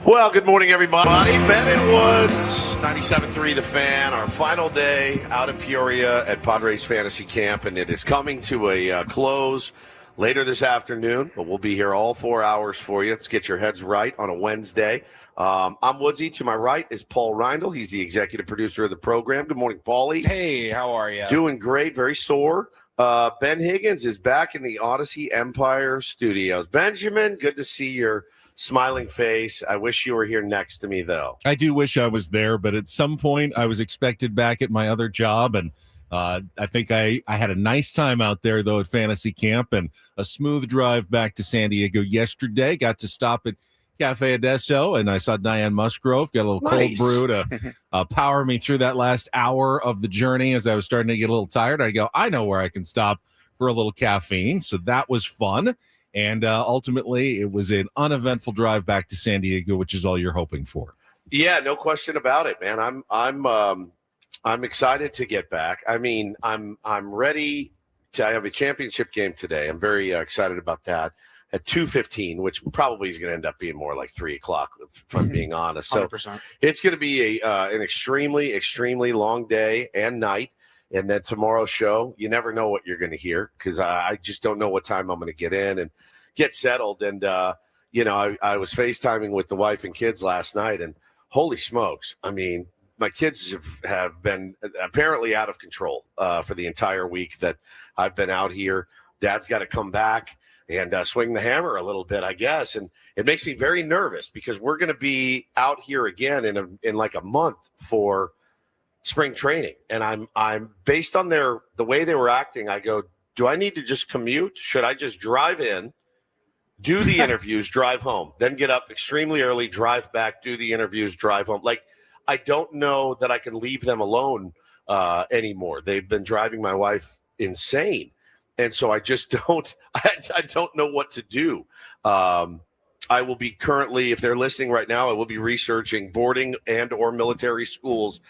Well, good morning, everybody. Ben and Woods, 97.3 The Fan, our final day out in Peoria at Padres Fantasy Camp, and it is coming to a close later this afternoon, but we'll be here all 4 hours for you. Let's get your heads right on a Wednesday. I'm Woodsy. To my right is Paul Reindl. He's the executive producer of the program. Good morning, Paulie. Hey, how are you? Doing great, very sore. Ben Higgins is back in the Odyssey Empire studios. Benjamin, good to see your smiling face. I wish you were here next to me, though. I do wish I was there, but at some point I was expected back at my other job, and I think I had a nice time out there, though, at Fantasy Camp, and a smooth drive back to San Diego yesterday. Got to stop at Cafe Adesso, and I saw Diane Musgrove. Got a little Nice. cold brew to power me through that last hour of the journey as I was starting to get a little tired. I go, I know where I can stop for a little caffeine, so that was fun. And ultimately, it was an uneventful drive back to San Diego, which is all you're hoping for. Yeah, no question about it, man. I'm excited to get back. I mean, I'm ready to. I have a championship game today. I'm very excited about that at 2:15, which probably is going to end up being more like 3 o'clock, if I'm being honest. So 100%. it's going to be an extremely, extremely long day and night. And then tomorrow's show, you never know what you're going to hear because I just don't know what time I'm going to get in and get settled. And, I was FaceTiming with the wife and kids last night, and holy smokes. I mean, my kids have been apparently out of control for the entire week that I've been out here. Dad's got to come back and swing the hammer a little bit, I guess. And it makes me very nervous because we're going to be out here again in like a month for spring training. And I'm based on the way they were acting. I go, do I need to just commute? Should I just drive in, do the interviews, drive home, then get up extremely early, drive back, do the interviews, drive home? Like, I don't know that I can leave them alone anymore. They've been driving my wife insane. And so I just I don't know what to do. I will be currently, if they're listening right now, I will be researching boarding and or military schools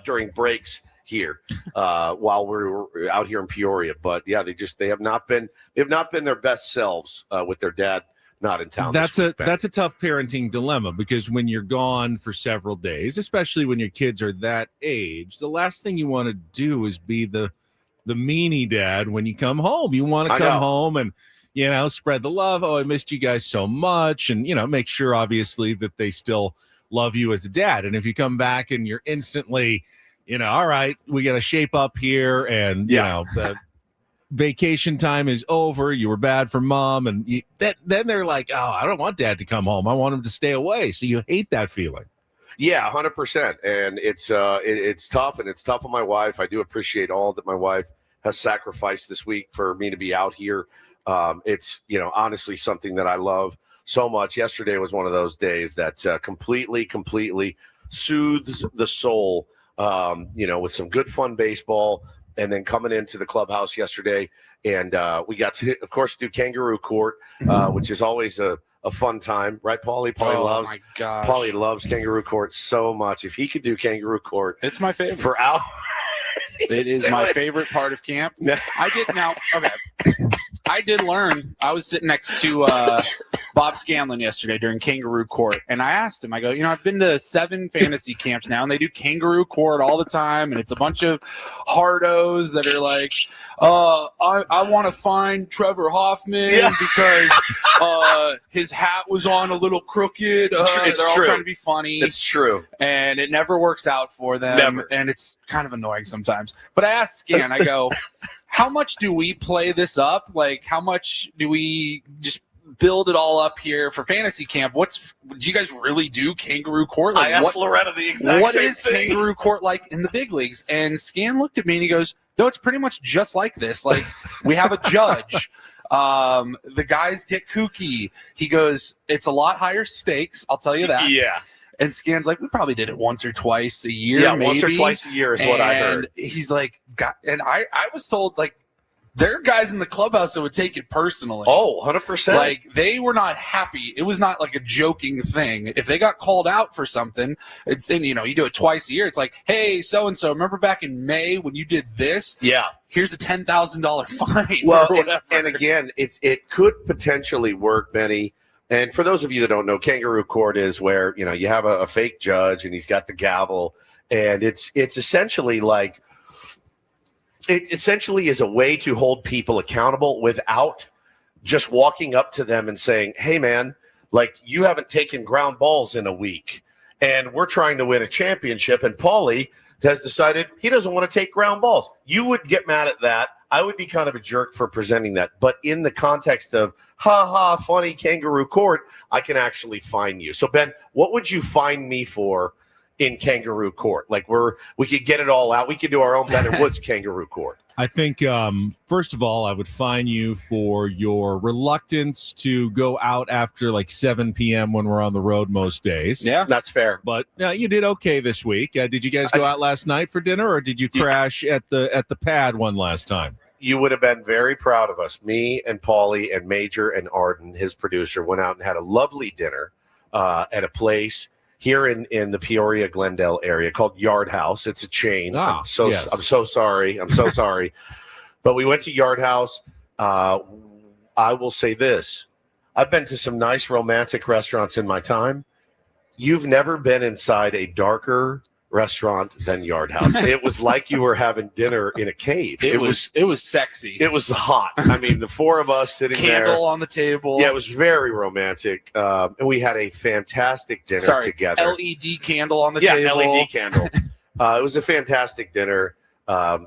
during breaks here while we're out here in Peoria. But yeah, they have not been their best selves with their dad not in town. That's a tough parenting dilemma because when you're gone for several days, especially when your kids are that age, the last thing you want to do is be the meanie dad when you come home. You want to come home and spread the love. Oh, I missed you guys so much. And, make sure, obviously, that they still love you as a dad. And if you come back and you're instantly, all right, we got to shape up here. And, the vacation time is over. You were bad for mom. And then they're like, oh, I don't want dad to come home. I want him to stay away. So you hate that feeling. Yeah, 100%. And it's tough. And it's tough on my wife. I do appreciate all that my wife has sacrificed this week for me to be out here. It's, honestly something that I love so much. Yesterday was one of those days that completely soothes the soul, with some good fun baseball. And then coming into the clubhouse yesterday, and we got to, of course, do Kangaroo Court, which is always a fun time. Right, Paulie? Paulie loves Kangaroo Court so much. If he could do Kangaroo Court. It's my favorite. For hours. It is my favorite part of camp. I did learn. I was sitting next to Bob Scanlon yesterday during Kangaroo Court, and I asked him, I go, I've been to 7 fantasy camps now, and they do Kangaroo Court all the time, and it's a bunch of hardos that are like, I want to find Trevor Hoffman because his hat was on a little crooked. They're all trying to be funny. It's true. And it never works out for them. Never. And it's kind of annoying sometimes. But I asked Scan, I go, how much do we play this up? Like, how much do we just build it all up here for fantasy camp? Do you guys really do Kangaroo Court? Like, I asked Loretta the exact same thing. What is Kangaroo Court like in the big leagues? And Scan looked at me and he goes, no, it's pretty much just like this. Like, we have a judge. The guys get kooky. He goes, it's a lot higher stakes. I'll tell you that. Yeah. And Scan's like, we probably did it once or twice a year. Yeah, maybe. once or twice a year is what I heard. And he's like, and I was told, like, there are guys in the clubhouse that would take it personally. Oh, 100%. Like, they were not happy. It was not like a joking thing. If they got called out for something, you do it twice a year. It's like, hey, so-and-so, remember back in May when you did this? Yeah. Here's a $10,000 fine. Well, or whatever. and again, it could potentially work, Benny, And for those of you that don't know, kangaroo court is where, you have a fake judge and he's got the gavel, and it's essentially like, it essentially is a way to hold people accountable without just walking up to them and saying, hey man, like, you haven't taken ground balls in a week and we're trying to win a championship, and Paulie has decided he doesn't want to take ground balls. You would get mad at that. I would be kind of a jerk for presenting that. But in the context of, funny kangaroo court, I can actually fine you. So, Ben, what would you fine me for in kangaroo court? Like, we could get it all out. We could do our own Ben and Woods kangaroo court. I think, first of all, I would fine you for your reluctance to go out after like 7 p.m. when we're on the road most days. Yeah, that's fair. But you did okay this week. Did you guys go out last night for dinner, or did you crash at the pad one last time? You would have been very proud of us. Me and Paulie and Major and Arden, his producer, went out and had a lovely dinner at a place here in the Peoria, Glendale area called Yard House. It's a chain. Yes. I'm so sorry. I'm so sorry. But we went to Yard House. I will say this. I've been to some nice romantic restaurants in my time. You've never been inside a darker restaurant than Yard House. It was like you were having dinner in a cave. It was sexy. It was hot. I mean, the four of us sitting there. Candle on the table. Yeah, it was very romantic. And we had a fantastic dinner together. LED candle on the table. Yeah, LED candle. It was a fantastic dinner.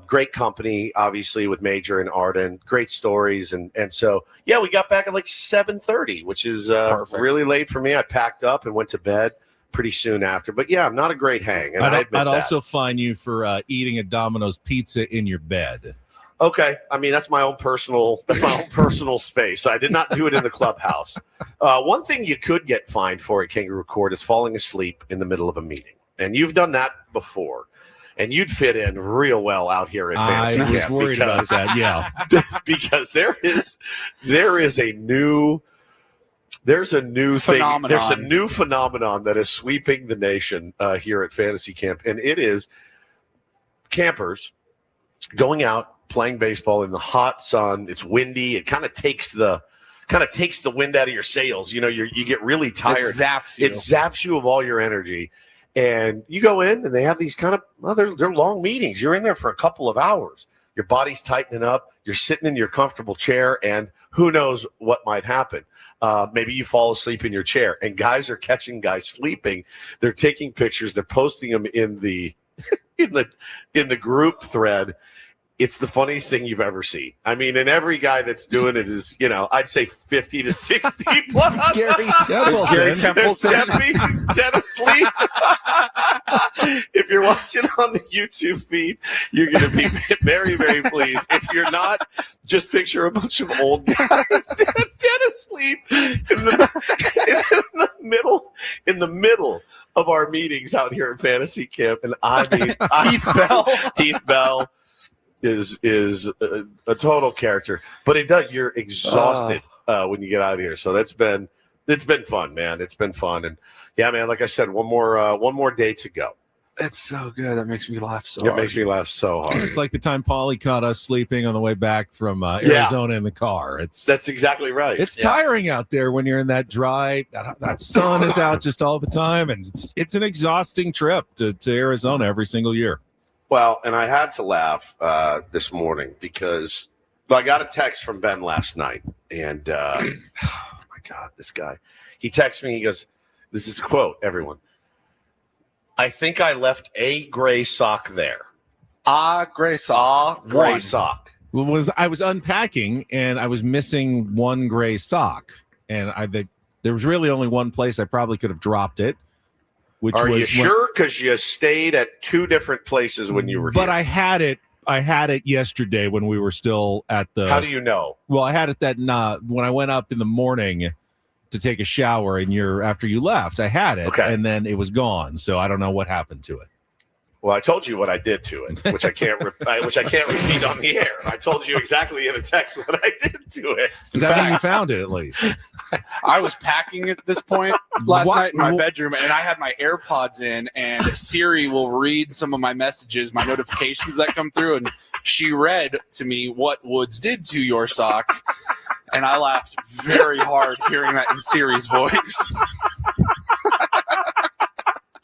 Great company, obviously, with Major and Arden. Great stories. And so, yeah, we got back at like 7:30, which is really late for me. I packed up and went to bed pretty soon after. But, yeah, I'm not a great hang. And I'd also fine you for eating a Domino's pizza in your bed. Okay. I mean, that's my own personal space. I did not do it in the clubhouse. One thing you could get fined for at Kangaroo Court is falling asleep in the middle of a meeting. And you've done that before. And you'd fit in real well out here at Fantasy Camp. I was worried about that, yeah. Because there is a new phenomenon. Thing. There's a new phenomenon that is sweeping the nation here at Fantasy Camp, and it is campers going out playing baseball in the hot sun. It's windy. It kind of takes the wind out of your sails. You get really tired. It zaps you. It zaps you of all your energy. And you go in, and they have these they're long meetings. You're in there for a couple of hours. Your body's tightening up. You're sitting in your comfortable chair, and who knows what might happen. Maybe you fall asleep in your chair, and guys are catching guys sleeping. They're taking pictures. They're posting them in the in the group thread. It's the funniest thing you've ever seen. I mean, and every guy that's doing it is, I'd say 50 to 60 plus. Gary Templeton. There's he's dead asleep. If you're watching on the YouTube feed, you're going to be very, very pleased. If you're not, just picture a bunch of old guys dead asleep in the middle of our meetings out here at Fantasy Camp. And I mean, Heath Bell is a total character, but you're exhausted when you get out of here. So it's been fun, man. It's been fun. And yeah, man, like I said, one more day to go. It's so good. That makes me laugh so hard. It makes me laugh so hard. It's like the time Paulie caught us sleeping on the way back from Arizona in the car. That's exactly right. It's tiring out there when you're in that dry, that sun is out just all the time. And it's an exhausting trip to Arizona every single year. Well, and I had to laugh this morning because I got a text from Ben last night. And, oh, my God, this guy. He texts me. He goes, this is a quote, everyone. I think I left a gray sock there. Gray sock. Gray sock. Well, I was unpacking, and I was missing one gray sock. And there was really only one place I probably could have dropped it. Are you sure? Because you stayed at two different places when you were here. But I had it yesterday when we were still at the. How do you know? Well, I had it when I went up in the morning to take a shower, and after you left, I had it, and then it was gone. So I don't know what happened to it. Well, I told you what I did to it, which I can't repeat on the air. I told you exactly in a text what I did to it. Is that how you found it, at least? I was packing at this point last night in my bedroom, and I had my AirPods in, and Siri will read some of my messages, my notifications that come through, and she read to me what Woods did to your sock. And I laughed very hard hearing that in Siri's voice.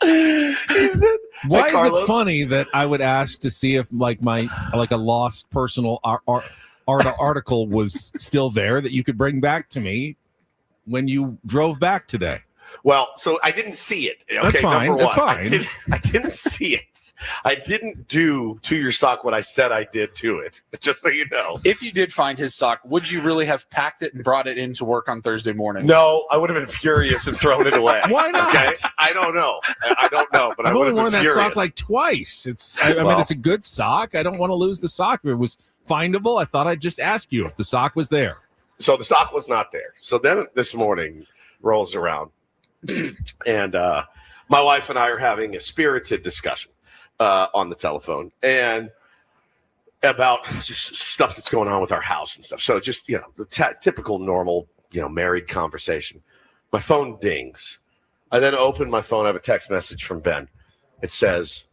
Why is it funny that I would ask to see if like a lost personal article was still there that you could bring back to me when you drove back today? Well, so I didn't see it. Okay, that's fine. Number one, that's fine. I didn't see it. I didn't do to your sock what I said I did to it, just so you know. If you did find his sock, would you really have packed it and brought it into work on Thursday morning? No, I would have been furious and thrown it away. Why not? Okay? I don't know. But I've I would only have worn been that furious. sock like twice. I mean, it's a good sock. I don't want to lose the sock. If it was findable, I thought I'd just ask you if the sock was there. So the sock was not there. So then this morning rolls around, and my wife and I are having a spirited discussion on the telephone and about just stuff that's going on with our house and stuff. So just, the typical normal, married conversation. My phone dings. I then open my phone. I have a text message from Ben. It says,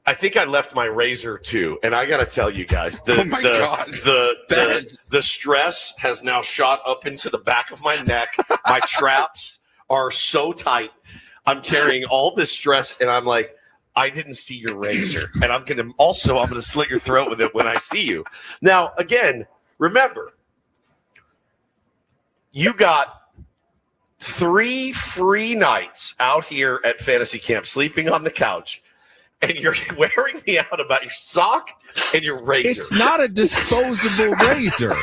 I think I left my razor too. And I got to tell you guys, the stress has now shot up into the back of my neck. My traps are so tight. I'm carrying all this stress, and I'm like, I didn't see your razor. And I'm going to slit your throat with it when I see you. Now, again, remember, you got 3 free nights out here at Fantasy Camp, sleeping on the couch, and you're wearing me out about your sock and your razor. It's not a disposable razor.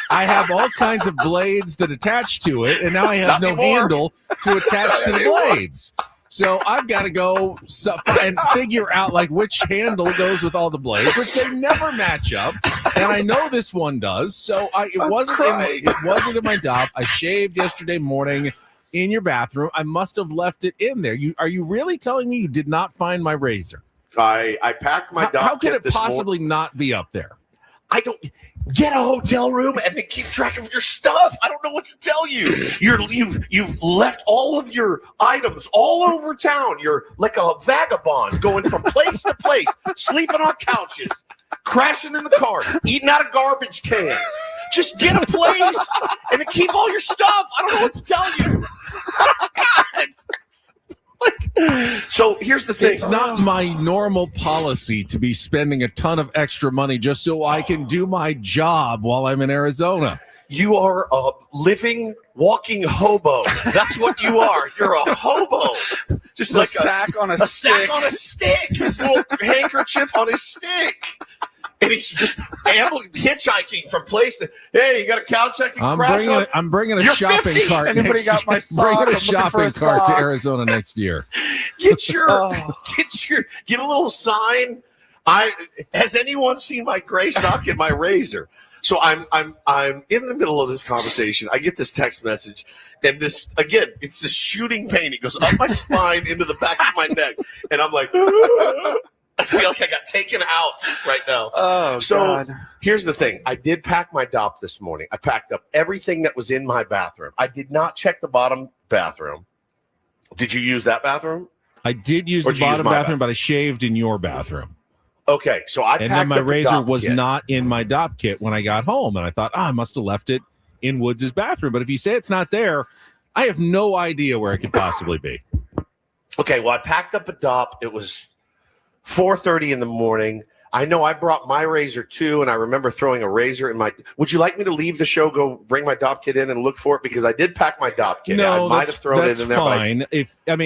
I have all kinds of blades that attach to it, and now I have no handle to attach to the blades. So I've got to go and figure out like which handle goes with all the blades, which they never match up. And I know this one does. So it wasn't in my DOP. I shaved yesterday morning in your bathroom. I must have left it in there. Are you really telling me you did not find my razor? I packed my DOP. How could it possibly not be up there? I don't get a hotel room and then keep track of your stuff. I don't know what to tell you. You've left all of your items all over town. You're like a vagabond going from place to place, sleeping on couches, crashing in the car, eating out of garbage cans. Just get a place and then keep all your stuff. I don't know what to tell you. God. So here's the thing. It's not my normal policy to be spending a ton of extra money just so I can do my job while I'm in Arizona. You are a living, walking hobo. That's what you are. You're a hobo. Just like a sack on a stick. Sack on a stick. His little handkerchief on his stick. And he's just hitchhiking from place to, hey, you got a couch I can crash on? I'm bringing a You're shopping 50. cart. Anybody got my sock? Bringing a shopping cart to Arizona next year. Get a little sign. Has anyone seen my gray sock and my razor? So I'm in the middle of this conversation. I get this text message, and this again, it's this shooting pain. It goes up my spine into the back of my neck, and I'm like, I feel like I got taken out right now. Oh, so God. Here's the thing. I did pack my DOP this morning. I packed up everything that was in my bathroom. I did not check the bottom bathroom. Did you use that bathroom? I did use the bottom bathroom, but I shaved in your bathroom. Okay, so I packed and then my up razor was kit. not in my DOP kit when I got home, and I thought, I must have left it in Woods' bathroom. But if you say it's not there, I have no idea where it could possibly be. Okay, well, I packed up a DOP. It was 4:30 in the morning. I know I brought my razor too, and I remember throwing a razor in my. Would you like me to leave the show, go bring my DOP kit in and look for it? Because I did pack my DOP kit. No, I might have thrown it in there. Fine.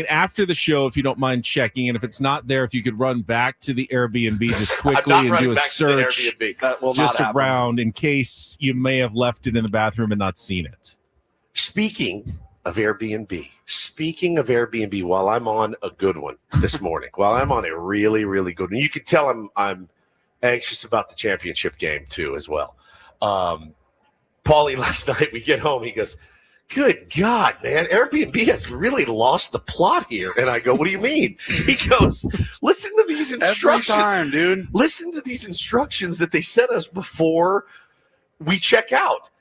After the show, if you don't mind checking, and if it's not there, if you could run back to the Airbnb just quickly and do a search just around in case you may have left it in the bathroom and not seen it. Speaking of Airbnb, while I'm on a good one this morning, while I'm on a really, really good one, you can tell I'm anxious about the championship game too as well. Paulie, last night we get home, he goes, good God, man, Airbnb has really lost the plot here. And I go, what do you mean? He goes, listen to these instructions. Every time, dude. Listen to these instructions that they sent us before we check out.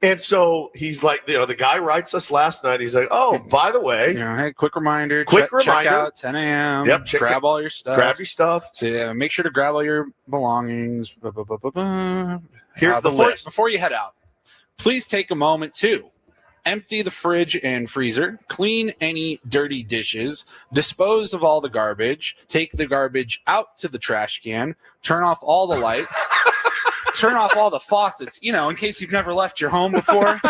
And so he's like, the guy writes us last night. He's like, oh, by the way. Hey, quick reminder. Check out 10 a.m. Yep. Grab all your stuff. Grab your stuff. So, make sure to grab all your belongings. Here's the list. Before you head out, Please take a moment to empty the fridge and freezer, clean any dirty dishes, dispose of all the garbage, take the garbage out to the trash can, turn off all the lights, turn off all the faucets, in case you've never left your home before,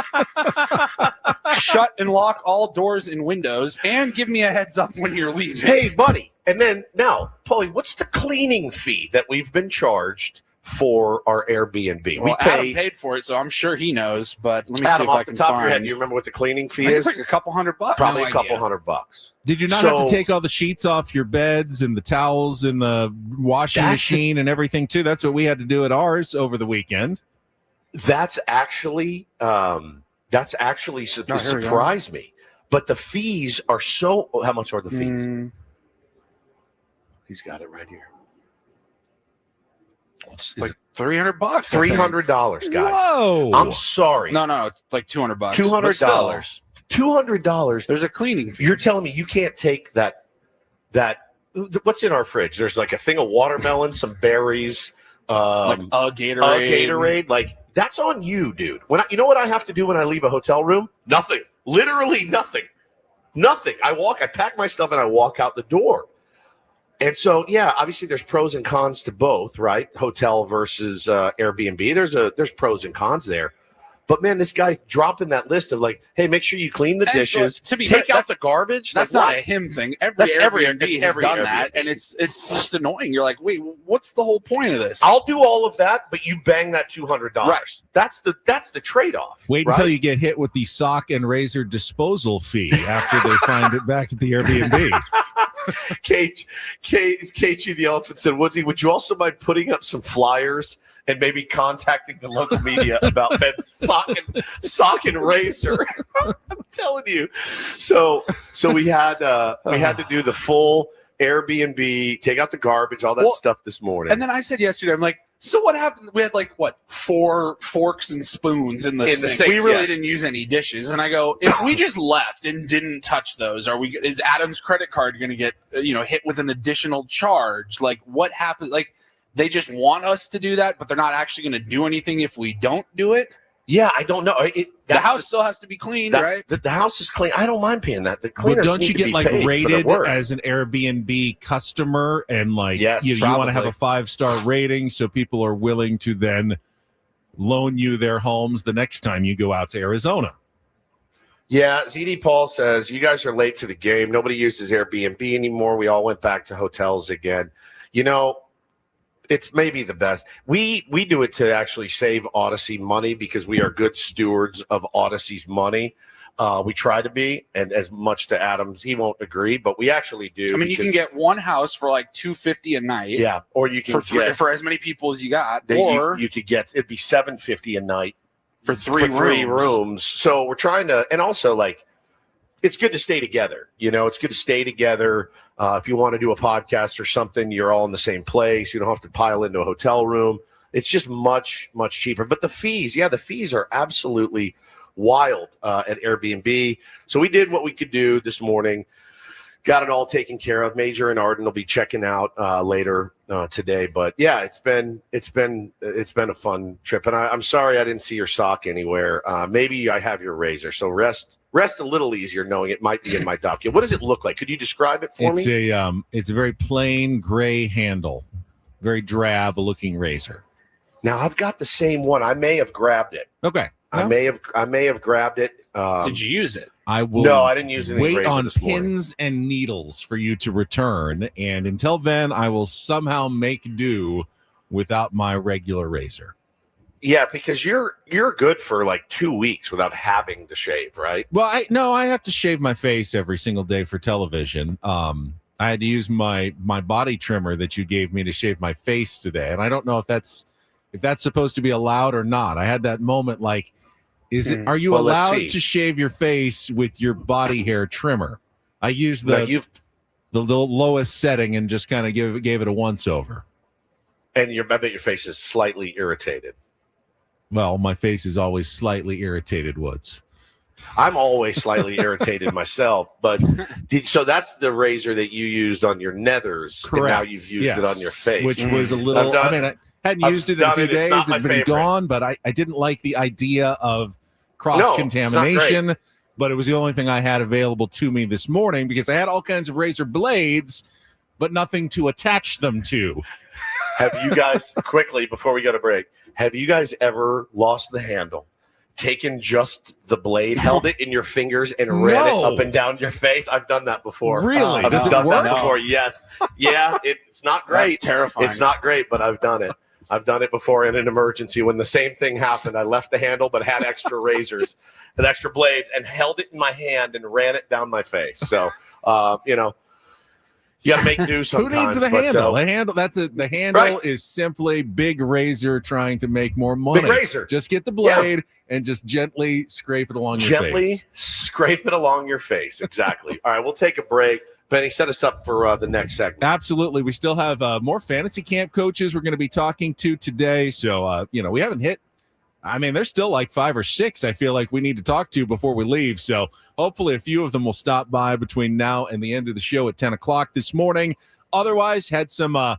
shut and lock all doors and windows, and give me a heads up when you're leaving. Hey, buddy. And then now, Paulie, what's the cleaning fee that we've been charged for our Airbnb? Well, Adam paid for it, so I'm sure he knows. But let me see if I can top of your head, find. do you remember what the cleaning fee It's is? like a couple $100. Probably No a couple idea. $100. Did you not have to take all the sheets off your beds and the towels and the washing machine and everything too? That's what we had to do at ours over the weekend. That's actually surprised me. But the fees are so. How much are the fees? He's got it right here. It's like $300. $300, guys. Whoa! I'm sorry. No, it's like $200. $200. $200. There's a cleaning fee. You're telling me you can't take that. What's in our fridge? There's like a thing of watermelon, some berries, like a Gatorade. Like that's on you, dude. You know what I have to do when I leave a hotel room? Nothing. Literally nothing. Nothing. I pack my stuff and I walk out the door. And so, yeah, obviously there's pros and cons to both, right? Hotel versus Airbnb. There's pros and cons there. But, man, this guy dropping that list of like, hey, make sure you clean the dishes, take out the garbage. That's like, not a him thing. Every Airbnb has done that, Airbnb. and it's just annoying. You're like, wait, what's the whole point of this? I'll do all of that, but you bang that $200. Right. That's the trade-off. Wait until you get hit with the sock and razor disposal fee after they find it back at the Airbnb. Kate, the elephant said, Woodsy, would you also mind putting up some flyers and maybe contacting the local media about Ben's sock and razor? I'm telling you. So we had to do the full Airbnb, take out the garbage, all that stuff this morning. And then I said yesterday, I'm like, so what happened? We had 4 forks and spoons in the sink. We really didn't use any dishes. And I go, if we just left and didn't touch those, is Adam's credit card going to get hit with an additional charge? Like, what happened? Like, they just want us to do that, but they're not actually going to do anything if we don't do it. Yeah, I don't know. The house still has to be cleaned, right? The house is clean. I don't mind paying that. The cleaners don't you get rated work. as an Airbnb customer and yes, you want to have a 5-star rating so people are willing to then loan you their homes the next time you go out to Arizona? Yeah, ZD Paul says, you guys are late to the game. Nobody uses Airbnb anymore. We all went back to hotels again. It's maybe the best. We do it to actually save Odyssey money because we are good stewards of Odyssey's money. We try to be, and as much to Adam's, he won't agree, but we actually do. I mean, you can get one house for like $250 a night. Yeah, or you can for as many people as you got, or you could get it'd be $750 a night for three rooms. So we're trying to, and also it's good to stay together. It's good to stay together. If you want to do a podcast or something, you're all in the same place. You don't have to pile into a hotel room. It's just much, much cheaper. But the fees are absolutely wild at Airbnb. So we did what we could do this morning. Got it all taken care of. Major and Arden will be checking out later today. But yeah, it's been a fun trip. And I'm sorry I didn't see your sock anywhere. Maybe I have your razor. So rest a little easier knowing it might be in my docket. What does it look like? Could you describe it for me? It's a very plain gray handle, very drab looking razor. Now I've got the same one. I may have grabbed it. Okay. I may have grabbed it. Did you use it? I will. No, I didn't use any wait razor on this morning. pins and needles for you to return, and until then, I will somehow make do without my regular razor. Yeah, because you're good for 2 weeks without having to shave, right? Well, I have to shave my face every single day for television. I had to use my body trimmer that you gave me to shave my face today, and I don't know if that's supposed to be allowed or not. I had that moment are you allowed to shave your face with your body hair trimmer? I used the lowest setting and just kind of gave it a once over. And I bet your face is slightly irritated. Well, my face is always slightly irritated, Woods. I'm always slightly irritated myself, but so that's the razor that you used on your nethers. Correct. And now you've used it on your face. Which was a little. I hadn't I've used it in a done few it. It's days. not my It's been favorite. gone, but I didn't like the idea of cross-contamination. But it was the only thing I had available to me this morning because I had all kinds of razor blades, but nothing to attach them to. Have you guys, quickly before we go to break, have you guys ever lost the handle, taken just the blade, held it in your fingers, and ran it up and down your face? I've done that before. Really? I've Does it done work? that before. Yes. Yeah, it's not great. That's terrifying. It's not great, but I've done it. I've done it before in an emergency when the same thing happened. I left the handle but had extra razors and extra blades and held it in my hand and ran it down my face. So, you got to make do sometimes. Who needs the handle? The handle is simply big razor trying to make more money. Big razor. Just get the blade and just gently scrape it along your face. Gently scrape it along your face. Exactly. All right, we'll take a break. Benny, set us up for the next segment. Absolutely. We still have more fantasy camp coaches we're going to be talking to today. So, we haven't hit. I mean, there's still like 5 or 6 I feel like we need to talk to before we leave. So hopefully a few of them will stop by between now and the end of the show at 10 o'clock this morning. Otherwise, had some,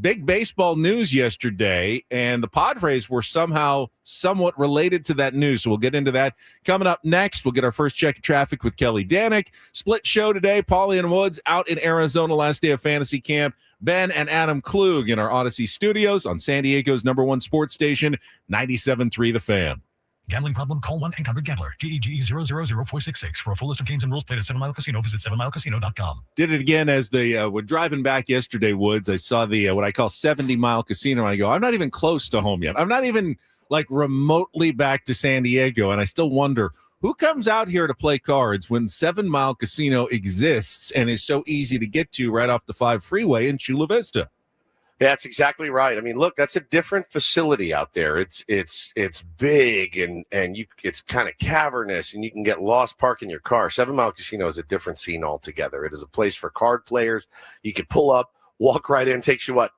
big baseball news yesterday, and the Padres were somehow somewhat related to that news. So we'll get into that. Coming up next, we'll get our first check of traffic with Kelly Danick. Split show today. Paulie and Woods out in Arizona, last day of fantasy camp. Ben and Adam Klug in our Odyssey studios on San Diego's #1 sports station, 97.3 The Fan. Gambling problem? Call 1-800-GAMBLER. GEGE 000-466. For a full list of games and rules, played at 7 Mile Casino. Visit 7milecasino.com. Did it again as they were driving back yesterday, Woods. I saw the what I call 70 Mile Casino. And I go, I'm not even close to home yet. I'm not even like remotely back to San Diego. And I still wonder who comes out here to play cards when 7 Mile Casino exists and is so easy to get to right off the 5 freeway in Chula Vista. That's exactly right. I mean, look, that's a different facility out there. It's big and it's kind of cavernous, and you can get lost parking your car. 7 Mile Casino is a different scene altogether. It is a place for card players. You can pull up, walk right in. Takes you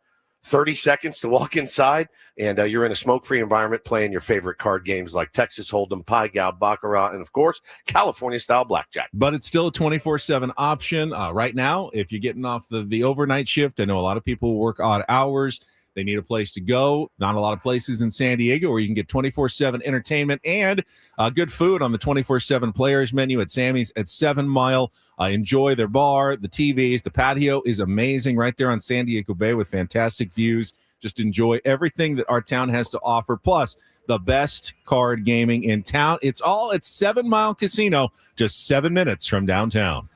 30 seconds to walk inside, and you're in a smoke-free environment playing your favorite card games like Texas Hold'em, Pai Gow, Baccarat, and, of course, California-style blackjack. But it's still a 24/7 option. Right now, if you're getting off the overnight shift, I know a lot of people work odd hours. They need a place to go. Not a lot of places in San Diego where you can get 24/7 entertainment and good food on the 24/7 players menu at Sammy's at 7 Mile. Enjoy their bar, the TVs. The patio is amazing right there on San Diego Bay with fantastic views. Just enjoy everything that our town has to offer, plus the best card gaming in town. It's all at 7 Mile Casino, just 7 minutes from downtown.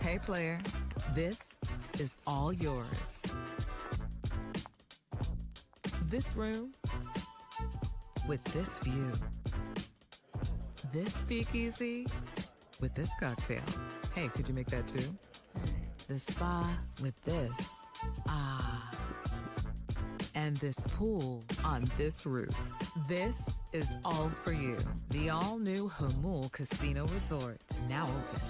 Hey, player, this is all yours. This room with this view. This speakeasy with this cocktail. Hey, could you make that too? The spa with this. Ah. And this pool on this roof. This is all for you. The all-new Hamul Casino Resort, now open.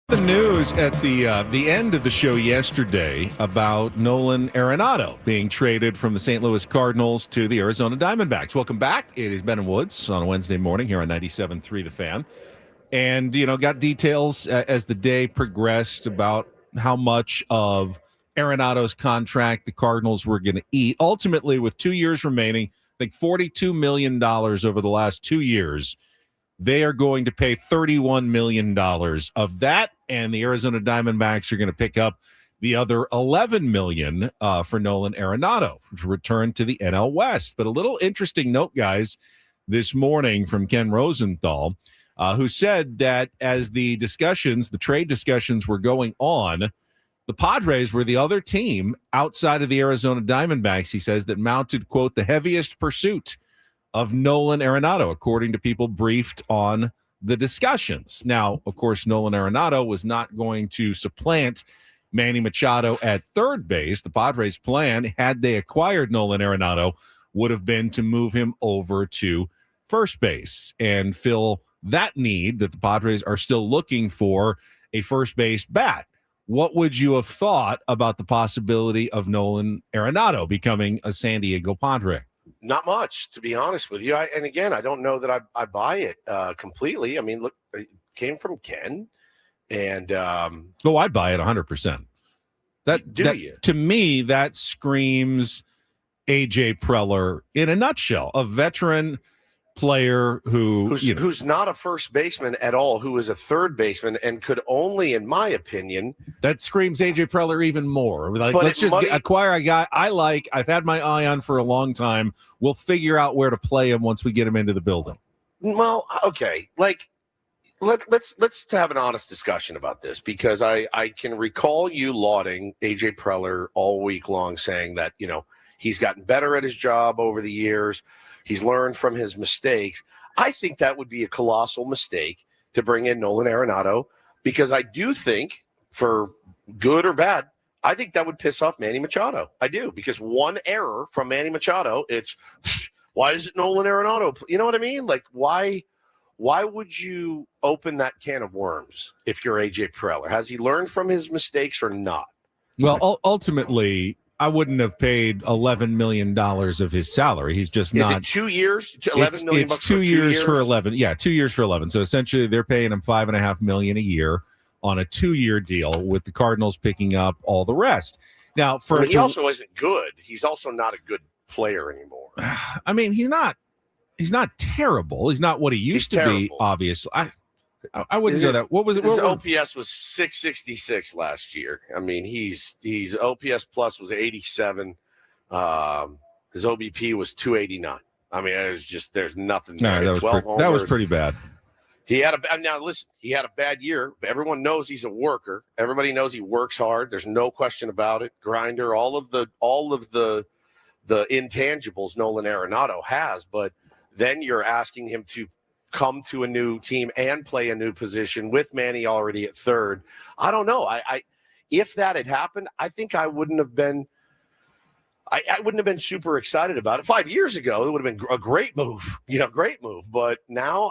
The news at the end of the show yesterday about Nolan Arenado being traded from the St. Louis Cardinals to the Arizona Diamondbacks. Welcome back. It is Ben and Woods on a Wednesday morning here on 97.3 The Fan. And, got details as the day progressed about how much of Arenado's contract the Cardinals were going to eat. Ultimately, with 2 years remaining, I think $42 million over the last 2 years. They are going to pay $31 million of that, and the Arizona Diamondbacks are going to pick up the other $11 million for Nolan Arenado to return to the NL West. But a little interesting note, guys, this morning from Ken Rosenthal, who said that as the trade discussions were going on, the Padres were the other team outside of the Arizona Diamondbacks, he says, that mounted, quote, the heaviest pursuit of Nolan Arenado, according to people briefed on the discussions. Now, of course, Nolan Arenado was not going to supplant Manny Machado at third base. The Padres' plan, had they acquired Nolan Arenado, would have been to move him over to first base and fill that need that the Padres are still looking for, a first base bat. What would you have thought about the possibility of Nolan Arenado becoming a San Diego Padre? Not much, to be honest with you. And again, I don't know that I buy it completely. I mean, look, it came from Ken, and I'd buy it 100%. Do you? To me, that screams AJ Preller in a nutshell, a veteran player who's not a first baseman at all, who is a third baseman and could only, in my opinion, that screams AJ Preller even more. Like, but let's just acquire a guy I like. I've had my eye on for a long time. We'll figure out where to play him once we get him into the building. Well, okay, like let's have an honest discussion about this, because I can recall you lauding AJ Preller all week long, saying that he's gotten better at his job over the years. He's learned from his mistakes. I think that would be a colossal mistake to bring in Nolan Arenado, because I do think, for good or bad, I think that would piss off Manny Machado. I do, because one error from Manny Machado, it's why is it Nolan Arenado? You know what I mean? Like, why would you open that can of worms if you're AJ Preller? Has he learned from his mistakes or not? Well, ultimately, I wouldn't have paid $11 million of his salary. He's just not. Is it 2 years? $11 million. It's 2 years for 11. Yeah, 2 years for 11. So essentially, they're paying him $5.5 million a year on a 2-year deal, with the Cardinals picking up all the rest. Now, he also isn't good. He's also not a good player anymore. I mean, he's not terrible. He's not what he used to be. Obviously, I wouldn't say that. What was it? His OPS was 666 last year. I mean, he's OPS plus was 87. His OBP was 289. I mean, there's nothing there. No, that was pretty bad. He had a bad year. Everyone knows he's a worker. Everybody knows he works hard. There's no question about it. Grinder, all of the intangibles Nolan Arenado has, but then you're asking him to come to a new team and play a new position with Manny already at third. I don't know. If that had happened, I think I wouldn't have been super excited about it. 5 years ago, it would have been a great move, great move. But now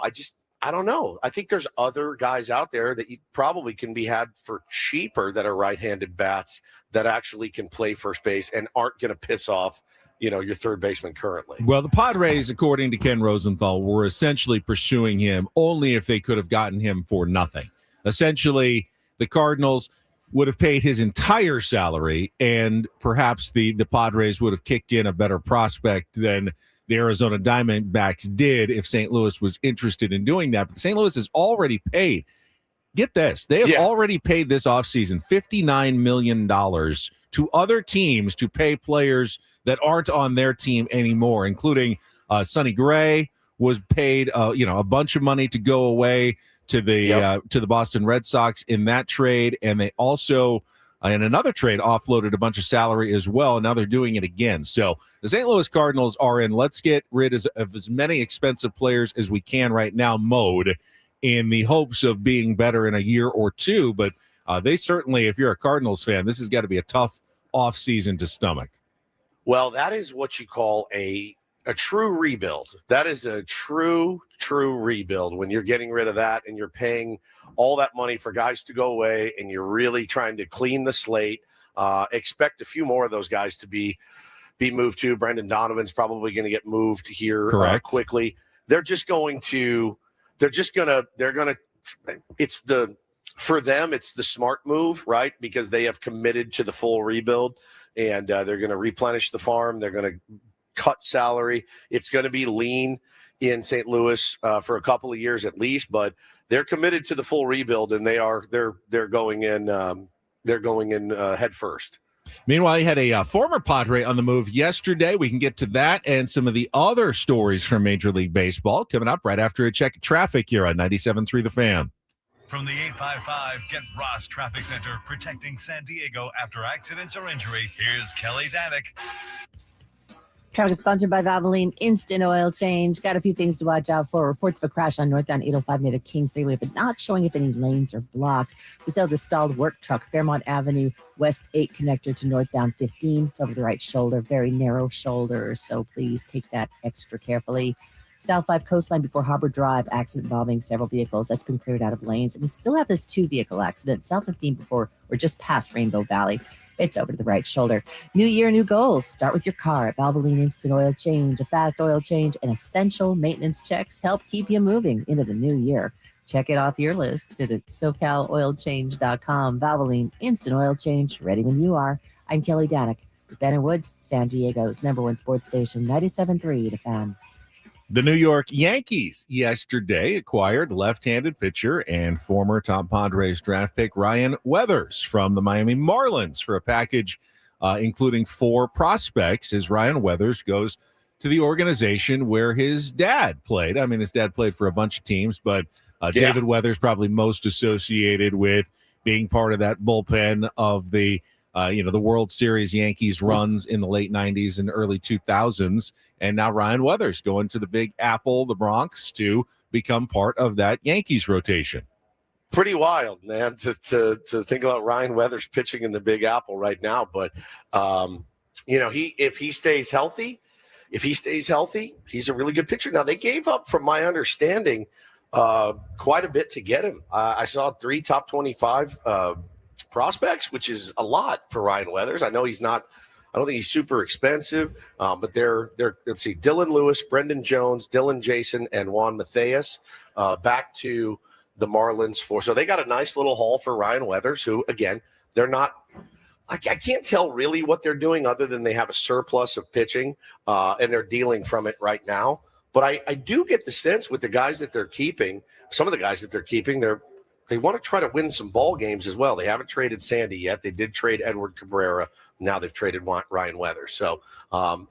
I don't know. I think there's other guys out there that you probably can be had for cheaper that are right-handed bats that actually can play first base and aren't going to piss off your third baseman currently. Well, the Padres, according to Ken Rosenthal, were essentially pursuing him only if they could have gotten him for nothing. Essentially, the Cardinals would have paid his entire salary, and perhaps the Padres would have kicked in a better prospect than the Arizona Diamondbacks did if St. Louis was interested in doing that. But St. Louis has already paid. Get this. They have already paid this offseason $59 million to other teams to pay players that aren't on their team anymore, including Sonny Gray was paid a bunch of money to go away to the Boston Red Sox in that trade. And they also, in another trade, offloaded a bunch of salary as well. And now they're doing it again. So the St. Louis Cardinals are in let's get rid of as many expensive players as we can right now mode, in the hopes of being better in a year or two. But they certainly, if you're a Cardinals fan, this has got to be a tough offseason to stomach. Well, that is what you call a true rebuild. That is a true rebuild, when you're getting rid of that and you're paying all that money for guys to go away and you're really trying to clean the slate. Expect a few more of those guys to be moved to. Brendan Donovan's probably going to get moved here quickly. For them, it's the smart move, right? Because they have committed to the full rebuild, and they're going to replenish the farm. They're going to cut salary. It's going to be lean in St. Louis for a couple of years at least, but they're committed to the full rebuild, and they're going in head first. Meanwhile, you had a former Padre on the move yesterday. We can get to that and some of the other stories from Major League Baseball coming up right after a check of traffic here on 97.3 The Fan. From the 855 Get Ross Traffic Center, protecting San Diego after accidents or injury, here's Kelly Danick. Traffic is sponsored by Valvoline Instant Oil Change. Got a few things to watch out for. Reports of a crash on northbound 805 near the King Freeway, but not showing if any lanes are blocked. We still have the stalled work truck, Fairmont Avenue, West 8 connector to northbound 15. It's over the right shoulder, very narrow shoulder, so please take that extra carefully. South 5 Coastline before Harbor Drive, accident involving several vehicles. That's been cleared out of lanes. And we still have this 2-vehicle accident, South 15 before we're just past Rainbow Valley. It's over to the right shoulder. New year, new goals. Start with your car at Valvoline Instant Oil Change. A fast oil change and essential maintenance checks help keep you moving into the new year. Check it off your list. Visit SoCalOilChange.com. Valvoline Instant Oil Change, ready when you are. I'm Kelly Danick Ben Woods, San Diego's #1 sports station, 97.3 The Fan. The New York Yankees yesterday acquired left-handed pitcher and former top Padres draft pick Ryan Weathers from the Miami Marlins for a package including 4 prospects as Ryan Weathers goes to the organization where his dad played. I mean, his dad played for a bunch of teams, but David Weathers probably most associated with being part of that bullpen of the the World Series Yankees runs in the late 90s and early 2000s. And now Ryan Weathers going to the Big Apple, the Bronx, to become part of that Yankees rotation. Pretty wild, man, to think about Ryan Weathers pitching in the Big Apple right now. But, if he stays healthy, he's a really good pitcher. Now, they gave up, from my understanding, quite a bit to get him. I saw 3 top 25 prospects, which is a lot for Ryan Weathers. I know I don't think he's super expensive, but they're let's see, Dylan Lewis, Brendan Jones, Dylan Jason, and Juan Matheus back to the Marlins so they got a nice little haul for Ryan Weathers, who, again, they're not, I can't tell really what they're doing other than they have a surplus of pitching and they're dealing from it right now. But I do get the sense with the guys that they're keeping, some of the guys that they're keeping, they want to try to win some ball games as well. They haven't traded Sandy yet. They did trade Edward Cabrera. Now they've traded Ryan Weathers. So,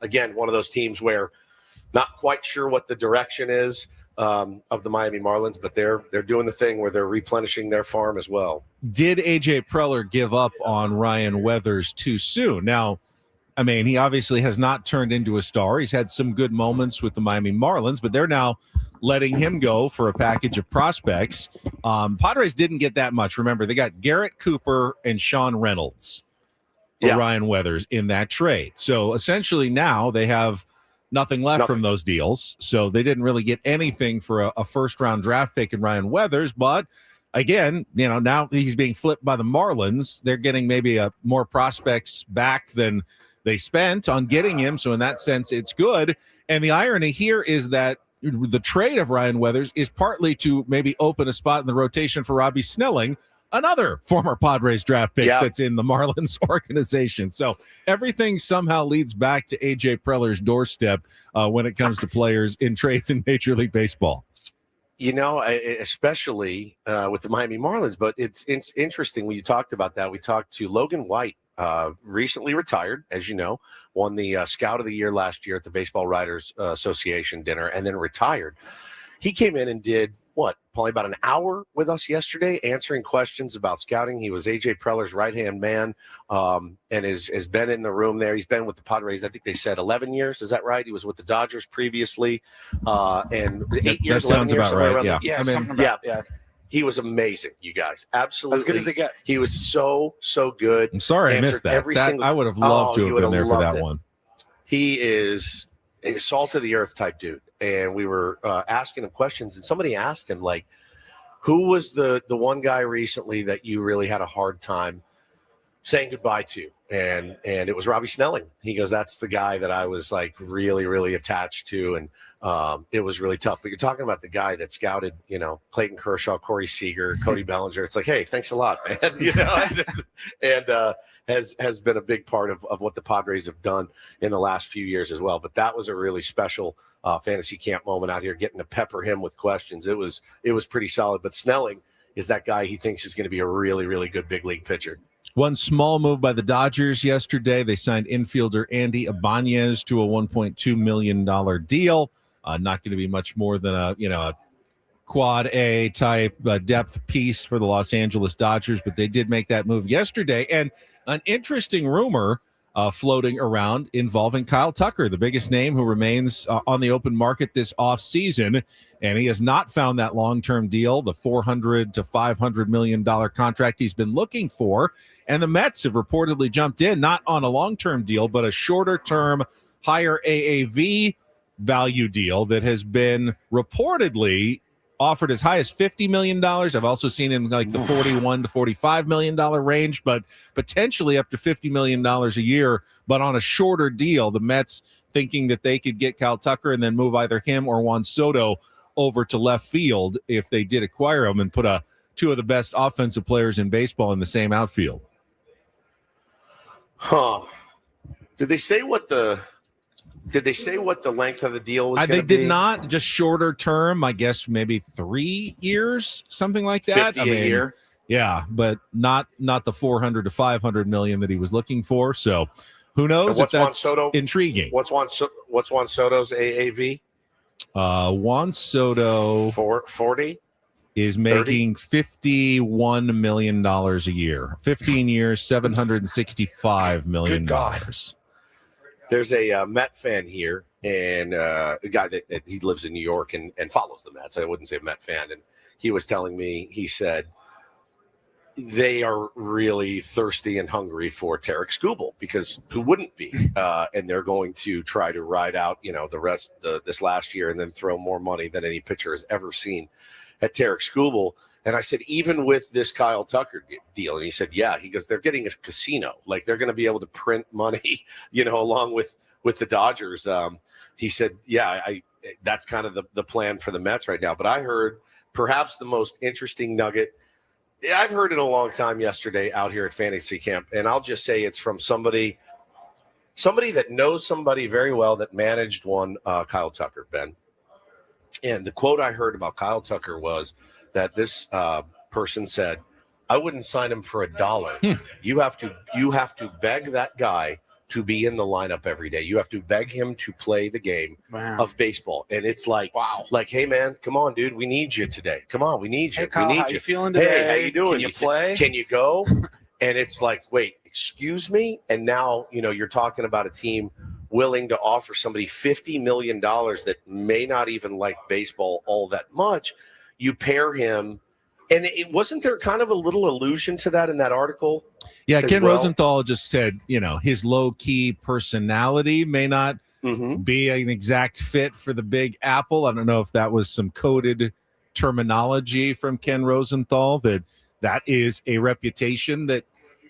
again, one of those teams where not quite sure what the direction is of the Miami Marlins, but they're doing the thing where they're replenishing their farm as well. Did A.J. Preller give up on Ryan Weathers too soon? Now, I mean, he obviously has not turned into a star. He's had some good moments with the Miami Marlins, but they're now letting him go for a package of prospects. Padres didn't get that much. Remember, they got Garrett Cooper and Sean Reynolds for Ryan Weathers in that trade. So essentially now they have nothing left from those deals. So they didn't really get anything for a first-round draft pick in Ryan Weathers. But again, now he's being flipped by the Marlins. They're getting maybe more prospects back than they spent on getting him. So in that sense, it's good. And the irony here is that the trade of Ryan Weathers is partly to maybe open a spot in the rotation for Robbie Snelling, another former Padres draft pick that's in the Marlins organization. So everything somehow leads back to A.J. Preller's doorstep when it comes to players in trades in Major League Baseball. Especially with the Miami Marlins. But it's interesting when you talked about that. We talked to Logan White, recently retired, as you know, won the Scout of the Year last year at the Baseball Writers Association dinner, and then retired. He came in and did probably about an hour with us yesterday, answering questions about scouting. He was A.J. Preller's right-hand man and has been in the room there. He's been with the Padres, I think they said 11 years. Is that right? He was with the Dodgers previously. And 8 years, that sounds about right, yeah. He was amazing, you guys. Absolutely. As good as they get. He was so good. I'm sorry I missed that. I would have loved to have been there for that one. He is a salt-of-the-earth type dude. And we were asking him questions, and somebody asked him, like, who was the one guy recently that you really had a hard time saying goodbye to? And it was Robbie Snelling. He goes, that's the guy that I was, like, really, really attached to, and it was really tough. But you're talking about the guy that scouted, Clayton Kershaw, Corey Seager, Cody Bellinger. It's like, hey, thanks a lot, man. And has been a big part of what the Padres have done in the last few years as well. But that was a really special fantasy camp moment out here, getting to pepper him with questions. It was pretty solid. But Snelling is that guy he thinks is going to be a really, really good big league pitcher. One small move by the Dodgers yesterday. They signed infielder Andy Ibanez to a $1.2 million deal. Not going to be much more than a quad A type depth piece for the Los Angeles Dodgers, but they did make that move yesterday. And an interesting rumor floating around involving Kyle Tucker, the biggest name who remains on the open market this offseason. And he has not found that long-term deal, the $400 to $500 million contract he's been looking for. And the Mets have reportedly jumped in, not on a long-term deal, but a shorter-term, higher AAV value deal that has been reportedly offered as high as $50 million. I've also seen in like the $41 to $45 million range, but potentially up to $50 million a year, but on a shorter deal. The Mets thinking that they could get Kyle Tucker and then move either him or Juan Soto over to left field if they did acquire him and put two of the best offensive players in baseball in the same outfield. Did they say what the length of the deal was? They gonna be? did not. Just shorter term, I guess maybe 3 years, something like that. 50 a year. Yeah, but not the 400 to 500 million that he was looking for. So who knows if that's intriguing. What's Juan Soto's AAV? Juan Soto 40 is making $51 million a year. 15 years, $765 million. Good God. There's a Met fan here, and a guy that he lives in New York and follows the Mets. I wouldn't say Met fan. And he was telling me, he said, they are really thirsty and hungry for Tarek Skubal, because who wouldn't be? And they're going to try to ride out, the rest this last year and then throw more money than any pitcher has ever seen at Tarek Skubal. And I said, even with this Kyle Tucker deal, and he said, yeah, he goes, they're getting a casino. Like, they're going to be able to print money, along with the Dodgers. He said, yeah, that's kind of the plan for the Mets right now. But I heard perhaps the most interesting nugget I've heard in a long time yesterday out here at Fantasy Camp, and I'll just say it's from somebody that knows somebody very well that managed one Kyle Tucker, Ben. And the quote I heard about Kyle Tucker was that this person said, I wouldn't sign him for $1. You have to beg that guy to be in the lineup every day. You have to beg him to play the game of baseball. And it's like, wow, like, hey, man, come on, dude. We need you today. Come on. We need you. Hey, Kyle, we need how you. You feeling today? Hey, how you doing? Can you play? Can you go? And it's like, wait, excuse me? And now, you're talking about a team willing to offer somebody $50 million that may not even like baseball all that much. You pair him. And it wasn't there kind of a little allusion to that in that article? Yeah, Ken Rosenthal just said, his low-key personality may not be an exact fit for the Big Apple. I don't know if that was some coded terminology from Ken Rosenthal, that is a reputation that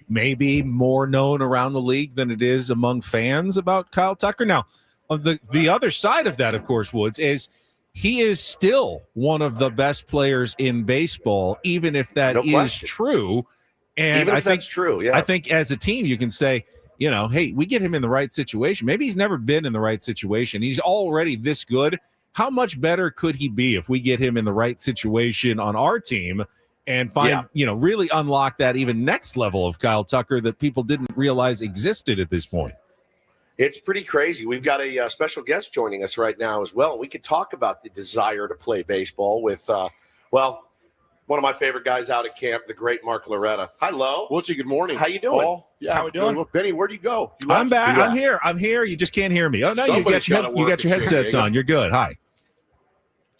may be more known around the league than it is among fans about Kyle Tucker. Now, on the other side of that, of course, Woods, is he is still one of the best players in baseball, even if that is true. And even if that's true, yeah. I think as a team, you can say, hey, we get him in the right situation. Maybe he's never been in the right situation. He's already this good. How much better could he be if we get him in the right situation on our team and find, really unlock that even next level of Kyle Tucker that people didn't realize existed at this point? It's pretty crazy. We've got a special guest joining us right now as well. We could talk about the desire to play baseball with, one of my favorite guys out at camp, the great Mark Loretta. Hi, Lo. Woodsy, good morning. How you doing? Paul? Yeah, how we doing? Well, Benny, where'd you go? I'm back. Yeah. I'm here. You just can't hear me. Oh, no, you got your headsets on. You're good. Hi.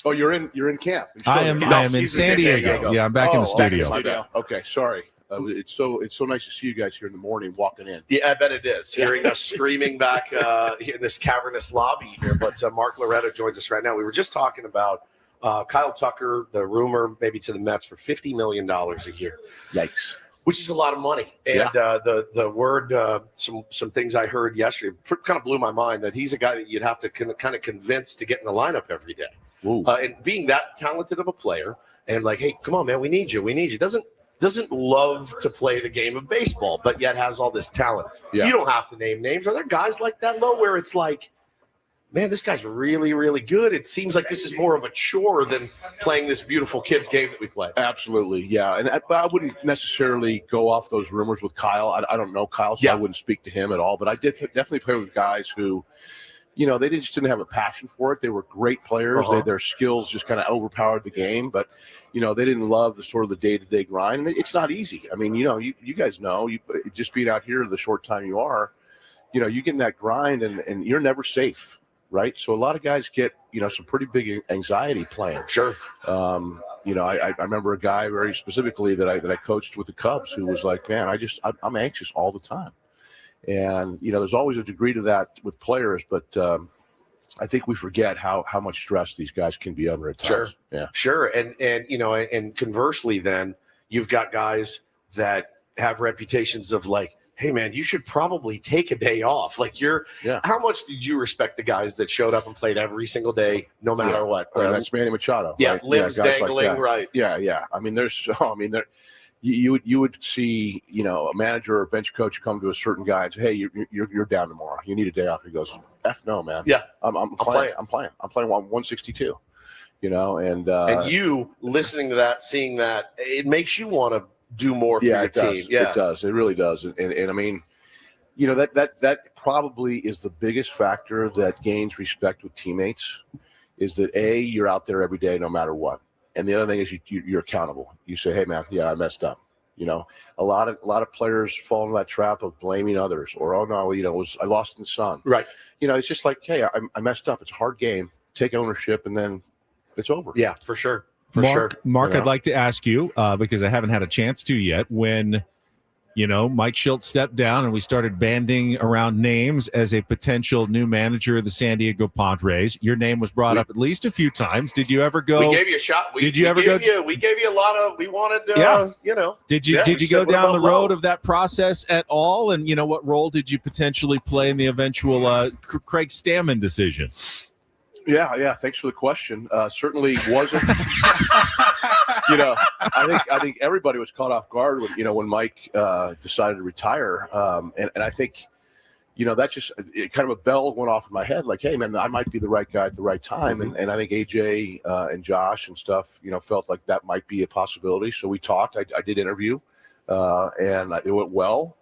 Oh, you're in camp. I am in San Diego. Yeah, I'm back in the studio. Okay, sorry. It's so nice to see you guys here in the morning walking in. Yeah, I bet it is. Hearing us screaming back in this cavernous lobby here. But Mark Loretta joins us right now. We were just talking about Kyle Tucker, the rumor maybe to the Mets for $50 million a year. Yikes. Which is a lot of money. And the word, some things I heard yesterday kind of blew my mind, that he's a guy that you'd have to kind of convince to get in the lineup every day. And being that talented of a player and like, hey, come on, man, we need you. Doesn't love to play the game of baseball, but yet has all this talent. Yeah. You don't have to name names. Are there guys like that, Lo, where it's like, man, this guy's really, really good? It seems like this is more of a chore than playing this beautiful kids game that we play. Absolutely, yeah. And I wouldn't necessarily go off those rumors with Kyle. I don't know Kyle, so I wouldn't speak to him at all. But I did definitely play with guys who, they just didn't have a passion for it. They were great players. Their skills just kind of overpowered the game, but they didn't love the sort of the day-to-day grind. And it's not easy. I mean, you guys know, just being out here the short time you are, you get in that grind and you're never safe, right? So a lot of guys get some pretty big anxiety playing. Sure. I remember a guy very specifically that I coached with the Cubs who was like, man, I'm anxious all the time. And, there's always a degree to that with players, but I think we forget how much stress these guys can be under at times. Sure. Yeah. Sure. And conversely, then you've got guys that have reputations of like, hey, man, you should probably take a day off. Like how much did you respect the guys that showed up and played every single day, no matter what? That's Manny Machado. Yeah. Right? Limbs dangling. Like right. Yeah. Yeah. I mean, you would see, a manager or a bench coach come to a certain guy and say, hey, you're down tomorrow. You need a day off. He goes, F no, man. Yeah, I'm playing. I'm playing 162. And you listening to that, seeing that, it makes you want to do more for your team. Does. Yeah, it does. It really does. And I mean, that probably is the biggest factor that gains respect with teammates, is that you're out there every day no matter what. And the other thing is you're accountable. You say, hey man, yeah, I messed up. A lot of players fall into that trap of blaming others, or, oh no, I lost in the sun. Right. It's just like, hey, I messed up. It's a hard game. Take ownership, and then it's over. Yeah, for sure. Mark, I'd like to ask you, because I haven't had a chance to yet, when Mike Shildt stepped down and we started banding around names as a potential new manager of the San Diego Padres. Your name was brought up at least a few times. Did you ever go? We gave you a shot. We gave you a lot of. We wanted. Did you go down the road of that process at all? And what role did you potentially play in the eventual Craig Stammen decision? Yeah. Thanks for the question. Certainly wasn't. I think everybody was caught off guard when Mike decided to retire, and I think that just kind of a bell went off in my head, like, hey man, I might be the right guy at the right time, and I think AJ and Josh and stuff felt like that might be a possibility. So we talked. I did interview, and it went well.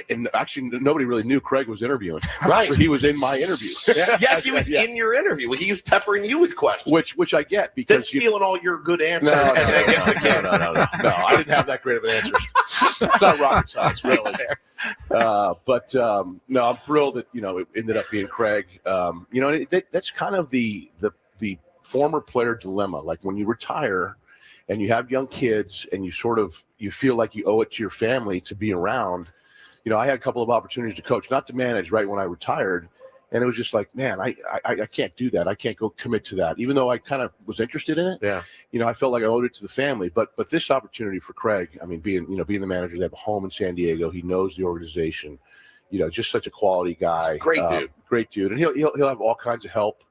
And actually, nobody really knew Craig was interviewing. Right, so he was in my interview. Yeah, he was in your interview. He was peppering you with questions, which I get, because that's stealing all your good answers. No, I didn't have that great of an answer. It's not rocket science, really. But no, I'm thrilled that it ended up being Craig. That's kind of the former player dilemma. Like when you retire and you have young kids, and you feel like you owe it to your family to be around. I had a couple of opportunities to coach, not to manage right when I retired. And it was just like, man, I can't do that. I can't go commit to that, even though I kind of was interested in it. Yeah. I felt like I owed it to the family. But this opportunity for Craig, I mean, being the manager, they have a home in San Diego. He knows the organization, just such a quality guy. Great dude. And he'll have all kinds of help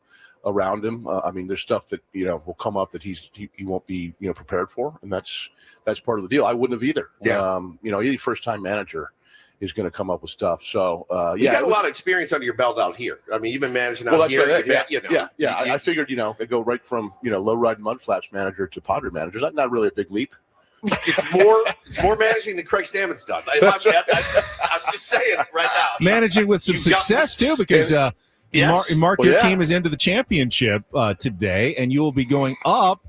around him. I mean, there's stuff that, will come up that he won't be, prepared for. And that's part of the deal. I wouldn't have either. Yeah. Any first-time manager is going to come up with stuff. So, you got a lot of experience under your belt out here. I mean, you've been managing out here. Right, I figured, I go right from, low ride mud flaps manager to Padre manager. That's not really a big leap. It's more managing than Craig Stammen's done. I'm just saying right now. Managing with some success too, because yes. Mark, your team is into the championship today, and you will be going up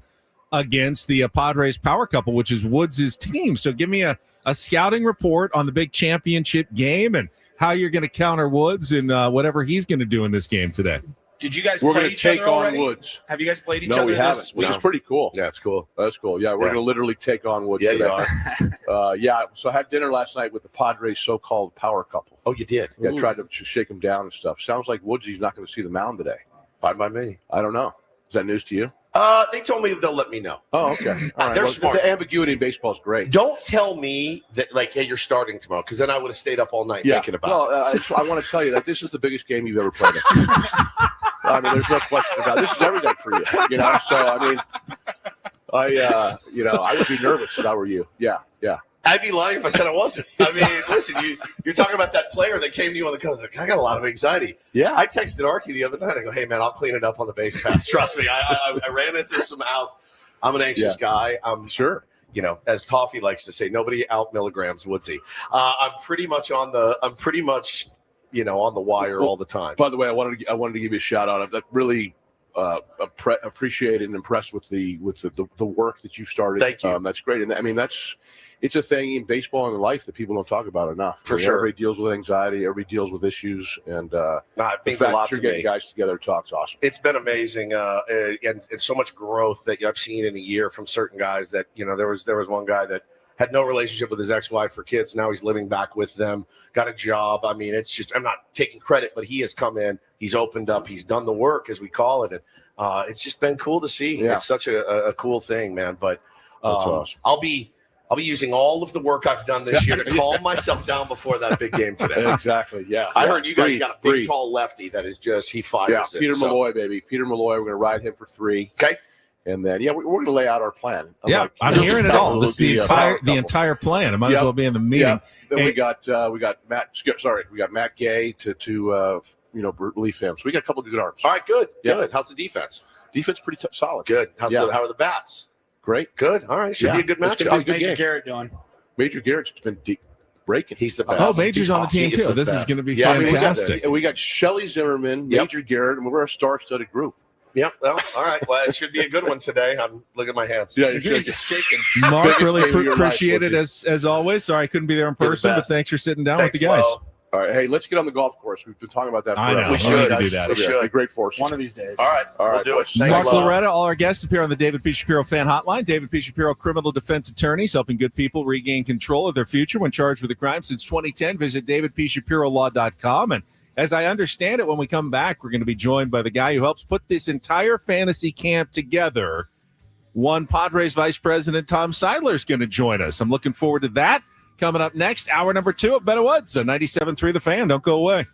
against the Padres power couple, which is Woods' team. So give me a scouting report on the big championship game and how you're going to counter Woods and whatever he's going to do in this game today. Did you guys We're play going to each take other on already? Woods. Have you guys played each other? No, we haven't, which is pretty cool. Yeah, it's cool. That's cool. Yeah, we're going to literally take on Woods today. So I had dinner last night with the Padres so-called power couple. Oh, you did? Yeah, tried to shake him down and stuff. Sounds like Woodsy's not going to see the mound today. Fine by me. I don't know. Is that news to you? They told me they'll let me know. Oh, okay. All right. They're smart. The ambiguity in baseball is great. Don't tell me that, like, hey, you're starting tomorrow, because then I would have stayed up all night thinking about it. I want to tell you that this is the biggest game you've ever played in. I mean, there's no question about it. This is everything for you. So I mean, I would be nervous if I were you. Yeah. I'd be lying if I said I wasn't. I mean, listen, you're talking about that player that came to you on the coast. Like, I got a lot of anxiety. Yeah. I texted Archie the other night. I go, hey, man, I'll clean it up on the base paths. Trust me. I ran into some outs. I'm an anxious guy. I'm sure. As Toffee likes to say, nobody out milligrams Woodsy. I'm pretty much on the wire all the time. By the way, I wanted to give you a shout out. I'm really appreciated and impressed with the work that you've started. Thank you. That's great. And I mean, it's a thing in baseball and in life that people don't talk about enough. For sure. Everybody deals with anxiety. Everybody deals with issues. And it means the a lot fact that to you're getting me. guys together to talk's awesome. It's been amazing, and so much growth that I've seen in a year from certain guys. That there was one guy that had no relationship with his ex-wife for kids. Now he's living back with them, got a job. I mean, it's just, I'm not taking credit, but he has come in, he's opened up, he's done the work, as we call it. And it's just been cool to see. Yeah. It's such a cool thing, man. But That's awesome. I'll be using all of the work I've done this year to calm myself down before that big game today. Exactly. Yeah. I heard you guys got a big, tall lefty that is just, he fires it. Peter Malloy, baby. Peter Malloy, we're going to ride him for 3. Okay. And then, we're going to lay out our plan. Yeah, I'm hearing it all. This is the entire plan. It might as well be in the meeting. Yeah. Then we got Matt Gay to relief him. So we got a couple of good arms. All right, good. How's the defense? Defense pretty solid. Good. How are the bats? Great. Good. All right. Should be a good matchup. How's Major Garrett doing? Major Garrett's been breaking. He's the best. Oh, Major's on the team too. This is going to be fantastic. We got Shelly Zimmerman, Major Garrett, and we're a star-studded group. Yep. Well, all right. Well, it should be a good one today. I'm looking at my hands. Yeah, you're shaking. Mark, really appreciate it as always. Sorry I couldn't be there in person, but thanks for sitting down with the guys. Flo. All right, hey, let's get on the golf course. We've been talking about that forever. I know. We should do that. We should. Be great for us. One of these days. All right. We'll do it. Thanks, Mark Flo. Loretta, all our guests appear on the David P. Shapiro Fan Hotline. David P. Shapiro, criminal defense attorneys, helping good people regain control of their future when charged with a crime since 2010. Visit davidpshapirolaw.com. And as I understand it, when we come back, we're going to be joined by the guy who helps put this entire fantasy camp together. One Padres Vice President Tom Sidler is going to join us. I'm looking forward to that. Coming up next, hour number 2 of Better Woods on 97.3 The Fan. Don't go away.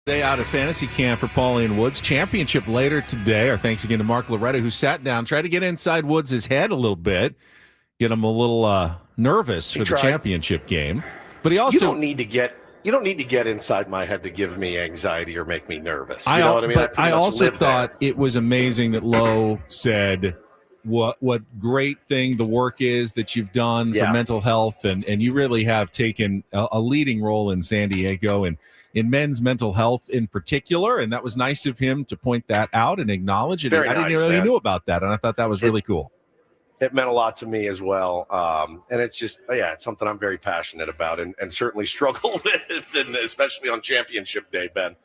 Day out at fantasy camp for Pauline Woods. Championship later today. Our thanks again to Mark Loretta, who sat down, tried to get inside Woods' head a little bit, get him a little nervous for the championship game. But he also you don't need to get inside my head to give me anxiety or make me nervous. You know what I mean? But I also thought it was amazing that Lowe said what great thing the work is that you've done for mental health, and you really have taken a leading role in San Diego and in men's mental health in particular, and that was nice of him to point that out and acknowledge it. I didn't really know about that, and I thought that was really cool. It meant a lot to me as well, and it's just it's something I'm very passionate about and certainly struggle with, and especially on championship day, Ben.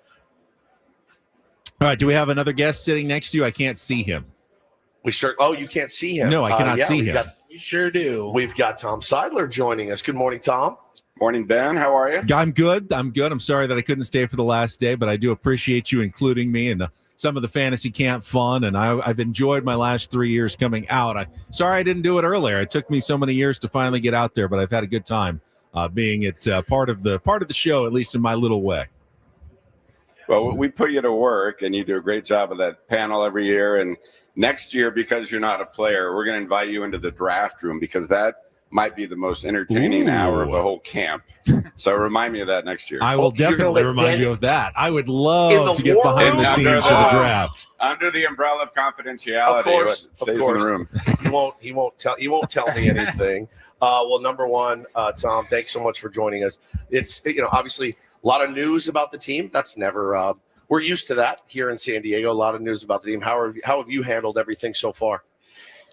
All right, do we have another guest sitting next to you? I can't see him. You can't see him. No, I cannot see him. We sure do. We've got Tom Sidler joining us. Good morning, Tom. Morning, Ben. How are you? I'm good. I'm sorry that I couldn't stay for the last day, but I do appreciate you including me in some of the fantasy camp fun, and I've enjoyed my last 3 years coming out. Sorry I didn't do it earlier. It took me so many years to finally get out there, but I've had a good time being part of the show, at least in my little way. Well, we put you to work, and you do a great job of that panel every year. And next year, because you're not a player, we're going to invite you into the draft room, because that might be the most entertaining hour of the whole camp. So remind me of that next year. I will definitely remind you of that. I would love to get behind the scenes for the draft. Under the umbrella of confidentiality, of course, stays in the room. He won't tell me anything. Well, number one, Tom, thanks so much for joining us. It's obviously a lot of news about the team. That's never we're used to that here in San Diego. A lot of news about the team. How have you handled everything so far?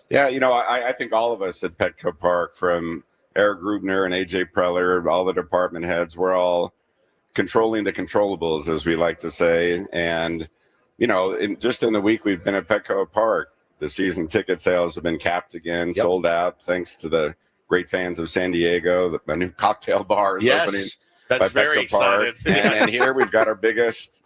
Yeah, I think all of us at Petco Park, from Eric Grubner and AJ Preller, all the department heads, we're all controlling the controllables, as we like to say. And, just in the week we've been at Petco Park, the season ticket sales have been capped again, sold out, thanks to the great fans of San Diego. The new cocktail bar is opening. That's very exciting. And here we've got our biggest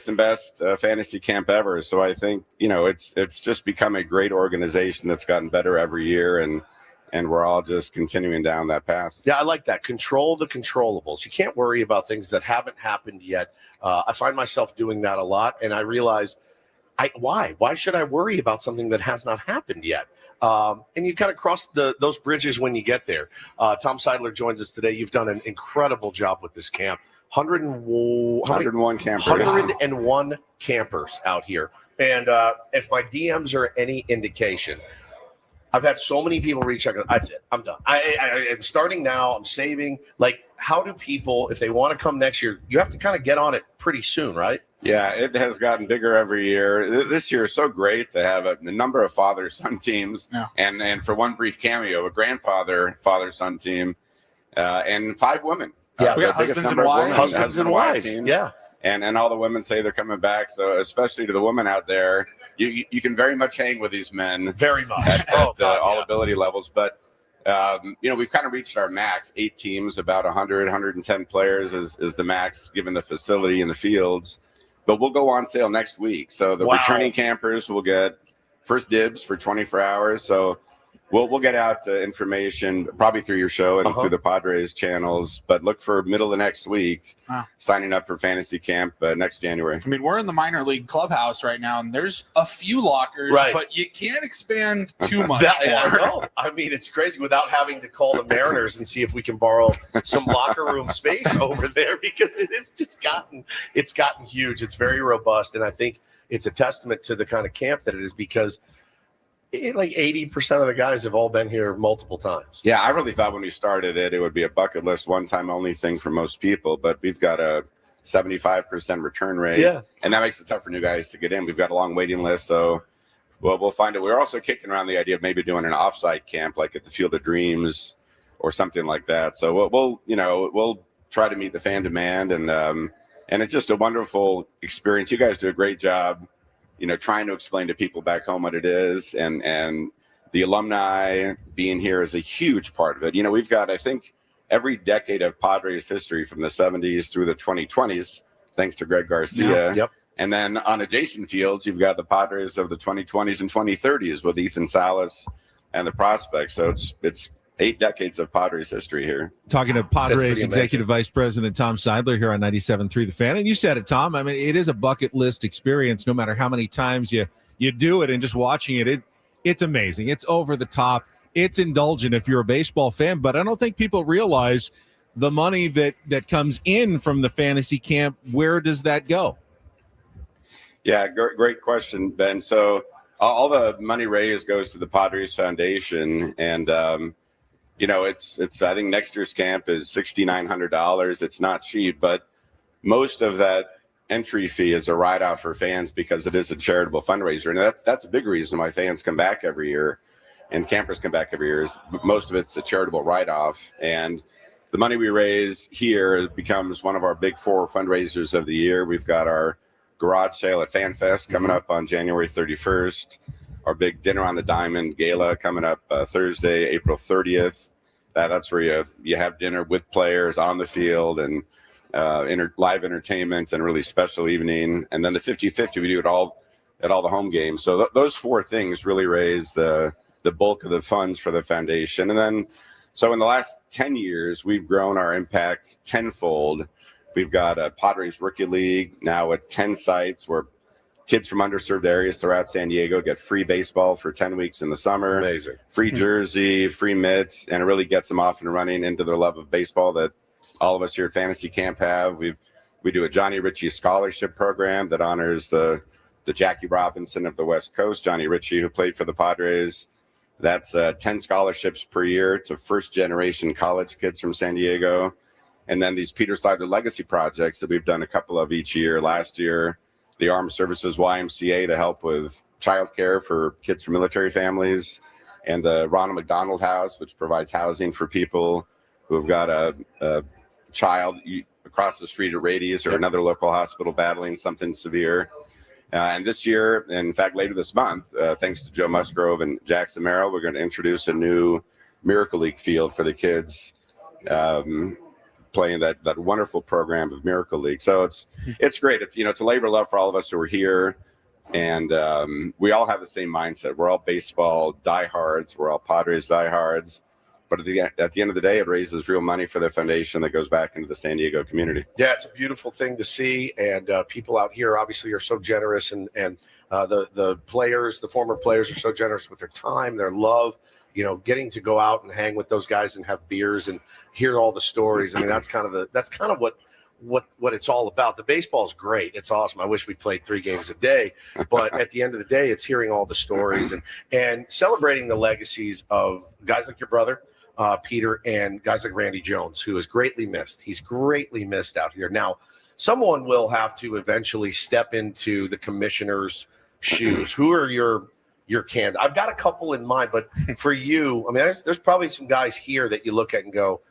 and best fantasy camp ever. So I think, it's just become a great organization that's gotten better every year, and we're all just continuing down that path. Yeah, I like that. Control the controllables. You can't worry about things that haven't happened yet. I find myself doing that a lot, and I realize, why should I worry about something that has not happened yet? And you kind of cross those bridges when you get there. Tom Sidler joins us today. You've done an incredible job with this camp. 101 campers. 101 campers out here. And if my DMs are any indication, I've had so many people reach out. That's it. I'm done. I'm starting now. I'm saving. Like, how do people, if they want to come next year, you have to kind of get on it pretty soon, right? Yeah, it has gotten bigger every year. This year is so great to have a number of father-son teams, and for one brief cameo, a grandfather-father-son team, and 5 women. We got husbands and wives teams. Yeah. And all the women say they're coming back. So especially to the women out there, you can very much hang with these men. Very much. At all ability levels. But, we've kind of reached our max. 8 teams, about 100, 110 players is the max, given the facility and the fields. But we'll go on sale next week. So the returning campers will get first dibs for 24 hours. So we'll get out information probably through your show and through the Padres channels, but look for middle of next week, signing up for fantasy camp next January. I mean, we're in the minor league clubhouse right now, and there's a few lockers, but you can't expand too much. I mean, it's crazy without having to call the Mariners and see if we can borrow some locker room space over there, because it's gotten huge. It's very robust, and I think it's a testament to the kind of camp that it is, because like 80% of the guys have all been here multiple times. Yeah, I really thought when we started it would be a bucket list, one-time only thing for most people, but we've got a 75% return rate. Yeah. And that makes it tough for new guys to get in. We've got a long waiting list, so we'll find it. We're also kicking around the idea of maybe doing an offsite camp, like at the Field of Dreams or something like that. So we'll try to meet the fan demand, and it's just a wonderful experience. You guys do a great job, trying to explain to people back home what it is, and the alumni being here is a huge part of it. We've got, I think, every decade of Padres history from the 70s through the 2020s, thanks to Greg Garcia. Yep. And then on adjacent fields, you've got the Padres of the 2020s and 2030s with Ethan Salas and the prospects. So it's 8 decades of Padres history here. Talking to Padres pretty Executive Vice President Tom Sidler here on 97.3 The Fan. And you said it, Tom. I mean, it is a bucket list experience no matter how many times you do it, and just watching it's amazing. It's over the top. It's indulgent if you're a baseball fan, but I don't think people realize the money that comes in from the fantasy camp. Where does that go? Yeah, great question, Ben. So all the money raised goes to the Padres Foundation, and it's I think next year's camp is $6,900. It's not cheap, but most of that entry fee is a write-off for fans because it is a charitable fundraiser, and that's a big reason why fans come back every year and campers come back every year. Is most of it's a charitable write-off, and the money we raise here becomes one of our big 4 fundraisers of the year. We've got our garage sale at FanFest coming up on January 31st. Our big Dinner on the Diamond Gala coming up Thursday, April 30th. That's where you have dinner with players on the field and live entertainment and a really special evening. And then the 50-50, we do it all at all the home games. So those 4 things really raise the bulk of the funds for the foundation. And then, so in the last 10 years, we've grown our impact tenfold. We've got a Padres Rookie League now at 10 sites where kids from underserved areas throughout San Diego get free baseball for 10 weeks in the summer. Amazing. Free jersey, free mitts, and it really gets them off and running into their love of baseball that all of us here at Fantasy Camp have. We do a Johnny Ritchie scholarship program that honors the Jackie Robinson of the West Coast, Johnny Ritchie, who played for the Padres. That's 10 scholarships per year to first-generation college kids from San Diego. And then these Peter Sidler legacy projects that we've done a couple of each year. Last year, the Armed Services YMCA to help with childcare for kids from military families, and the Ronald McDonald House, which provides housing for people who have got a child across the street at Radius or another local hospital battling something severe. And this year, in fact, later this month, thanks to Joe Musgrove and Jackson Merrill, we're going to introduce a new Miracle League field for the kids. Playing that wonderful program of Miracle League. So it's great. It's it's a labor of love for all of us who are here, and we all have the same mindset. We're all baseball diehards. We're all Padres diehards. But at the end of the day, it raises real money for the foundation that goes back into the San Diego community. Yeah, it's a beautiful thing to see, and people out here obviously are so generous, and the players, the former players, are so generous with their time, their love. Getting to go out and hang with those guys and have beers and hear all the stories. I mean, that's kind of what it's all about. The baseball's great. It's awesome. I wish we played 3 games a day, but at the end of the day, it's hearing all the stories and celebrating the legacies of guys like your brother, Peter, and guys like Randy Jones, who is greatly missed. He's greatly missed out here. Now, someone will have to eventually step into the commissioner's shoes. Who are your candidate? I've got a couple in mind, but for you, I mean, there's probably some guys here that you look at and go,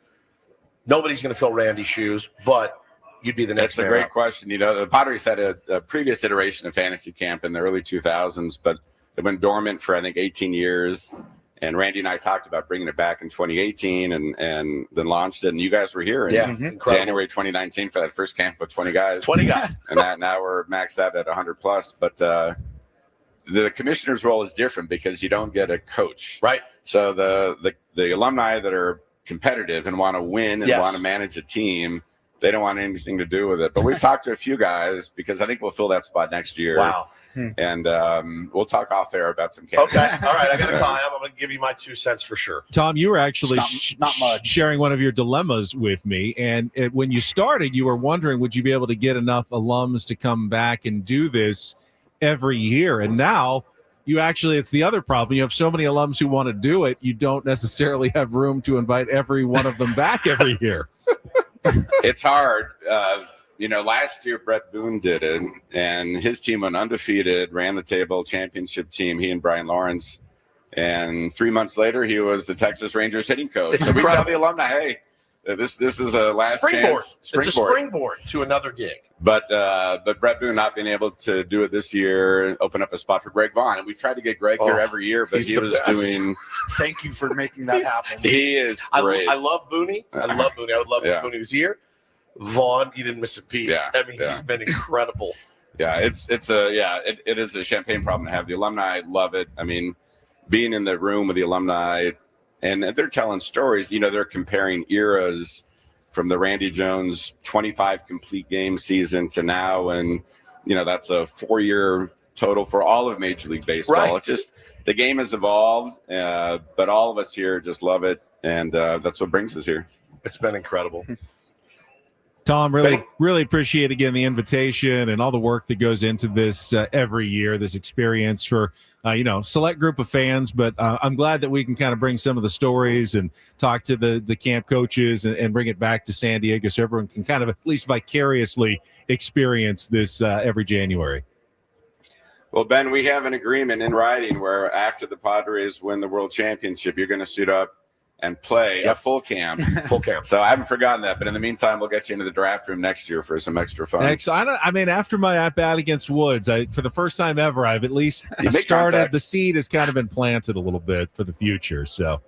nobody's going to fill Randy's shoes, but you'd be the next. That's a great question. The Padres had a previous iteration of Fantasy Camp in the early 2000s, but it went dormant for, I think, 18 years. And Randy and I talked about bringing it back in 2018 and then launched it. And you guys were here in January 2019 for that first camp with 20 guys. 20 guys. And now we're maxed out at 100 plus. But the commissioner's role is different because you don't get a coach. Right. So the alumni that are competitive and want to win and want to manage a team, they don't want anything to do with it. But we've talked to a few guys because I think we'll fill that spot next year. Wow. And we'll talk off air about some candidates. Okay. All right. I got to call him. I'm going to give you my 2 cents for sure. Tom, you were actually not much. sharing one of your dilemmas with me. And when you started, you were wondering, would you be able to get enough alums to come back and do this every year? And now it's the other problem. You have so many alums who want to do it. You don't necessarily have room to invite every one of them back every year. It's hard. Last year Brett Boone did it, and his team went undefeated, ran the table, championship team, he and Brian Lawrence. And 3 months later, he was the Texas Rangers hitting coach. So we tell the alumni, hey, this is a last chance. It's a springboard to another gig. But Brett Boone not being able to do it this year, open up a spot for Greg Vaughn. And we've tried to get Greg here every year, but he was doing. Thank you for making that happen. He is great. I love Booney. I would love if Booney was here. Vaughn, you didn't miss a beat. Yeah. I mean, he's been incredible. Yeah, it is a champagne problem to have. The alumni love it. I mean, being in the room with the alumni and they're telling stories. They're comparing eras from the Randy Jones 25 complete game season to now, and that's a 4-year total for all of Major League Baseball. Right. It's just the game has evolved, but all of us here just love it, and that's what brings us here. It's been incredible. Tom, really appreciate again the invitation and all the work that goes into this every year, this experience for select group of fans. But I'm glad that we can kind of bring some of the stories and talk to the camp coaches and bring it back to San Diego so everyone can kind of at least vicariously experience this every January. Well, Ben, we have an agreement in writing where after the Padres win the World Championship, you're going to suit up and play a full camp. Full camp. So I haven't forgotten that. But in the meantime, we'll get you into the draft room next year for some extra fun. After my at-bat against Woods, for the first time ever, I've at least started. Contact. The seed has kind of been planted a little bit for the future. So,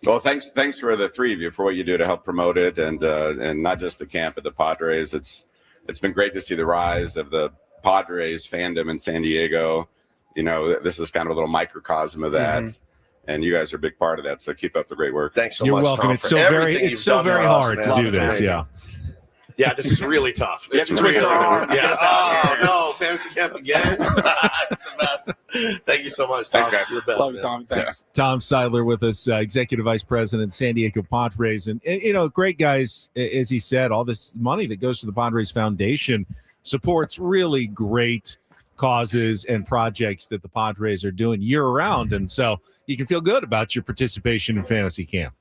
well, thanks for the three of you for what you do to help promote it, and not just the camp, but the Padres. It's been great to see the rise of the Padres fandom in San Diego. This is kind of a little microcosm of that. Mm-hmm. And you guys are a big part of that, so keep up the great work. Thanks so You're much, welcome. Tom, it's so very hard to do this. Yeah, this is really tough. It's really hard. Yeah. Oh no, fantasy camp again. The best. Thank you so much, Tom. Thanks, guys. You're the best, Love you, man. Tom. Thanks. Tom Sidler with us, Executive Vice President, San Diego Padres. And great guys, as he said, all this money that goes to the Padres Foundation supports really great causes and projects that the Padres are doing year round. And so you can feel good about your participation in fantasy camp.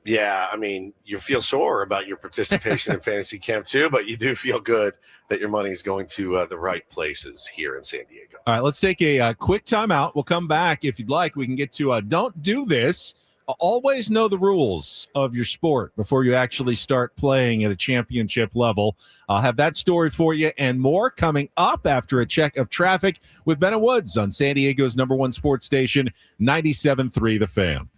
Yeah, I mean, you feel sore about your participation in fantasy camp too, but you do feel good that your money is going to the right places here in San Diego. All right, let's take a quick timeout. We'll come back if you'd like. We can get to Don't Do This. Always know the rules of your sport before you actually start playing at a championship level. I'll have that story for you and more coming up after a check of traffic with Ben and Woods on San Diego's #1 sports station, 97.3 The Fan.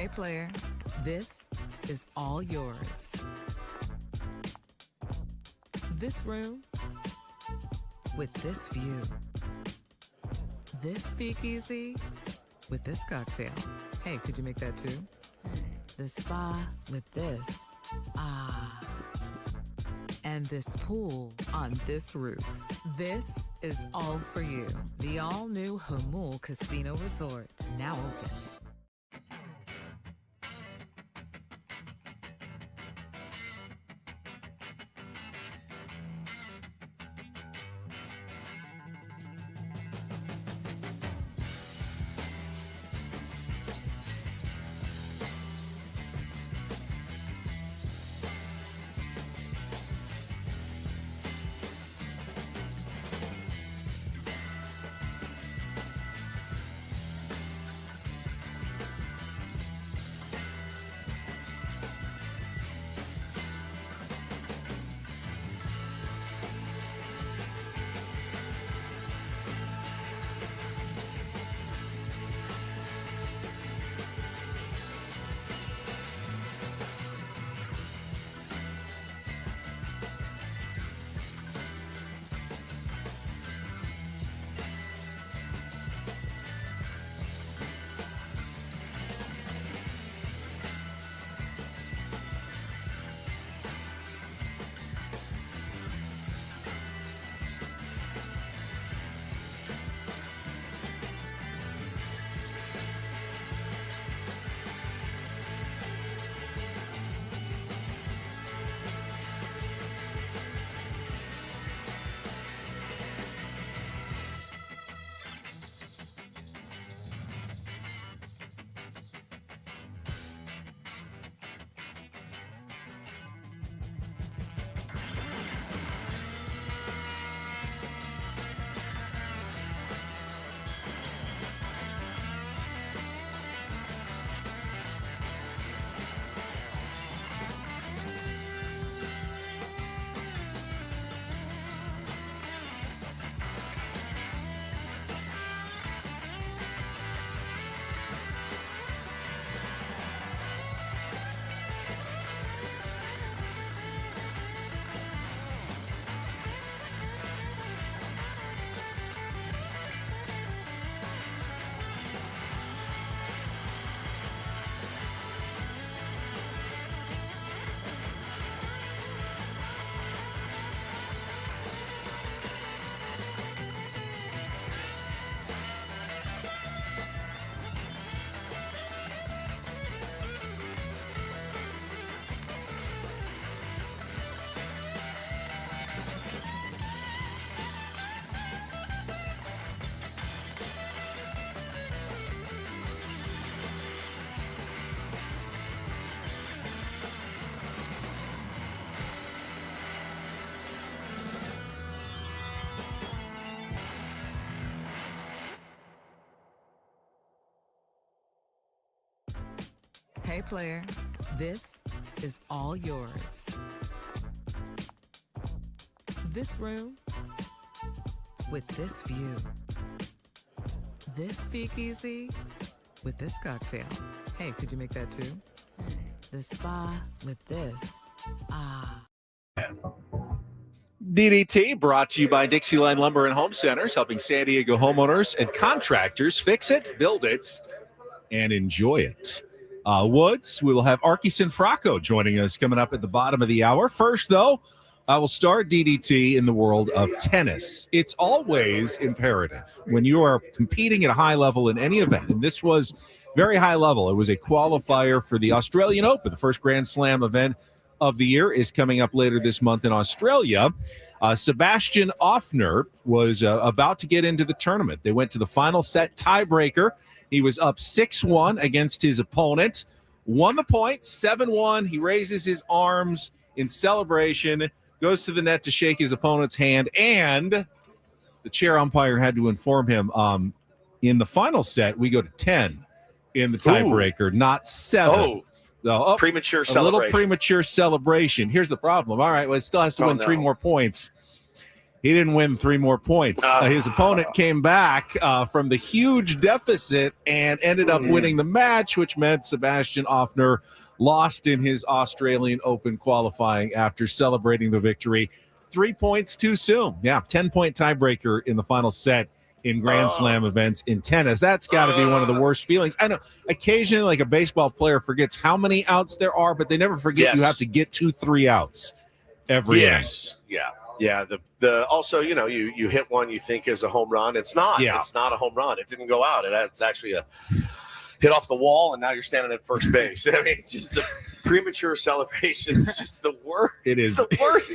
Hey, player, this is all yours. This room with this view. This speakeasy with this cocktail. Hey, could you make that too? The spa with this. Ah. And this pool on this roof. This is all for you. The all-new Hamul Casino Resort, now open. Hey, player, this is all yours. This room with this view. This speakeasy with this cocktail. Hey, could you make that too? The spa with this. Ah. DDT brought to you by Dixieline Lumber and Home Centers, helping San Diego homeowners and contractors fix it, build it, and enjoy it. Woods, we will have Archison Fracco joining us coming up at the bottom of the hour. First, though, I will start DDT in the world of tennis. It's always imperative when you are competing at a high level in any event, and this was very high level. It was a qualifier for the Australian Open. The first Grand Slam event of the year is coming up later this month in Australia. Sebastian Offner was about to get into the tournament. They went to the final set tiebreaker. He was up 6-1 against his opponent, won the point, 7-1. He raises his arms in celebration, goes to the net to shake his opponent's hand, and the chair umpire had to inform him in the final set, we go to 10 in the tiebreaker, not 7. Premature a celebration. little premature celebration. Here's the problem. All right, well, it still has to win 3 more points. He didn't win 3 more points. His opponent came back from the huge deficit and ended up winning the match, which meant Sebastian Offner lost in his Australian Open qualifying after celebrating the victory 3 points too soon. Yeah, 10-point tiebreaker in the final set in Grand Slam events in tennis. That's got to be one of the worst feelings. I know occasionally, like a baseball player forgets how many outs there are, but they never forget you have to get 2-3 outs every inning. Yeah. The also, you hit one you think is a home run. It's not. Yeah. It's not a home run. It didn't go out. It's actually a hit off the wall, and now you're standing at first base. I mean, it's just the premature celebration is just the worst. It is the worst.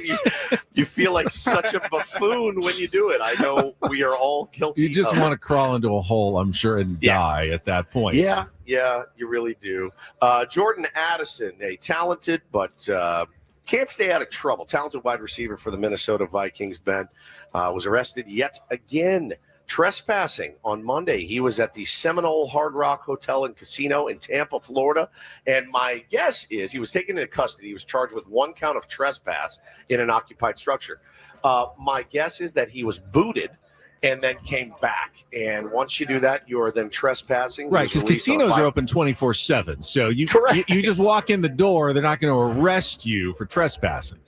You feel like such a buffoon when you do it. I know we are all guilty. You just want to crawl into a hole, I'm sure, and die at that point. Yeah, you really do. Jordan Addison, a talented but can't stay out of trouble. Talented wide receiver for the Minnesota Vikings, Ben, was arrested yet again. Trespassing on Monday. He was at the Seminole Hard Rock Hotel and Casino in Tampa, Florida. And my guess is he was taken into custody. He was charged with 1 count of trespass in an occupied structure. My guess is that he was booted and then came back. And once you do that, you are then trespassing. Right, because casinos are open 24/7. So you just walk in the door, they're not going to arrest you for trespassing.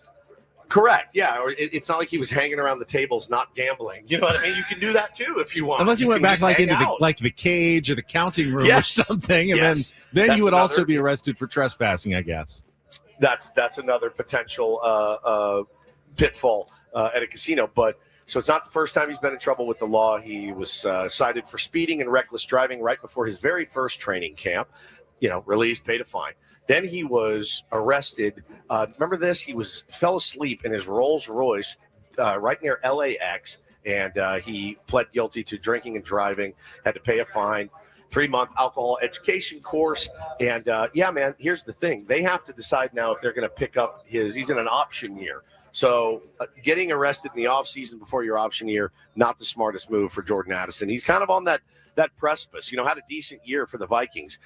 Correct. Yeah. Or it's not like he was hanging around the tables, not gambling. You know what I mean? You can do that too if you want. Unless you went back like into the cage or the counting room or something, and then you would also be arrested for trespassing, I guess. That's another potential pitfall at a casino. But so it's not the first time he's been in trouble with the law. He was cited for speeding and reckless driving right before his very first training camp. Released, paid a fine. Then he was arrested. Remember this? He fell asleep in his Rolls Royce right near LAX, and he pled guilty to drinking and driving, had to pay a fine, 3-month alcohol education course. And, man, here's the thing. They have to decide now if they're going to pick up he's in an option year. So getting arrested in the offseason before your option year, not the smartest move for Jordan Addison. He's kind of on that precipice, had a decent year for the Vikings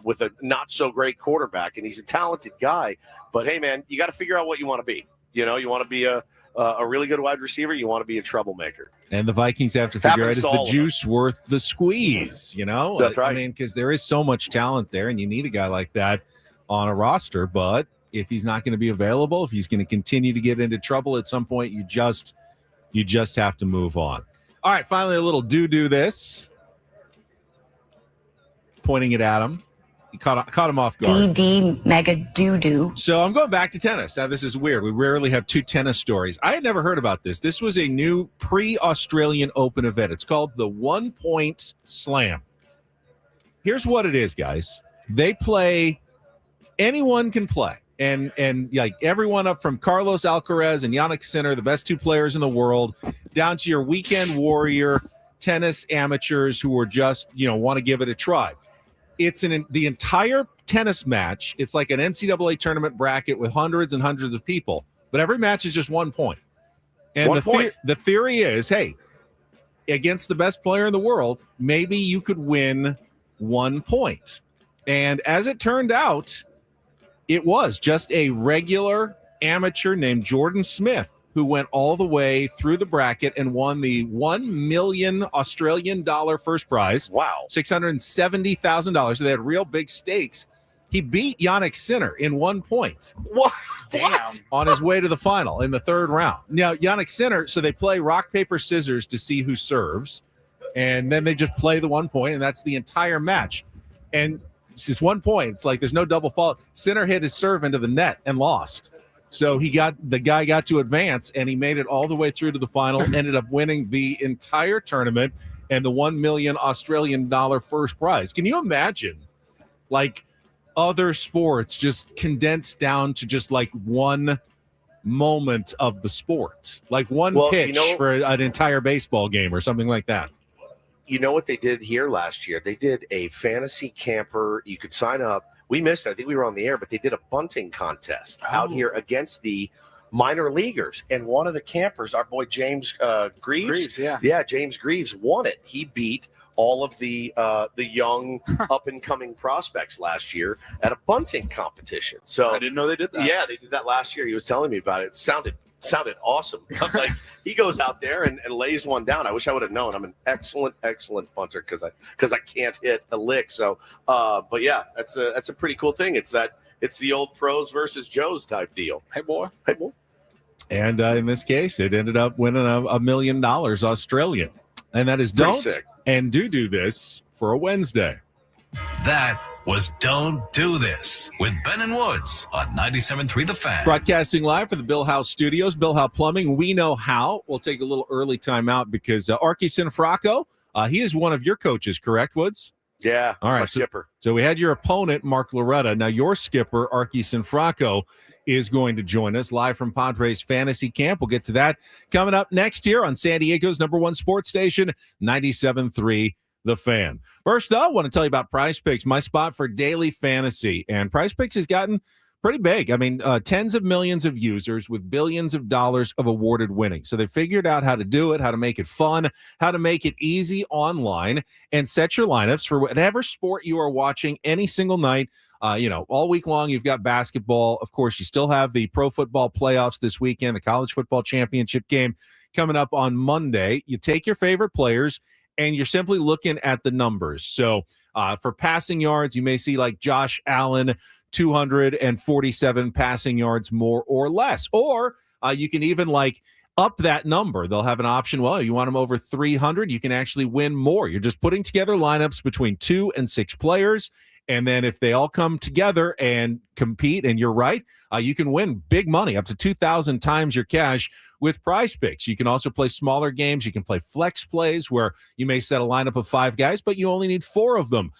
with a not so great quarterback, and he's a talented guy. But hey, man, you got to figure out what you want to be. You want to be a really good wide receiver. You want to be a troublemaker. And the Vikings have to figure out, is the juice worth the squeeze? That's right. I mean, because there is so much talent there, and you need a guy like that on a roster. But if he's not going to be available, if he's going to continue to get into trouble at some point, you just have to move on. All right, finally, a little do this. Pointing it at him. He caught him off guard. DD mega doo-doo. So I'm going back to tennis. Now, this is weird. We rarely have 2 tennis stories. I had never heard about this. This was a new pre-Australian Open event. It's called the 1 Point Slam. Here's what it is, guys. They play, anyone can play. And like everyone up from Carlos Alcaraz and Yannick Sinner, the best 2 players in the world, down to your weekend warrior tennis amateurs who are just, want to give it a try. It's the entire tennis match. It's like an NCAA tournament bracket with hundreds and hundreds of people, but every match is just 1 point. And the theory is, hey, against the best player in the world, maybe you could win 1 point. And as it turned out, it was just a regular amateur named Jordan Smith who went all the way through the bracket and won the $1 million Australian dollar first prize. Wow. $670,000. So they had real big stakes. He beat Yannick Sinner in 1 point. What? Damn. On his way to the final in the 3rd round. Now, Yannick Sinner, so they play rock, paper, scissors to see who serves. And then they just play the 1 point, and that's the entire match. And it's just 1 point. It's like there's no double fault. Sinner hit his serve into the net and lost. So the guy got to advance, and he made it all the way through to the final, ended up winning the entire tournament and the $1 million Australian dollar first prize. Can you imagine, like, other sports just condensed down to just like one moment of the sport, like one pitch for an entire baseball game or something like that? You know what they did here last year? They did a fantasy camper. You could sign up. We missed it. I think we were on the air, but they did a bunting contest out here against the minor leaguers. And one of the campers, our boy James Greaves. James Greaves won it. He beat all of the young up-and-coming prospects last year at a bunting competition. So I didn't know they did that. Yeah, they did that last year. He was telling me about it. It sounded Sounded awesome. I'm like, he goes out there and lays one down. I wish I would have known. I'm an excellent punter because I can't hit a lick. So, but yeah, that's a pretty cool thing. It's the old pros versus Joes type deal. Hey, boy. And in this case, it ended up winning $1 million Australian. And that is Pretty don't sick. and do this for a Wednesday. That was Don't Do This with Ben and Woods on 97.3 The Fan. Broadcasting live from the Bill House Studios. Bill House Plumbing, we know how. We'll take a little early timeout because Arky Sinfracco, he is one of your coaches, correct, Woods? Yeah. All right. My skipper. So we had your opponent, Mark Loretta. Now your skipper, Arky Sinfracco, is going to join us live from Padres Fantasy Camp. We'll get to that coming up next here on San Diego's #1 sports station, 97.3 The Fan. First, though, I want to tell you about Prize Picks, my spot for daily fantasy. And Prize Picks has gotten pretty big. I mean, tens of millions of users with billions of dollars of awarded winnings. So they figured out how to do it, how to make it fun, how to make it easy online, and set your lineups for whatever sport you are watching any single night. All week long, you've got basketball. Of course, you still have the pro football playoffs this weekend, the college football championship game coming up on Monday. You take your favorite players, and you're simply looking at the numbers. So for passing yards, you may see like Josh Allen, 247 passing yards more or less. Or you can even like up that number. They'll have an option. Well, you want them over 300, you can actually win more. You're just putting together lineups between 2 and 6 players. And then if they all come together and compete, and you're right, you can win big money, up to 2,000 times your cash with Prize Picks. You can also play smaller games. You can play flex plays where you may set a lineup of 5 guys, but you only need 4 of them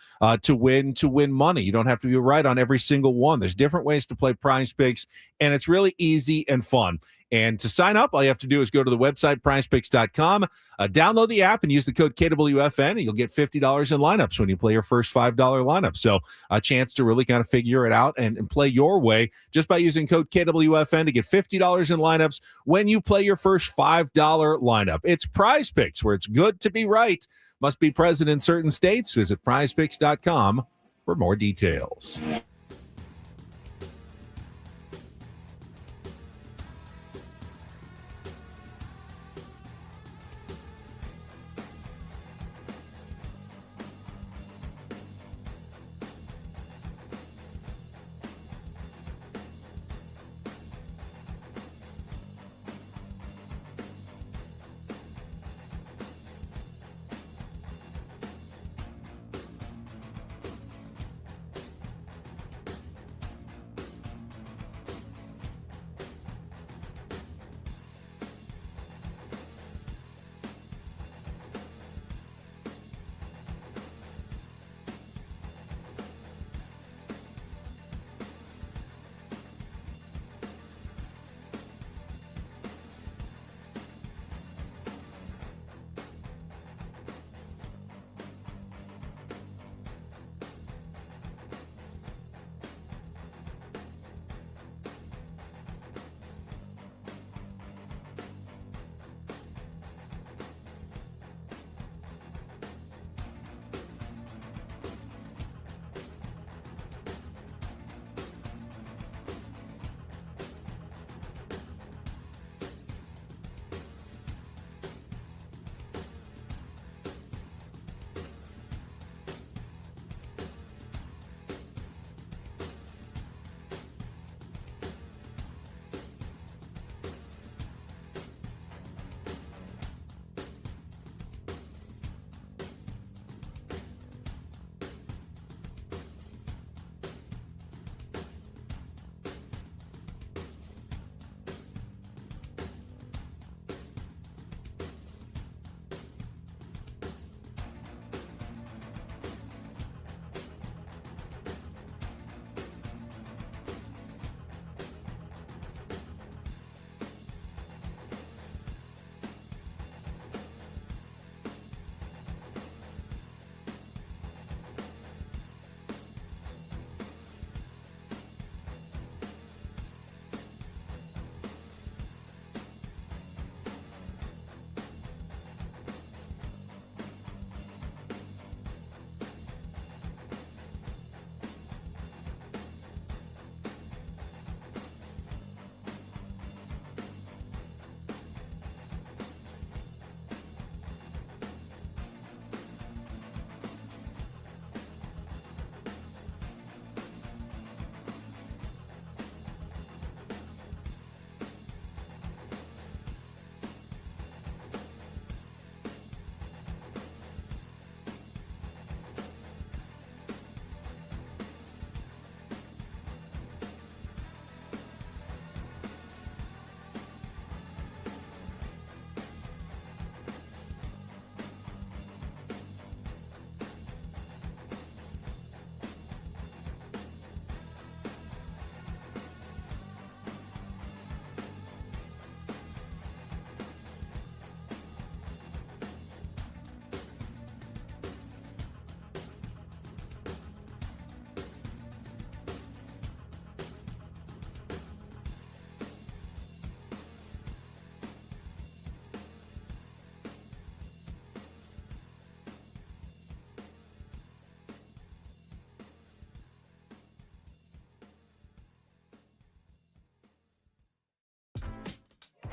to win money. You don't have to be right on every single one. There's different ways to play Prize Picks, and it's really easy and fun. And to sign up, all you have to do is go to the website, prizepicks.com, download the app, and use the code KWFN, and you'll get $50 in lineups when you play your first $5 lineup. So a chance to really kind of figure it out and play your way just by using code KWFN to get $50 in lineups when you play your first $5 lineup. It's Prize Picks, where it's good to be right. Must be present in certain states. Visit prizepicks.com for more details.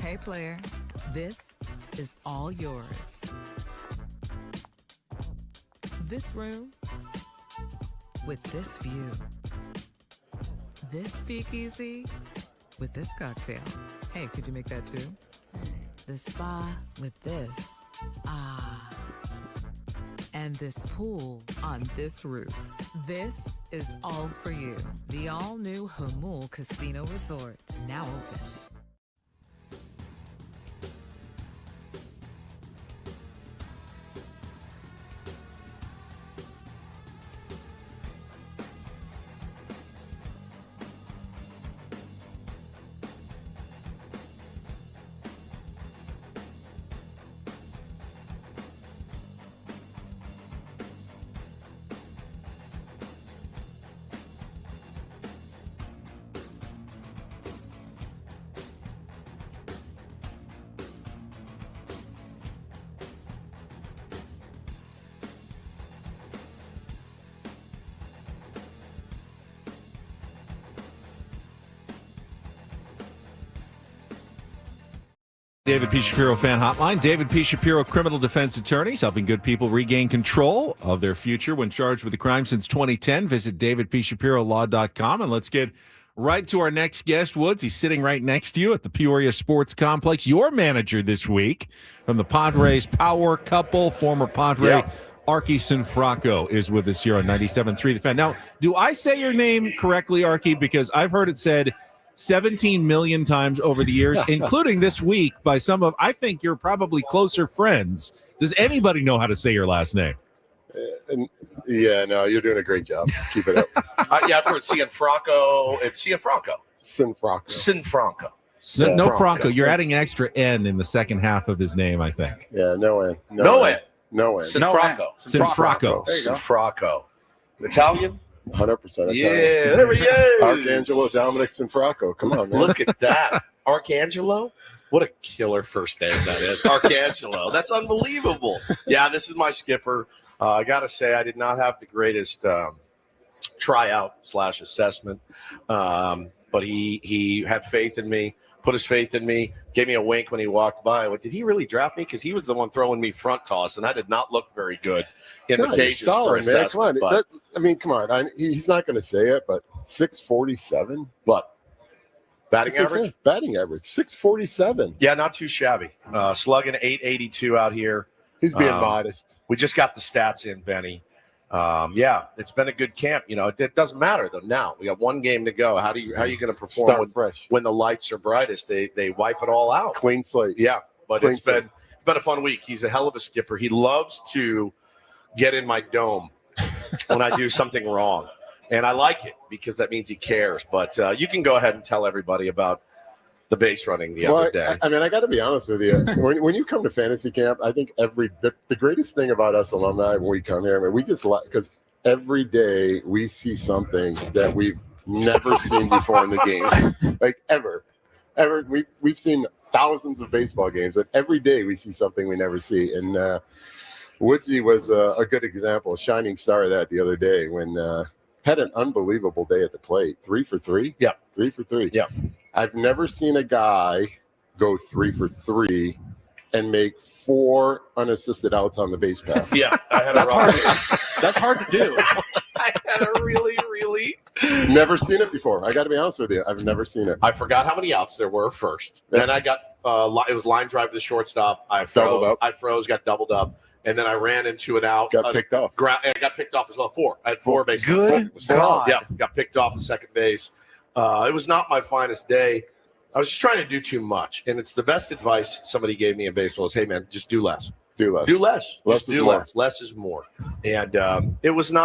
Hey, player, this is all yours. This room with this view. This speakeasy with this cocktail. Hey, could you make that too? The spa with this. Ah. And this pool on this roof. This is all for you. The all-new Hamul Casino Resort, now open. David P. Shapiro Fan Hotline. David P. Shapiro, criminal defense attorneys, helping good people regain control of their future when charged with a crime since 2010. Visit davidpshapirolaw.com, and let's get right to our next guest, Woods. He's sitting right next to you at the Peoria Sports Complex. Your manager this week from the Padres power couple, former Padre Arky Sinfrocco is with us here on 97.3 The Fan. Now, do I say your name correctly, Arky? Because I've heard it said 17 million times over the years, including this week by some of, I think you're probably closer friends. Does anybody know how to say your last name? Yeah, no, you're doing a great job. Keep it up. Yeah, I've heard Cianfrocco. It's Cianfrocco. Sinfrocco. No Franco. You're adding an extra N in the second half of his name, I think. Yeah, no N. No N. Sinfrocco. Sinfrocco. Sinfrocco. Italian? 100%. Yeah, there he is. Arcangelo Dominic Sinfrocco. Come on, man. Look at that. Arcangelo? What a killer first name that is. Arcangelo. That's unbelievable. Yeah, this is my skipper. I got to say, I did not have the greatest tryout/assessment, but he had faith in me, put his faith in me, gave me a wink when he walked by. I went, did he really draft me? Because he was the one throwing me front toss, and I did not look very good in the cages solid, for assessment. Man. Come on. He's not going to say it, but 647. But batting average? Batting average, 647. Yeah, not too shabby. Slugging 882 out here. He's being modest. We just got the stats in, Benny. Yeah, it's been a good camp. You know, it doesn't matter though. Now we got one game to go. How are you going to perform when the lights are brightest? They wipe it all out. Clean slate. Yeah, but it's been a fun week. He's a hell of a skipper. He loves to get in my dome when I do something wrong, and I like it because that means he cares. But you can go ahead and tell everybody about the base running the other day. I got to be honest with you. when you come to fantasy camp, I think the greatest thing about us alumni when we come here, we just like, because every day we see something that we've never seen before in the game, like ever. We've seen thousands of baseball games, and every day we see something we never see. And Woodsy was a good example, a shining star of that the other day when had an unbelievable day at the plate. 3 for 3. Yeah. 3 for 3. Yeah. I've never seen a guy go 3 for 3 and make 4 unassisted outs on the base pass. Yeah, That's hard to do. I had a really never seen it before. I got to be honest with you. I've never seen it. I forgot how many outs there were first. Then I got it was line drive to the shortstop. I froze, got doubled up, and then I ran into an out. Got picked off. I got picked off as well. 4. I had 4 bases. Good God. Yeah, got picked off at second base. It was not my finest day. I was just trying to do too much, and it's the best advice somebody gave me in baseball is, hey man, just do less. Do less. Do less. Less is more. Less is more. And it wasn't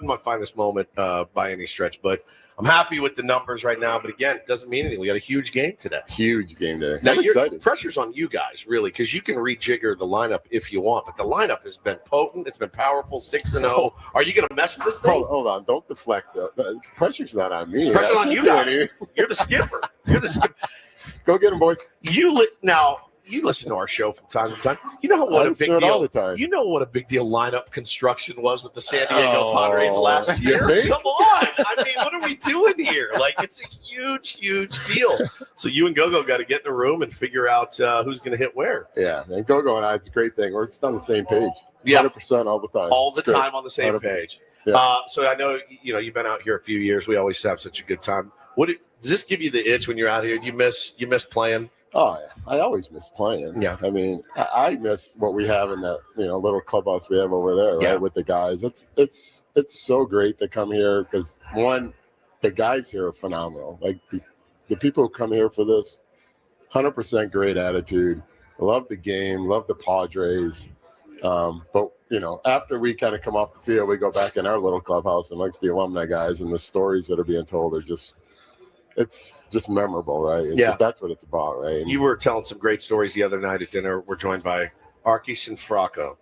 my finest moment by any stretch, but I'm happy with the numbers right now. But again, it doesn't mean anything. We got a huge game today. Huge game today. Now, I'm excited. Pressure's on you guys, really, because you can rejigger the lineup if you want. But the lineup has been potent. It's been powerful, 6-0. Are you going to mess with this thing? Hold on. Don't deflect. The pressure's not on me. Pressure's on you guys. You're the skipper. Go get him, boys. Now, you listen to our show from time to time. You know I listen to it all the time. You know what a big deal lineup construction was with the San Diego Padres last you year. think? Come on, I mean, what are we doing here? Like, it's a huge deal. So you and Gogo got to get in the room and figure out who's going to hit where. Yeah, and Gogo and I, it's a great thing. We're just on the same page. Yeah. 100% all the time. All the It's great. time on the same 100%. page. Yeah. So I know you've been out here a few years. We always have such a good time. Does this give you the itch when you're out here? Do you miss playing? Oh, yeah. I always miss playing. Yeah. I mean, I miss what we have in that little clubhouse we have over there, right, Yeah. with the guys. It's so great to come here because one, the guys here are phenomenal. Like the people who come here for this, 100% great attitude. Love the game. Love the Padres. But after we kind of come off the field, we go back in our little clubhouse amongst the alumni guys, and the stories that are being told are it's just memorable, right? That's what it's about, right? You were telling some great stories the other night at dinner. We're joined by Arky Sinfracco,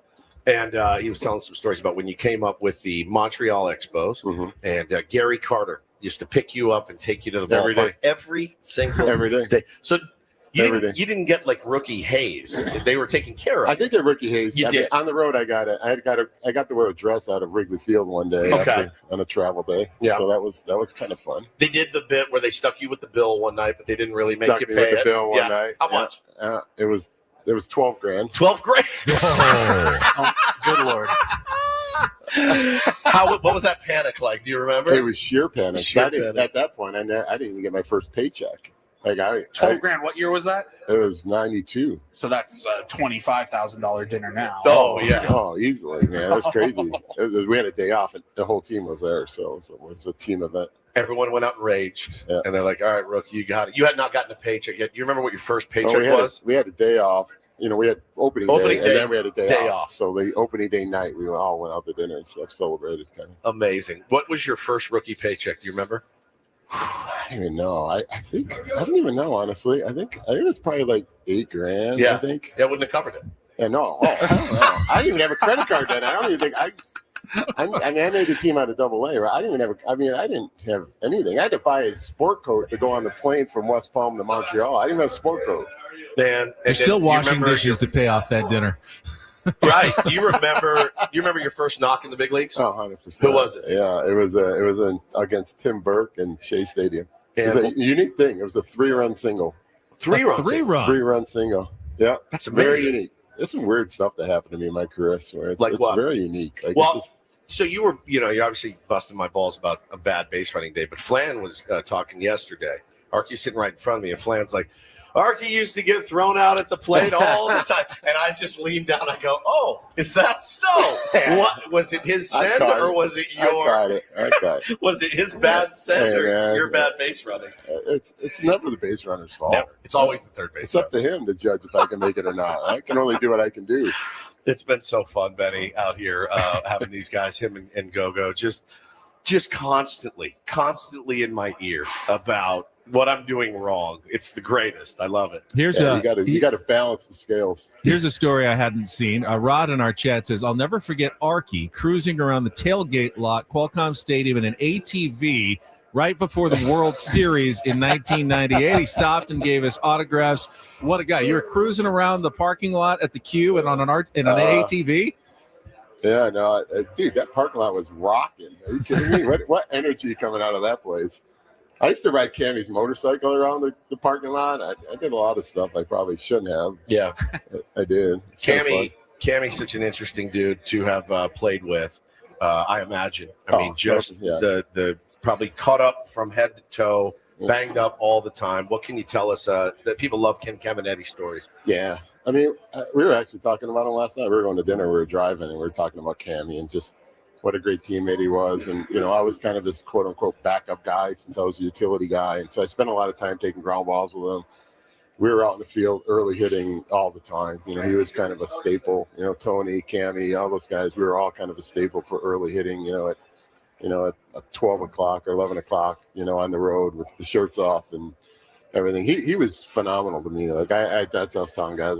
and he was telling some stories about when you came up with the Montreal Expos, Mm-hmm. and Gary Carter used to pick you up and take you to the ballpark every single Every day. So you Every day. didn't get like rookie haze. They were taking care of I did get rookie haze. You I did. mean, on the road. I got to wear a dress out of Wrigley Field one day on a travel day. Yeah. So that was kind of fun. They did the bit where they stuck you with the bill one night, but they didn't really make Stuck you me pay with it. the bill one Yeah. night. How much? It was $12,000. 12 grand. Oh, good Lord. What was that panic like? Do you remember? It was sheer panic. Sheer At that point, I didn't even get my first paycheck. Like 12 grand. What year was that? It was 92. So that's a $25,000 dinner now. Oh, yeah. Oh, easily, man. It was crazy. We had a day off, and the whole team was there, so it was a team event. Everyone went out and raged, Yeah. and they're like, "All right, Rook, you got it." You had not gotten a paycheck yet. You remember what your first Oh, paycheck was? We had a day off. We had opening day, and then we had a day off. off. So the opening day night, we all went out to dinner and stuff, celebrated kind of. Amazing. What was your first rookie paycheck? Do you remember? I don't even know. I think I don't even know, honestly. I think it was probably like $8,000. Yeah. I think. That wouldn't have covered it. Yeah, no. I don't know. I didn't even have a credit card then. I don't even think I made the team out of AA, right? I didn't have anything. I had to buy a sport coat to go on the plane from West Palm to Montreal. I didn't even have a sport coat. Man, You're still washing dishes to pay off that dinner. Right. You remember your first knock in the big leagues? Oh, 100%. Who was it? Yeah, it was against Tim Burke and Shea Stadium. It was And a unique thing. It was a 3-run single. 3-run. 3-run single. Yeah. That's amazing. Very unique. There's some weird stuff that happened to me in my career. I swear. It's Like what? very unique. Like, Well, it's just, so you were, you're obviously busting my balls about a bad base running day, but Flan was talking yesterday. Arky's sitting right in front of me, and Flan's like, Arky used to get thrown out at the plate all the time. And I just lean down. I go, "Oh, is that so? What was it? His send or was it I caught it. Was it his bad send Hey, or man. your bad base running? It's never the base runner's fault. Never. It's always the third base. It's up to him to judge if I can make it or not. I can only do what I can do. It's been so fun, Benny, out here having these guys, him and Gogo, just constantly in my ear about what I'm doing wrong. It's the greatest. I love it. Here's You got to balance the scales. Here's a story I hadn't seen. Rod in our chat says, I'll never forget Arky cruising around the tailgate lot, Qualcomm Stadium, in an ATV right before the World Series in 1998. He stopped and gave us autographs. What a guy. You were cruising around the parking lot at the Q and on an ATV? Yeah, no, dude, that parking lot was rocking. Are you kidding me? What energy coming out of that place? I used to ride Cammy's motorcycle around the parking lot. I did a lot of stuff I probably shouldn't have. Yeah. I did. It's kind of fun. Cammy's such an interesting dude to have played with, I imagine. I mean, the probably cut up from head to toe, banged up all the time. What can you tell us that people love Ken Caminetti stories? Yeah. I mean, we were actually talking about him last night. We were going to dinner. We were driving, and we were talking about Cammy and just what a great teammate he was. And, I was kind of this quote-unquote backup guy since I was a utility guy. And so I spent a lot of time taking ground balls with him. We were out in the field early hitting all the time. He was kind of a staple. Tony, Cammy, all those guys, we were all kind of a staple for early hitting, at 12 o'clock or 11 o'clock, on the road with the shirts off and everything. He was phenomenal to me. Like that's what I was telling guys.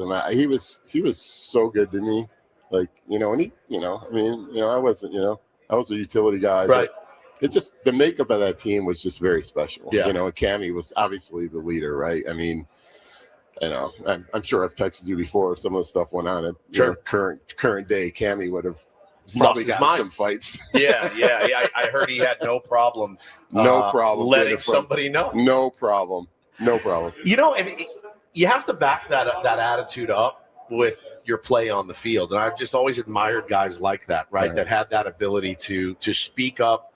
He was so good to me. Like, and he, I wasn't, I was a utility guy, right? But it just, the makeup of that team was just very special. Yeah. And Cammy was obviously the leader, right? I mean, you know, I'm sure I've texted you before if some of the stuff went on. Sure. Current day, Cammy would have Lost probably his got mind. some fights. Yeah. I heard he had no problem. No problem letting being a friend. somebody know. No problem. You know, and you have to back that attitude up with your play on the field. And I've just always admired guys like that, right? That had that ability to speak up,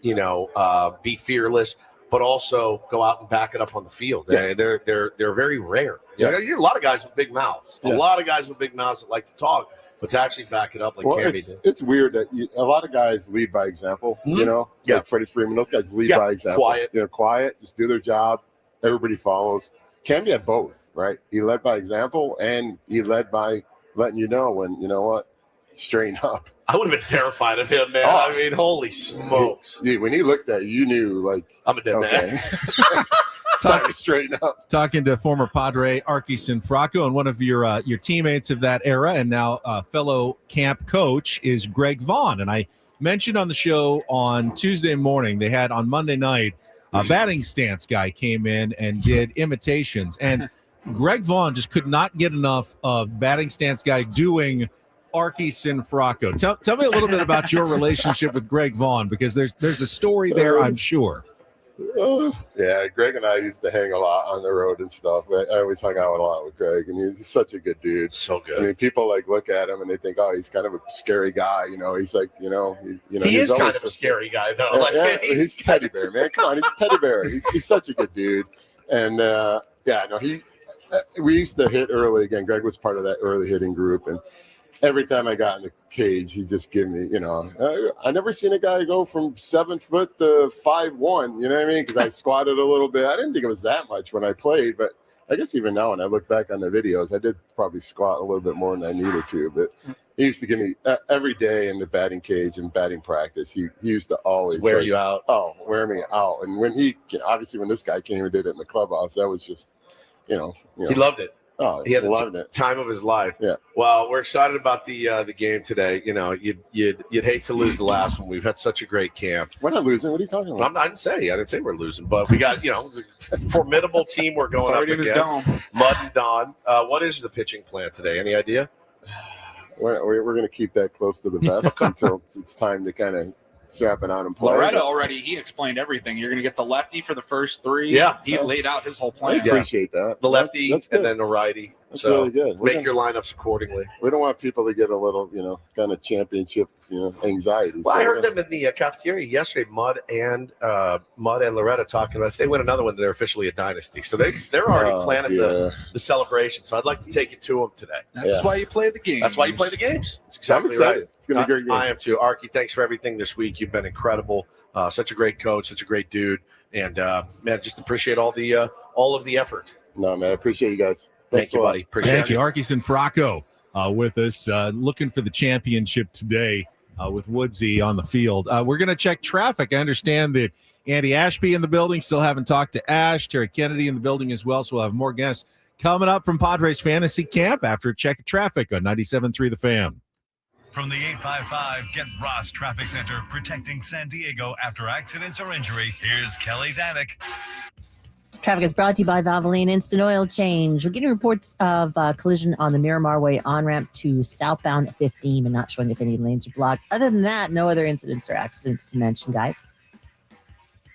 you know, be fearless, but also go out and back it up on the field. Yeah. They're very rare. Yeah. You know, a lot of guys with big mouths. Yeah. A lot of guys with big mouths that like to talk, but to actually back it up like Cammy did. It's weird that a lot of guys lead by example. Mm-hmm. You know, Yeah. like Freddie Freeman. Those guys lead by example. Quiet. You know, quiet. Just do their job. Everybody follows. Cammy had both, right? He led by example, and he led by letting you know when, you know what, straighten up. I would have been terrified of him, man. Oh. I mean, holy smokes. When he looked at you, you knew, like, I'm a dead man. It's time to straighten up. Talking to former Padre Arky Sinfracco, and one of your teammates of that era and now fellow camp coach is Greg Vaughn. And I mentioned on the show on Tuesday morning, they had on Monday night, a batting stance guy came in and did imitations. And Greg Vaughn just could not get enough of batting stance guy doing Arky Sinfracco. Tell me a little bit about your relationship with Greg Vaughn, because there's a story there, I'm sure. Yeah, Greg and I used to hang a lot on the road and stuff. I always hung out a lot with Greg, and he's such a good dude. So good. I mean, people like look at him and they think, oh, he's kind of a scary guy. You know, he's like, he he is kind of a scary guy, though. Yeah, Like, yeah, he's a teddy bear, man. Come on, he's a teddy bear. He's such a good dude. And we used to hit early again. Greg was part of that early hitting group, and every time I got in the cage, he'd just give me, I never seen a guy go from 7 foot to 5'1", you know what I mean? Because I squatted a little bit. I didn't think it was that much when I played, but I guess even now when I look back on the videos, I did probably squat a little bit more than I needed to. But he used to give me every day in the batting cage and batting practice. He used to always wear you out. Oh, wear me out. And when obviously when this guy came and did it in the clubhouse, that was just, He loved it. Oh, He had loved the it. time of his life. Yeah. Well, we're excited about the game today. You know, you'd hate to lose the last one. We've had such a great camp. We're not losing. What are you talking about? I didn't say we're losing, but we got it's a formidable team we're going up in his against. dome. Mud and Don. What is the pitching plan today? Any idea? We're going to keep that close to the vest until it's time to kind of strap it on and play. Loretta already, he explained everything. You're going to get the lefty for the first three. Yeah. He laid out his whole I plan. appreciate that. The lefty That's good. and then the righty. That's So really good. make your lineups accordingly. We don't want people to get a little, kind of championship, anxiety. Well, So I heard them in the cafeteria yesterday. Mud and Loretta talking about if they win another one, they're officially a dynasty. So they're already planning the celebration. So I'd like to take it to them today. That's why you play the game. That's why you play the games. That's I'm exactly excited. right. It's going to be a great game. I am too. Arky, thanks for everything this week. You've been incredible. Such a great coach, such a great dude, and man, just appreciate all of the effort. No, man, I appreciate you guys. Thank you, buddy. Appreciate Thank it. you. Arky Sinfracco with us, looking for the championship today with Woodsy on the field. We're going to check traffic. I understand that Andy Ashby in the building. Still haven't talked to Ash. Terry Kennedy in the building as well. So we'll have more guests coming up from Padres Fantasy Camp after a check of traffic on 97.3 The Fan. From the 855 Get Ross Traffic Center, protecting San Diego after accidents or injury, here's Kelly Danick. Traffic is brought to you by Valvoline Instant Oil Change. We're getting reports of collision on the Miramar Way on-ramp to southbound 15, but not showing if any lanes are blocked. Other than that, no other incidents or accidents to mention, guys.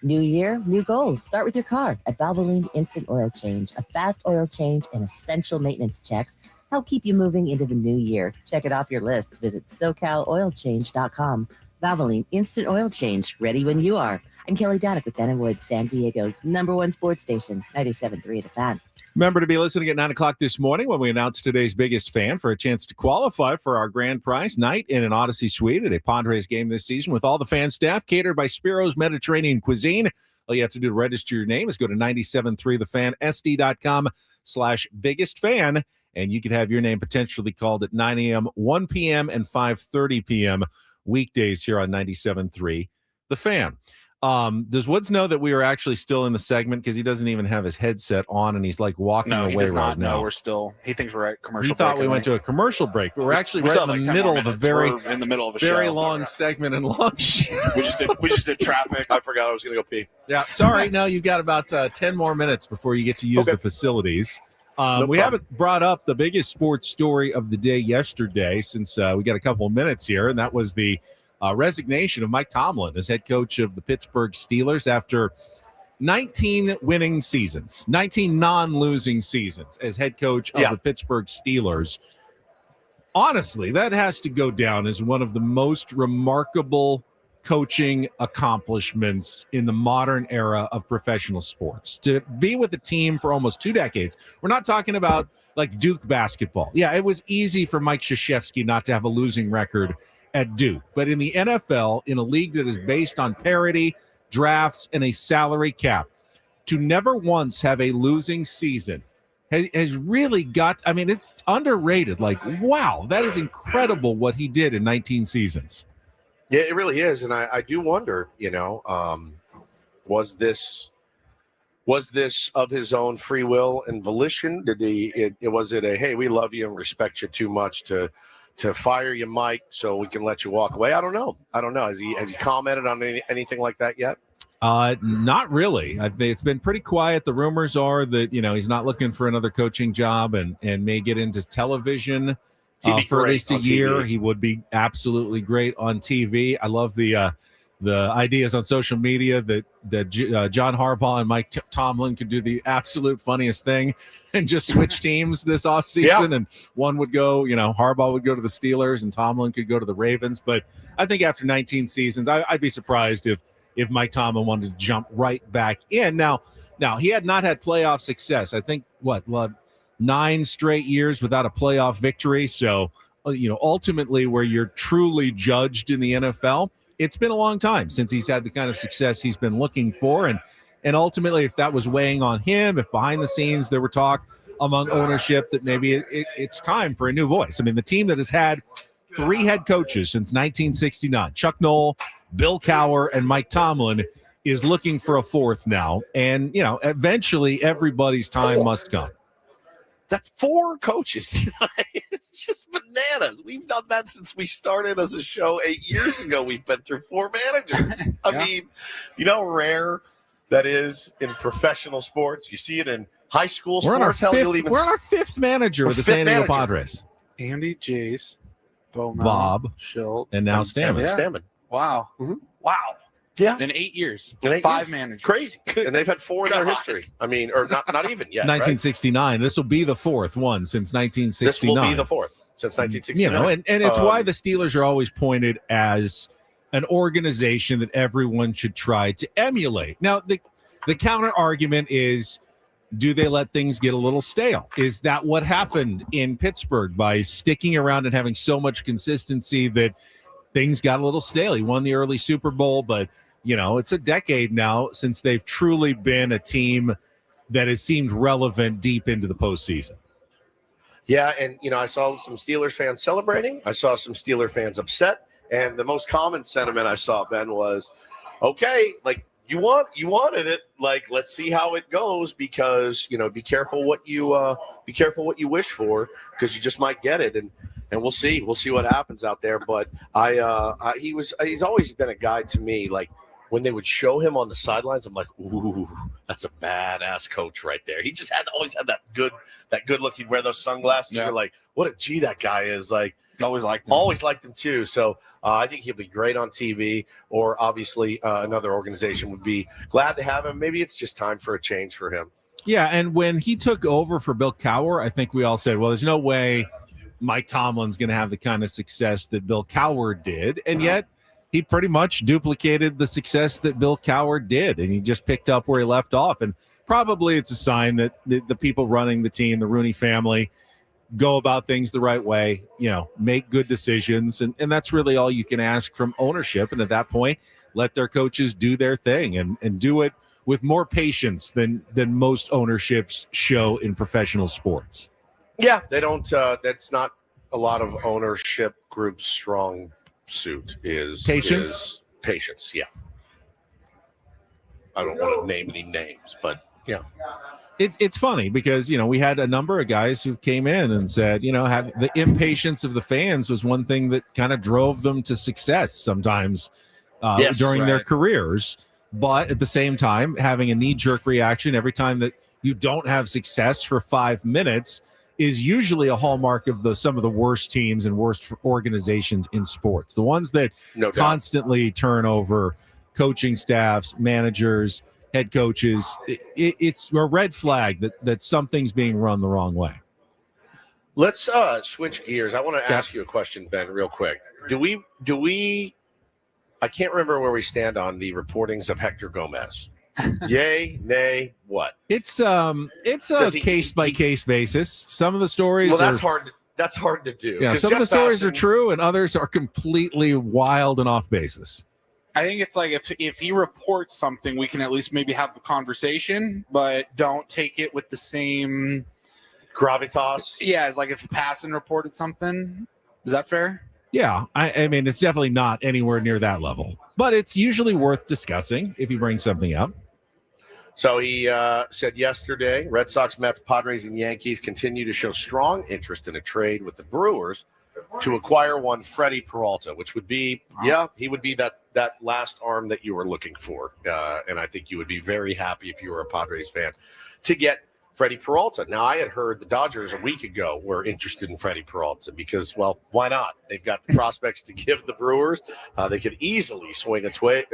New year, new goals. Start with your car at Valvoline Instant Oil Change. A fast oil change and essential maintenance checks help keep you moving into the new year. Check it off your list. Visit SoCalOilChange.com. Valvoline Instant Oil Change. Ready when you are. I'm Kelly Danick with Ben & Wood, San Diego's #1 sports station, 97.3 The Fan. Remember to be listening at 9 o'clock this morning when we announce today's biggest fan for a chance to qualify for our grand prize night in an Odyssey Suite at a Padres game this season with all the fan staff catered by Spiro's Mediterranean Cuisine. All you have to do to register your name is go to 973thefansd.com/biggest fan, and you could have your name potentially called at 9 a.m., 1 p.m., and 5:30 p.m. weekdays here on 97.3 The Fan. Does Woods know that we are actually still in the segment because he doesn't even have his headset on and he's like walking No, away he does right not now? know. He thinks we're at commercial He thought break, we I went think. to a commercial break, but we're actually right still in have the like 10 middle more of a minutes. very, We're in the middle of a very show. long segment and long show. We just did traffic. I forgot I was going to go pee. Yeah, sorry. No, you've got about 10 more minutes before you get to use the facilities. We haven't brought up the biggest sports story of the day yesterday since we got a couple of minutes here, and that was the resignation of Mike Tomlin as head coach of the Pittsburgh Steelers after 19 winning seasons, 19 non-losing seasons as head coach of the Pittsburgh Steelers. Honestly, that has to go down as one of the most remarkable coaching accomplishments in the modern era of professional sports. To be with the team for almost 2 decades. We're not talking about like Duke basketball. Yeah, it was easy for Mike Krzyzewski not to have a losing record at Duke. But in the NFL, in a league that is based on parity, drafts, and a salary cap, to never once have a losing season has really got, I mean, it's underrated. Like, wow, that is incredible what he did in 19 seasons. Yeah, it really is. And I do wonder, was this of his own free will and volition? Was it a, hey, we love you and respect you too much to fire you, Mike, so we can let you walk away? I don't know. Has he commented on anything like that yet? Not really. I think it's been pretty quiet. The rumors are that, he's not looking for another coaching job and may get into television for at least a year. TV. He would be absolutely great on TV. I love the ideas on social media that John Harbaugh and Mike Tomlin could do the absolute funniest thing and just switch teams this offseason. And one would go, Harbaugh would go to the Steelers and Tomlin could go to the Ravens. But I think after 19 seasons, I'd be surprised if Mike Tomlin wanted to jump right back in. Now he had not had playoff success. I think 9 straight years without a playoff victory. So, ultimately where you're truly judged in the NFL, it's been a long time since he's had the kind of success he's been looking for. And ultimately, if that was weighing on him, if behind the scenes there were talk among ownership that maybe it's time for a new voice. I mean, the team that has had 3 head coaches since 1969, Chuck Noll, Bill Cowher, and Mike Tomlin, is looking for a 4th now. And, eventually everybody's time must come. That's 4 coaches. It's just bananas. We've done that since we started as a show 8 years ago. We've been through 4 managers. I mean, how rare that is in professional sports. You see it in high school sports. We're on our 5th manager with the San Diego Padres. Andy, Jace, Bob, Schultz, and now Stammen. Stammen. Wow. Mm-hmm. Wow. Yeah. In 8 years. 5 managers. Crazy. And they've had 4 in their history. I mean, or not even yet. 1969. Right? This will be the 4th one since 1969. This will be the 4th since 1969. And it's why the Steelers are always pointed as an organization that everyone should try to emulate. Now, the counter argument is, do they let things get a little stale? Is that what happened in Pittsburgh by sticking around and having so much consistency that things got a little stale? He won the early Super Bowl, but it's a decade now since they've truly been a team that has seemed relevant deep into the postseason. Yeah, and I saw some Steelers fans celebrating. I saw some Steeler fans upset, and the most common sentiment I saw, Ben, was, okay, like you wanted it, like let's see how it goes, because be careful what you wish for, because you just might get it, and we'll see what happens out there. But he's always been a guy to me, like when they would show him on the sidelines, I'm like, ooh, that's a badass coach right there. He just always had that good look. He'd wear those sunglasses. Yeah. You're like, what a G that guy is. Like, always liked him too. So I think he'll be great on TV, or obviously another organization would be glad to have him. Maybe it's just time for a change for him. Yeah, and when he took over for Bill Cowher, I think we all said, well, there's no way Mike Tomlin's going to have the kind of success that Bill Cowher did. And yet he pretty much duplicated the success that Bill Cowher did, and he just picked up where he left off. And probably it's a sign that the people running the team, the Rooney family, go about things the right way, make good decisions. And that's really all you can ask from ownership. And at that point, let their coaches do their thing and do it with more patience than most ownerships show in professional sports. Yeah, they don't. That's not a lot of ownership groups' strong suit is patience. Patience, yeah. I don't want to name any names, but yeah. It's funny because, we had a number of guys who came in and said, the impatience of the fans was one thing that kind of drove them to success sometimes during their careers. But at the same time, having a knee-jerk reaction every time that you don't have success for 5 minutes is usually a hallmark of some of the worst teams and worst organizations in sports. The ones that constantly turn over coaching staffs, managers, head coaches. It's a red flag that something's being run the wrong way. Let's switch gears. I want to ask you a question, Ben, real quick. Do we I can't remember where we stand on the reportings of Hector Gomez. Yay, nay, what? It's a case by case basis. Some of the stories that's hard. That's hard to do. Yeah, some of the stories are true, and others are completely wild and off basis. I think it's like if he reports something, we can at least maybe have the conversation, but don't take it with the same gravitas. Yeah, it's like if Passan reported something. Is that fair? Yeah, I mean, it's definitely not anywhere near that level, but it's usually worth discussing if you bring something up. So he said yesterday, Red Sox, Mets, Padres, and Yankees continue to show strong interest in a trade with the Brewers to acquire one Freddie Peralta, which would be, he would be that last arm that you were looking for. And I think you would be very happy if you were a Padres fan to get Freddie Peralta. Now, I had heard the Dodgers a week ago were interested in Freddie Peralta because, well, why not? They've got the prospects to give the Brewers. They could easily swing a trade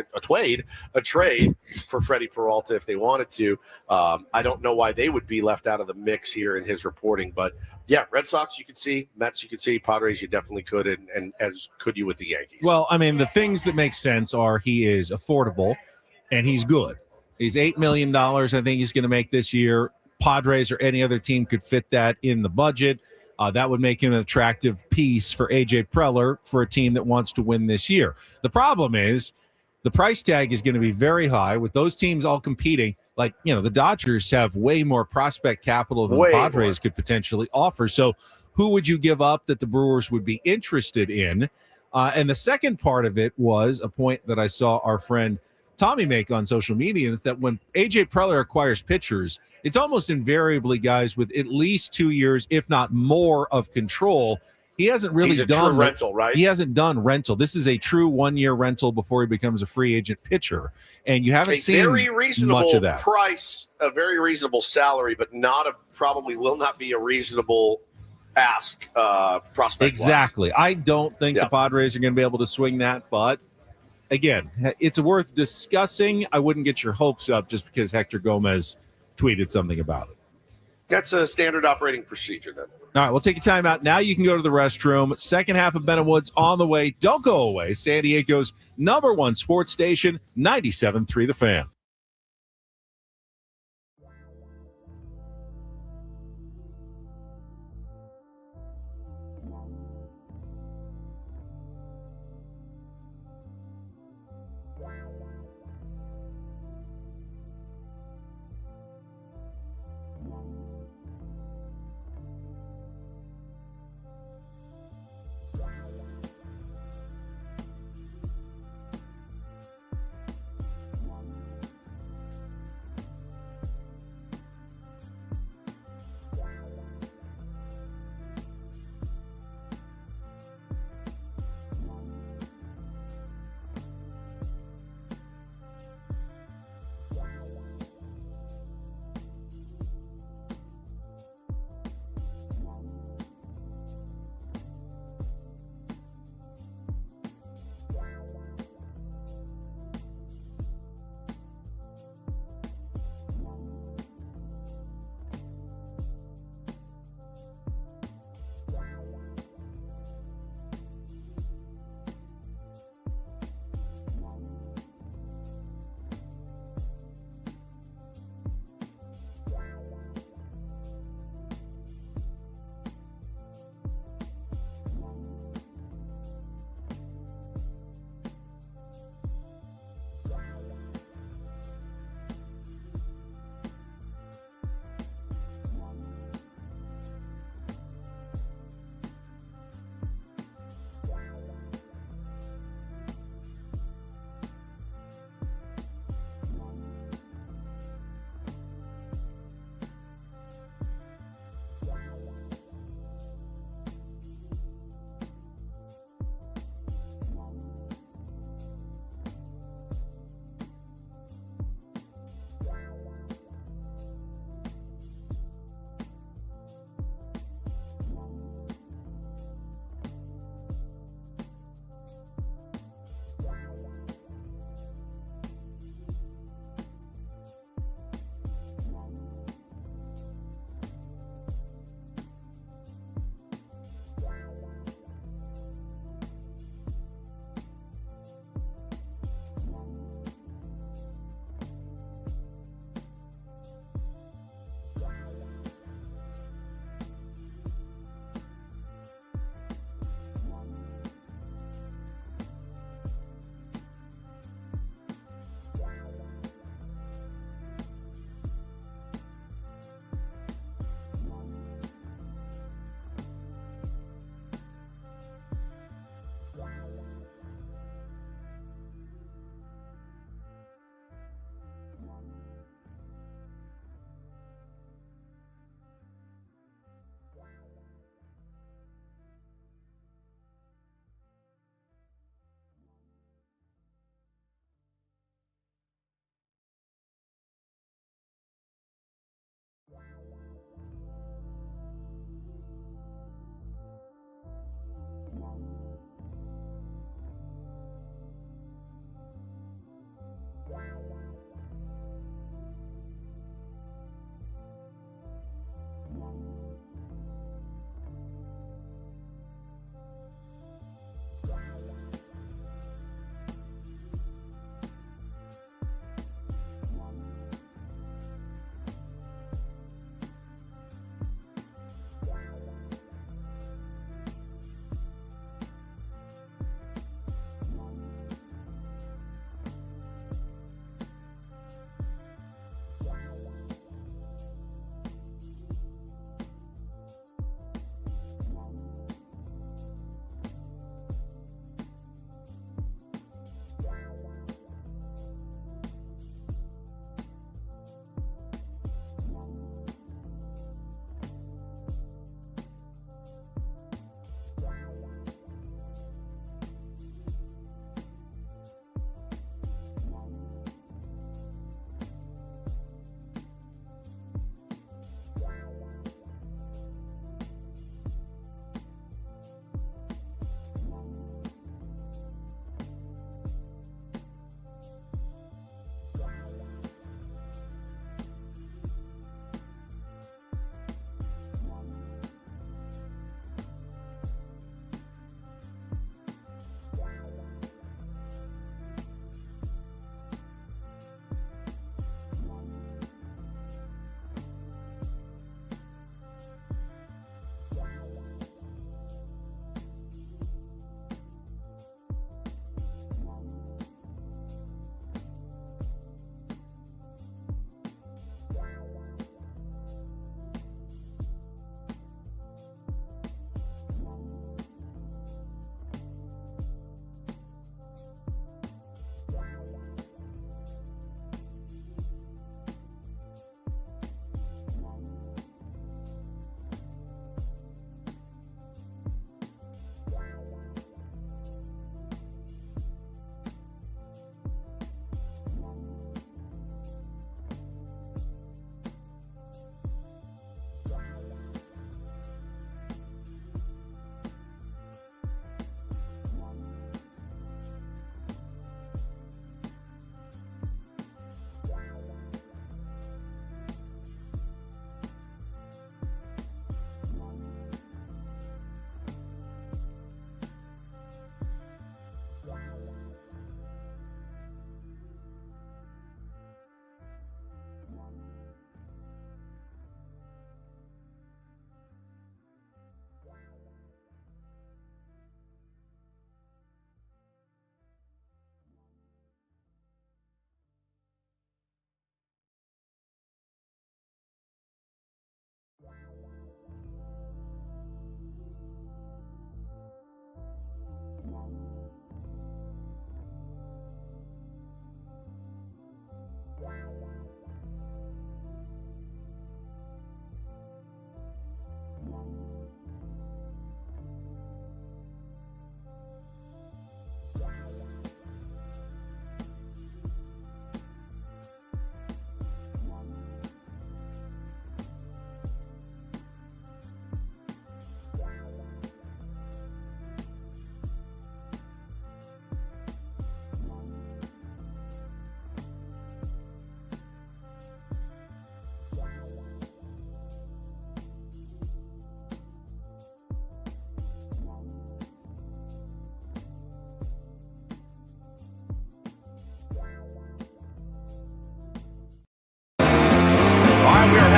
for Freddie Peralta if they wanted to. I don't know why they would be left out of the mix here in his reporting, but yeah, Red Sox you could see, Mets you could see, Padres you definitely could, and as could you with the Yankees. Well, I mean, the things that make sense are he is affordable and he's good. He's $8 million, I think he's going to make this year. Padres or any other team could fit that in the budget. That would make him an attractive piece for A.J. Preller for a team that wants to win this year. The problem is the price tag is going to be very high with those teams all competing. Like, the Dodgers have way more prospect capital than the Padres could potentially offer. So who would you give up that the Brewers would be interested in? And the second part of it was a point that I saw our friend Tommy make on social media, and it's that when A.J. Preller acquires pitchers, it's almost invariably guys with at least 2 years, if not more, of control. He hasn't really done true rental, right? He hasn't done rental. This is a true 1 year rental before he becomes a free agent pitcher, and you haven't seen very reasonable much of that. Price, a very reasonable salary, but probably will not be a reasonable ask prospect. Exactly. I don't think the Padres are going to be able to swing that, but again, it's worth discussing. I wouldn't get your hopes up just because Hector Gomez tweeted something about it. That's a standard operating procedure then. All right, we'll take a time out. Now you can go to the restroom. Second half of Ben and Woods on the way. Don't go away. San Diego's #1 sports station, 97.3 The Fan.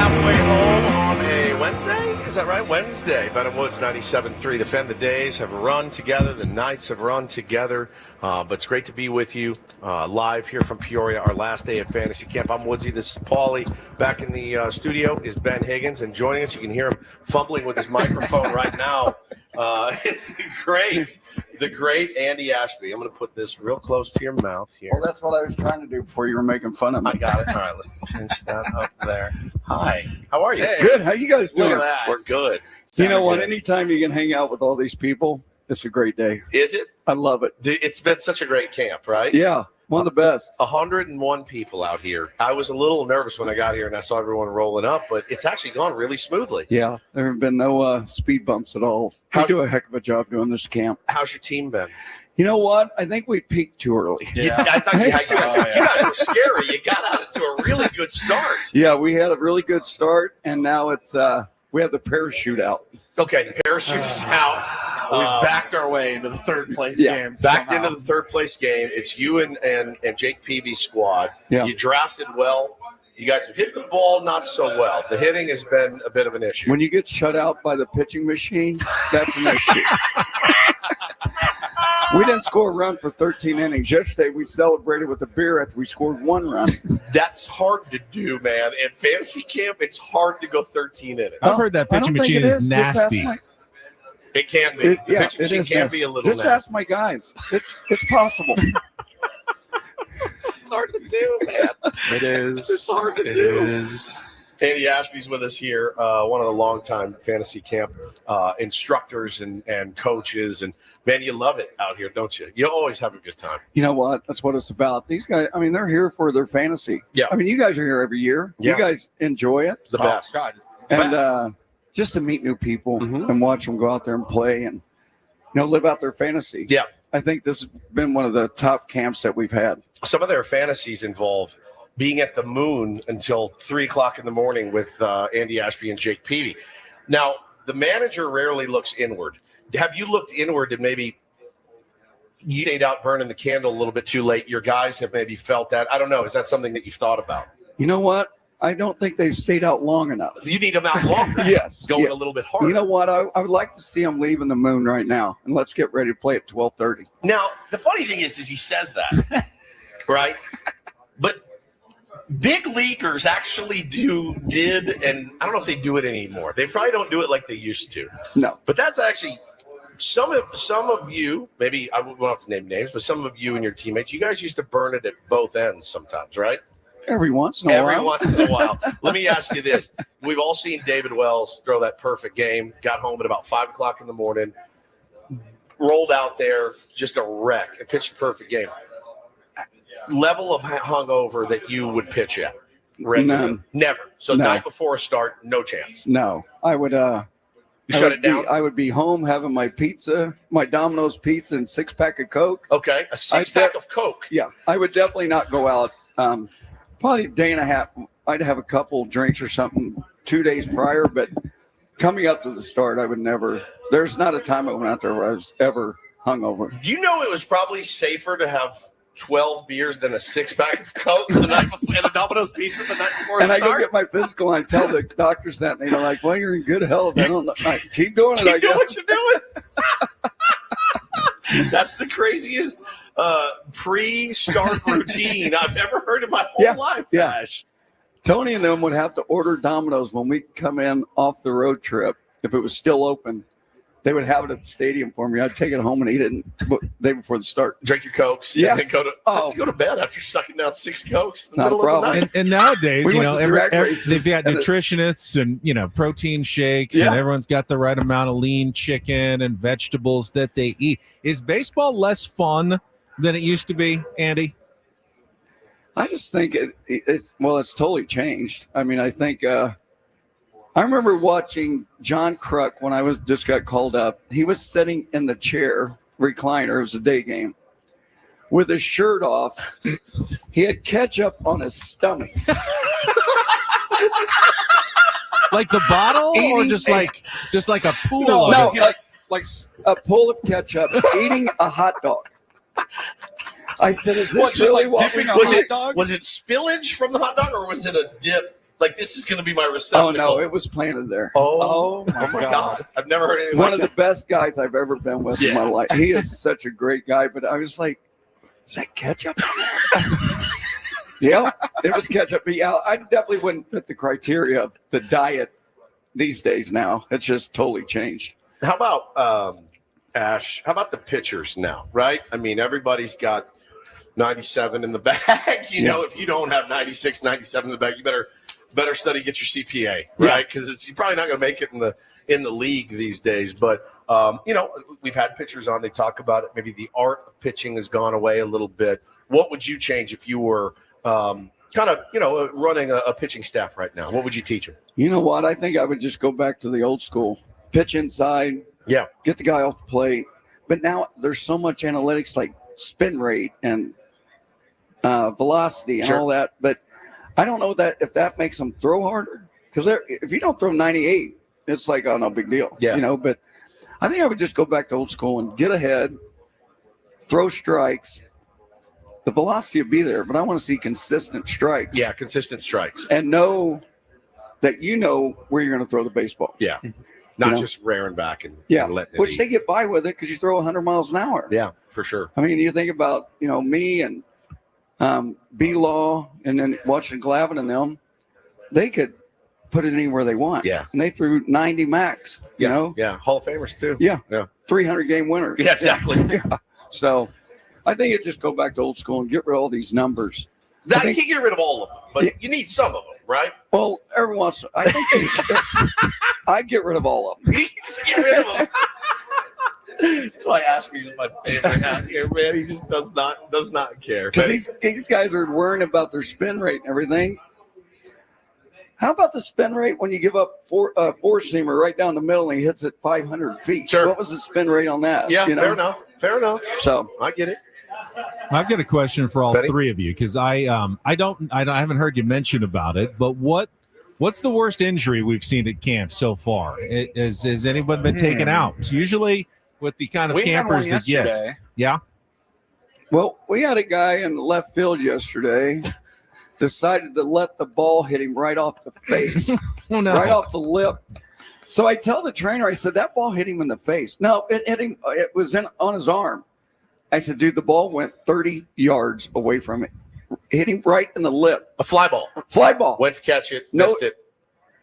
halfway home on a Wednesday. Is that right? Wednesday. Ben and Woods 97.3. The Fan. The days have run together. The nights have run together. But it's great to be with you live here from Peoria, our last day at Fantasy Camp. I'm Woodsy. This is Paulie. Back in the studio is Ben Higgins. And joining us, you can hear him fumbling with his microphone right now. It's the great Andy Ashby. I'm going to put this real close to your mouth here. Well, that's what I was trying to do before you were making fun of me. I got it. All right, let's pinch that up there. Hi. How are you? Hey. Good. How you guys doing? Look at that. We're good. You know what? Anytime you can hang out with all these people, it's a great day. Is it? I love it. It's been such a great camp, right? Yeah. One of the best. 101 people out here. I was a little nervous when I got here and I saw everyone rolling up, but it's actually gone really smoothly. Yeah. There have been no speed bumps at all. We do a heck of a job doing this camp. How's your team been? You know what? I think we peaked too early. Yeah, I thought you guys were scary. You got out to a really good start. Yeah, we had a really good start, and now it's we have the parachute out. Okay, the parachute is out. We backed our way into the third place game. Backed into the third place game. It's you and Jake Peavy's squad. Yeah. You drafted well. You guys have hit the ball not so well. The hitting has been a bit of an issue. When you get shut out by the pitching machine, that's an issue. We didn't score a run for 13 innings. Yesterday, we celebrated with a beer after we scored one run. That's hard to do, man. In fantasy camp, it's hard to go 13 innings. I've heard that pitching machine is nasty. It can be. The pitching machine can nasty. be a little Just nasty. ask my guys. It's possible. It's hard to do, man. It is. It's hard to do. It is. Andy Ashby's with us here, one of the longtime fantasy camp instructors and coaches. And, man, you love it out here, don't you? You always have a good time. You know what? That's what it's about. These guys, I mean, they're here for their fantasy. Yeah. I mean, you guys are here every year. Yeah. You guys enjoy it. The best. God, And just to meet new people and watch them go out there and play and, live out their fantasy. Yeah. I think this has been one of the top camps that we've had. Some of their fantasies involve being at the moon until 3 o'clock in the morning with Andy Ashby and Jake Peavy. Now, the manager rarely looks inward. Have you looked inward and maybe you stayed out burning the candle a little bit too late? Your guys have maybe felt that. I don't know. Is that something that you've thought about? You know what? I don't think they've stayed out long enough. You need them out longer. Yes. Going a little bit harder. You know what? I would like to see them leaving the moon right now, and let's get ready to play at 12:30. Now, the funny thing is he says that, right? But big leaguers actually did, and I don't know if they do it anymore. They probably don't do it like they used to. No. But that's actually some of you, maybe I won't have to name names, but some of you and your teammates, you guys used to burn it at both ends sometimes, right? Every once in a while. Every once in a while. Let me ask you this. We've all seen David Wells throw that perfect game, got home at about 5 o'clock in the morning, rolled out there, just a wreck, and pitched a perfect game. Level of hungover that you would pitch at? None. Never. So No. night before a start, no chance. No, I would. You shut it down? I would be home having my pizza, my Domino's pizza, and 6-pack of Coke. Okay, a 6-pack of Coke. Yeah, I would definitely not go out. Probably a day and a half. I'd have a couple drinks or something 2 days prior, but coming up to the start, I would never. There's not a time I went out there where I was ever hungover. Do you know it was probably safer to have 12 beers than a 6-pack of Coke the night before, and a Domino's pizza the night before And the I go start? get my physical, and I tell the doctors that, and they're like, "Well, you're in good health. I don't know. Keep doing it. I Keep doing guess." what you're doing. That's the craziest pre-start routine I've ever heard in my whole life. Yeah. Ash. Tony and them would have to order Domino's when we come in off the road trip. If it was still open, they would have it at the stadium for me. I'd take it home and eat it the day before the start. Drink your Cokes. Yeah. And then go to bed after sucking down 6 Cokes in the Not a middle of the problem. night. And nowadays, We went to drag races they've got and nutritionists and protein shakes, Yeah. and everyone's got the right amount of lean chicken and vegetables that they eat. Is baseball less fun than it used to be, Andy? I just think it's totally changed. I mean, I think I remember watching John Kruk when I just got called up. He was sitting in the chair recliner. It was a day game with his shirt off. He had ketchup on his stomach. Like the bottle, or Eating just like a pool? No, of it? like a pool of ketchup, eating a hot dog. I said, "Is this What, just really like what dipping we a do?" hot dog? Was it spillage from the hot dog, or was it a dip? Like, this is going to be my Oh receptacle. no, it was planted there. Oh my God. I've never heard anything One like of the best guys I've ever been with in my life. He is such a great guy. But I was like, is that ketchup? Yeah, it was ketchup. But yeah, I definitely wouldn't fit the criteria of the diet these days now. It's just totally changed. How about Ash? How about the pitchers now? Right? I mean, everybody's got 97 in the bag. You know, if you don't have 96, 97 in the bag, you better study, get your CPA, right? Because you're probably not going to make it in the league these days. But you know, we've had pitchers on. They talk about it. Maybe the art of pitching has gone away a little bit. What would you change if you were kind of, you know, running a pitching staff right now? What would you teach them? You know what? I think I would just go back to the old school. Pitch inside. Yeah. Get the guy off the plate. But now there's so much analytics like spin rate and velocity and all that. But I don't know if that makes them throw harder. Because if you don't throw 98, it's like, oh, no big deal. Yeah. You know, but I think I would just go back to old school and get ahead, throw strikes. The velocity will be there, but I want to see consistent strikes. Yeah, consistent strikes. And know that you know where you're going to throw the baseball. Yeah. Not just rearing back and letting it which eat. they get by with it because you throw 100 miles an hour. Yeah, for sure. I mean, you think about, you know, me and B-Law and then watching Glavin and them, they could put it anywhere they want. Yeah. And they threw 90 max, you know? Yeah, Hall of Famers too. Yeah. Yeah. 300-game winners. Yeah, exactly. Yeah. So I think it just go back to old school and get rid of all these numbers. You can't get rid of all of them, but you need some of them, right? Well, every once I think I'd get rid of all of them. Just get rid of them. That's why Ashby is my favorite out here, man. He just does not care. Because these guys are worrying about their spin rate and everything. How about the spin rate when you give up four-seamer right down the middle and he hits it 500 feet? Sure. What was the spin rate on that? Yeah, you know? Fair enough. So I get it. I've got a question for all Benny? three of you because I haven't heard you mention about it. But what's the worst injury we've seen at camp so far? Has anyone been taken out? Usually with the kind of We had campers one that yesterday. get, yeah. Well, we had a guy in left field yesterday decided to let the ball hit him right off the face, Oh no! right off the lip. So I tell the trainer, I said, that ball hit him in the face. No, it hit him. It was on his arm. I said, dude, the ball went 30 yards away from it. Hit him right in the lip. A fly ball. Fly ball. Went to catch it. Missed it.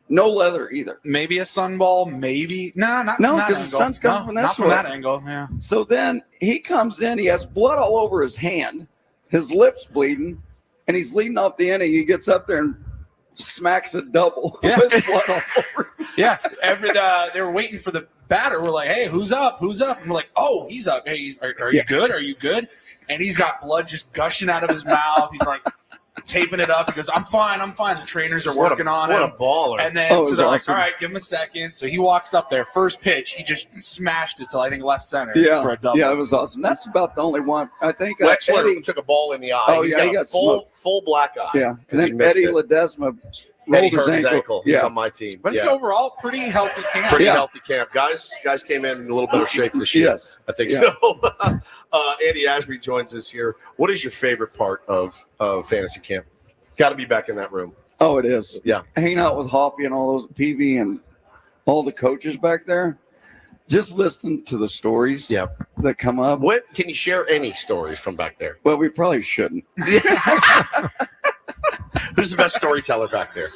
No leather either. Maybe a sunball, maybe. No, not No, that 'cause the angle. sun's coming from that not from way. that angle. Yeah. So then he comes in. He has blood all over his hand. His lip's bleeding. And he's leading off the inning. He gets up there and smacks a double. Yeah. With blood all over. Yeah. They were waiting for the batter. We're like, hey, who's up? Who's up? And we're like, oh, he's up. Hey, are you good? Are you good? And he's got blood just gushing out of his mouth. He's like taping it up. He goes, I'm fine. The trainers are working on it. What a baller. And then so they're like, all right, give him a second. So he walks up there. First pitch, he just smashed it till I think left center for a double. Yeah, it was awesome. That's about the only one. I think Wexler Eddie, took a ball in the eye. Oh, He's yeah, got he got full black eye. Yeah. And Because he then missed Eddie it. Ledesma Eddie rolled his hurt his ankle. He's Yeah. on my team. But it's Yeah. overall pretty healthy camp. Pretty healthy camp. Guys came in a little better shape this year. Yes. I think Yeah. so. Andy Ashby joins us here. What is your favorite part of fantasy camp? It's got to be back in that room. Oh, it is. Yeah. Hanging out with Hoppy and all those PV and all the coaches back there. Just listening to the stories that come up. What can you share any stories from back there? Well, we probably shouldn't. Who's the best storyteller back there?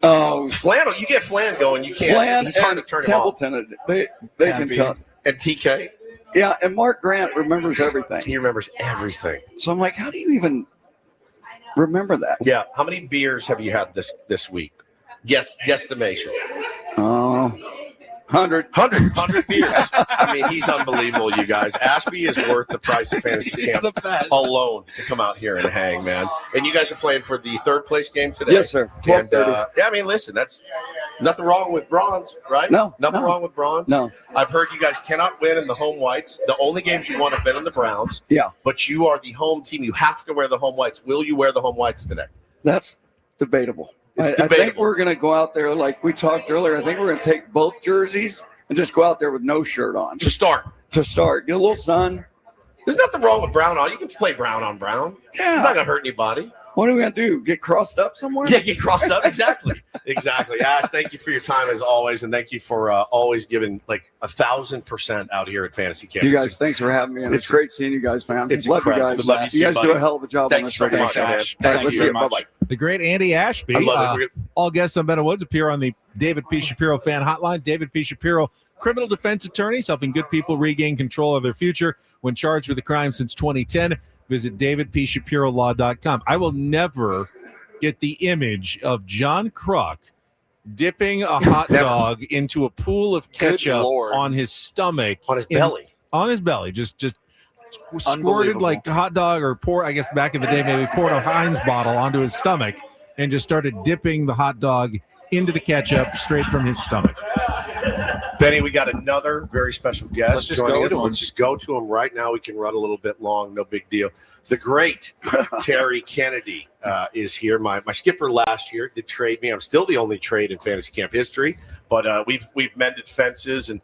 Oh, Flannel. You get Flan going. You can't. Flan He's hard to and turn him off. Templeton. They can tell. And TK. Yeah, and Mark Grant remembers everything. He remembers everything. So I'm like, how do you even remember that? Yeah. How many beers have you had this week? Guesstimation. Oh, 100 beers. I mean, he's unbelievable, you guys. Ashby is worth the price of fantasy camp the best. alone to come out here and hang, man. And you guys are playing for the third place game today? Yes, sir. And, 12:30. yeah, I mean, listen, that's nothing wrong with bronze, right? No, Nothing no. wrong with bronze. No. I've heard you guys cannot win in the home whites. The only games you won have been in the Browns. Yeah. But you are the home team. You have to wear the home whites. Will you wear the home whites today? That's debatable. It's I think debatable. we're going to go out there like we talked earlier. I think we're going to take both jerseys and just go out there with no shirt on To start. to start. Get a little sun. There's nothing wrong with brown on. You can play brown on brown. Yeah. It's not going to hurt anybody. What are we going to do? Get crossed up somewhere? Yeah, get crossed up. Exactly. Exactly. Ash, thank you for your time as always. And thank you for always giving like 1,000% out here at Fantasy Camp. You guys, thanks for having me. And it's great seeing you guys, man. It's love incredible. you guys. Love you guys too, do buddy. a hell of a job on Thanks this so radio much, show. Ash. All right, Thank let's you see very you. much. Bye-bye. The great Andy Ashby. I love it. All guests on Better Woods appear on the David P. Shapiro fan hotline. David P. Shapiro, criminal defense attorneys helping good people regain control of their future when charged with a crime since 2010. Visit davidpshapirolaw.com. I will never get the image of John Kruk dipping a hot dog into a pool of ketchup on his stomach. On his belly. On his belly. Just squirted like hot dog or pour, I guess back in the day, maybe poured a Heinz bottle onto his stomach and just started dipping the hot dog into the ketchup straight from his stomach. Benny, we got another very special guest. Let's just go to him. Let's just go to him right now. We can run a little bit long, no big deal. The great Terry Kennedy is here. My skipper last year did trade me. I'm still the only trade in fantasy camp history, but we've mended fences and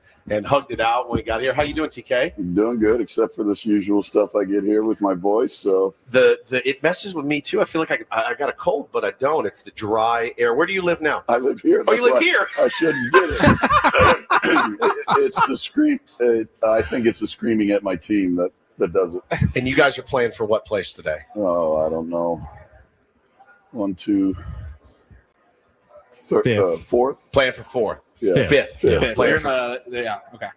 hugged it out when we got here. How you doing, TK? Doing good, except for this usual stuff I get here with my voice. So it messes with me too. I feel like I got a cold, but I don't. It's the dry air. Where do you live now? I live here. Oh, you live here? I shouldn't get it. It's the scream. I think it's the screaming at my team that does it. And you guys are playing for what place today? Oh, I don't know. 1, 2, fourth. Playing for fourth. Yeah. Fifth. Yeah. You're in the okay.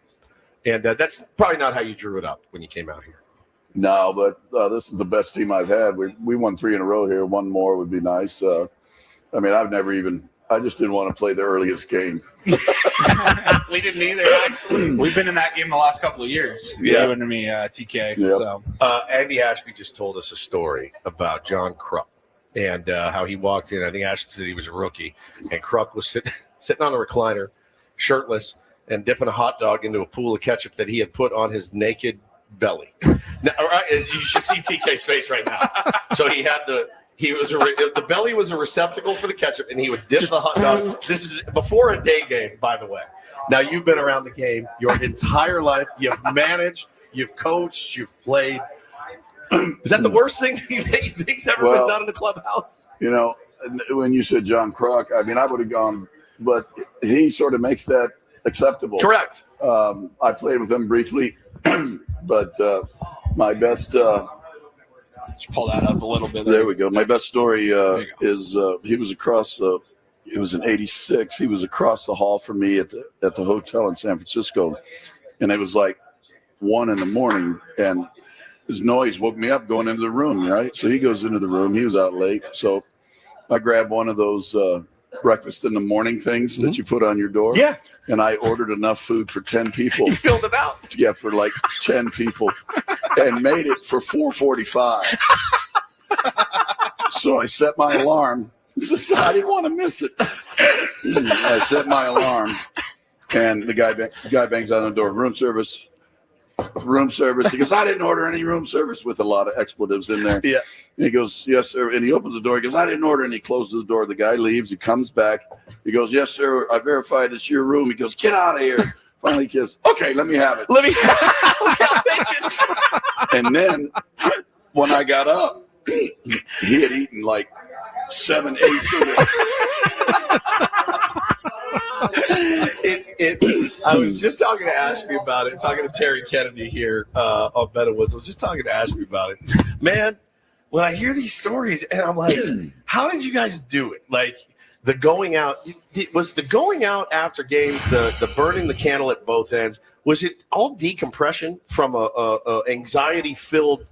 And that's probably not how you drew it up when you came out here. No, but this is the best team I've had. We won 3 in a row here. One more would be nice. I mean, I just didn't want to play the earliest game. We didn't either, actually. We've been in that game the last couple of years. Yeah. You and me, TK. Yep. So Andy Ashby just told us a story about John Kruk and how he walked in. I think Ashby said he was a rookie, and Kruk was sitting on a recliner, shirtless, and dipping a hot dog into a pool of ketchup that he had put on his naked belly. Now, all right, you should see TK's face right now. So he had the belly was a receptacle for the ketchup, and he would dip the hot dog. This is before a day game, by the way. Now, you've been around the game your entire life. You've managed, you've coached, you've played. Is that the worst thing that you think's ever been done in the clubhouse? You know, when you said John Kruk, I mean, I would have gone, but he sort of makes that acceptable. Correct. I played with him briefly, but my best just pull that up a little bit. There we go. My best story is he was across it was in '86. He was across the hall from me at the hotel in San Francisco, and it was like 1 a.m, and his noise woke me up going into the room. Right, so he goes into the room. He was out late, so I grabbed one of those breakfast in the morning things that you put on your door. Yeah, and I ordered enough food for 10 people. You filled it out. Yeah, for like 10 people, and made it for 4:45. So I set my alarm. I didn't want to miss it. I set my alarm, and the guy bangs on the door. Room service. He goes, I didn't order any room service, with a lot of expletives in there. Yeah. And he goes, yes, sir. And he opens the door. He goes, I didn't order. And he closes the door. The guy leaves. He comes back. He goes, yes, sir. I verified it's your room. He goes, get out of here. Finally, he says, okay, let me have it. Okay, I'll take it. And then when I got up, he had eaten like 7 8 of it. I was just talking to Ashby about it, talking to Terry Kennedy here on Better Woods. I was just talking to Ashby about it. Man, when I hear these stories, and I'm like, how did you guys do it? Like, the going out, was the going out after games, the burning the candle at both ends, was it all decompression from a anxiety-filled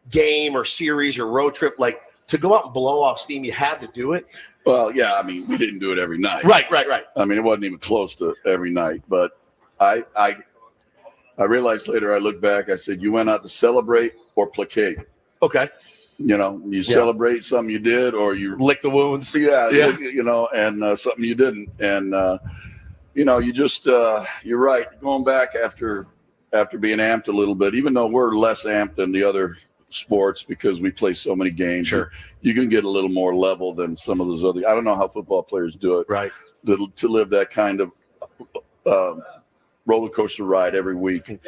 game or series or road trip? Like, to go out and blow off steam, you had to do it? Well, yeah, I mean, we didn't do it every night. Right. I mean, it wasn't even close to every night. But I realized later, I looked back, I said, you went out to celebrate or placate. Okay. You know, you celebrate something you did, or you lick the wounds. Yeah. You know, and something you didn't. And, you know, you just, you're right. Going back after being amped a little bit, even though we're less amped than the other sports because we play so many games. Sure. You can get a little more level than some of those other. I don't know how football players do it. Right. To live that kind of roller coaster ride every week.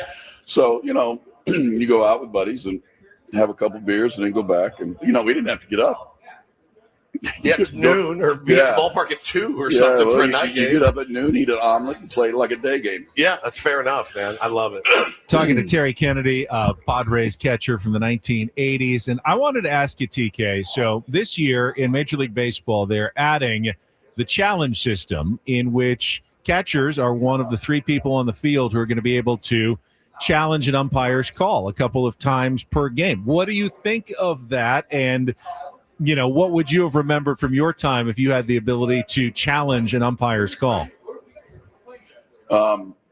So, you know, you go out with buddies and have a couple beers and then go back. And, you know, we didn't have to get up. Yeah, noon or be at the ballpark at 2 or something for a night game. You get up at noon, eat an omelet, and play like a day game. Yeah, that's fair enough, man. I love it. Talking to Terry Kennedy, Padres catcher from the 1980s. And I wanted to ask you, TK, so this year in Major League Baseball, they're adding the challenge system in which catchers are one of the 3 people on the field who are going to be able to challenge an umpire's call a couple of times per game. What do you think of that? And what would you have remembered from your time if you had the ability to challenge an umpire's call?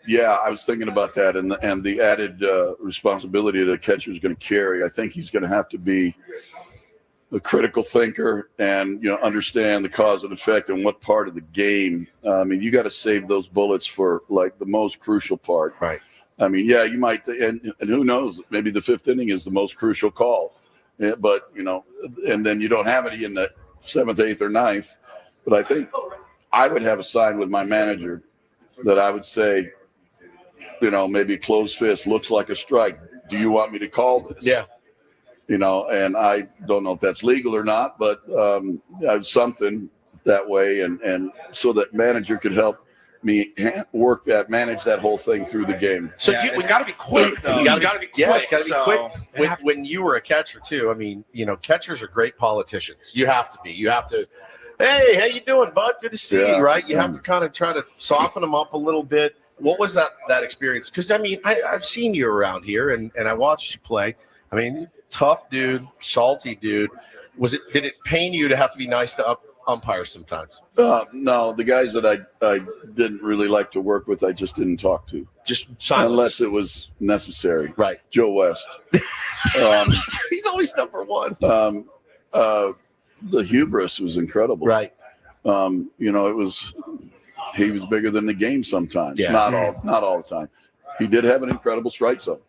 Yeah, I was thinking about that, and the added responsibility the catcher is going to carry. I think he's going to have to be a critical thinker and understand the cause and effect and what part of the game. I mean, you got to save those bullets for like the most crucial part. Right. I mean, yeah, you might, and who knows? Maybe the 5th inning is the most crucial call. Yeah, but and then you don't have any in the 7th, 8th, or 9th. But I think I would have a sign with my manager that I would say, maybe closed fist, looks like a strike. Do you want me to call this? Yeah. And I don't know if that's legal or not, but something that way, and so that manager could help me manage that whole thing through the game. So it's got to be quick, though. It's got to be quick. Yeah, it's got to be quick. When you were a catcher, too, I mean, catchers are great politicians. You have to be. You have to, hey, how you doing, bud? Good to see you, right? You have to kind of try to soften them up a little bit. What was that experience? Because, I mean, I've seen you around here, and I watched you play. I mean, tough dude, salty dude. Did it pain you to have to be nice to umpires sometimes? No, the guys that I didn't really like to work with, I just didn't talk to. Just silence. Unless it was necessary. Right. Joe West. He's always number one. The hubris was incredible. Right. He was bigger than the game sometimes. Yeah. Not all the time. He did have an incredible strike zone.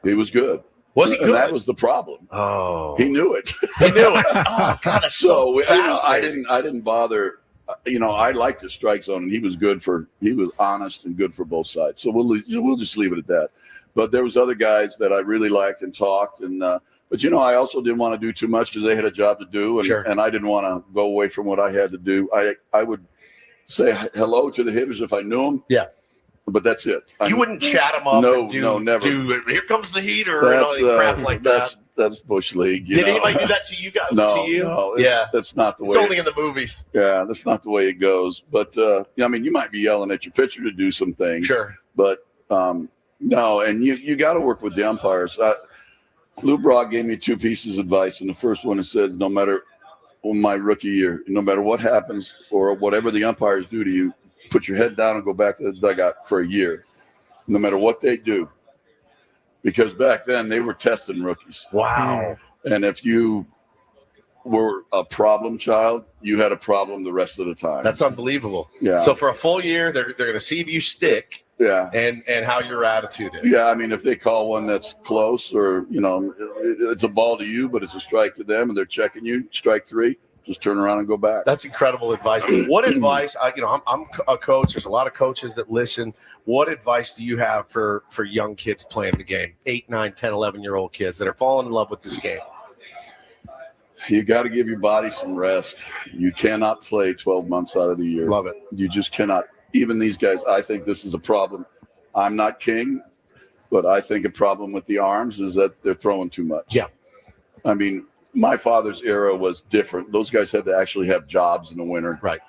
He was good. Was he good? And that was the problem. Oh, he knew it. He knew it. Oh God, that's so I didn't bother. I liked the strike zone, and he was honest and good for both sides. So we'll just leave it at that. But there was other guys that I really liked and talked, and but I also didn't want to do too much because they had a job to do, and I didn't want to go away from what I had to do. I would say hello to the hitters if I knew them. Yeah. But that's it. You wouldn't chat them up. No, never. Here comes the heater and all that crap like that. That's Bush League. Did anybody do that to you guys? No, that's not the way. It's only in the movies. Yeah, that's not the way it goes. But I mean, you might be yelling at your pitcher to do some things. Sure. But no, and you got to work with the umpires. Lou Brock gave me 2 pieces of advice, and the first one says, no matter my rookie year, no matter what happens or whatever the umpires do to you, put your head down and go back to the dugout for a year, no matter what they do. Because back then they were testing rookies. Wow. And if you were a problem child, you had a problem the rest of the time. That's unbelievable. Yeah. So for a full year, they're going to see if you stick. Yeah. And how your attitude is. Yeah. I mean, if they call one that's close or, it's a ball to you, but it's a strike to them and they're checking you, strike 3. Just turn around and go back. That's incredible advice. What advice? I'm a coach. There's a lot of coaches that listen. What advice do you have for young kids playing the game? 8, 9, 10, 11-year-old kids that are falling in love with this game. You got to give your body some rest. You cannot play 12 months out of the year. Love it. You just cannot. Even these guys, I think this is a problem. I'm not king, but I think a problem with the arms is that they're throwing too much. Yeah. I mean, my father's era was different. Those guys had to actually have jobs in the winter. Right.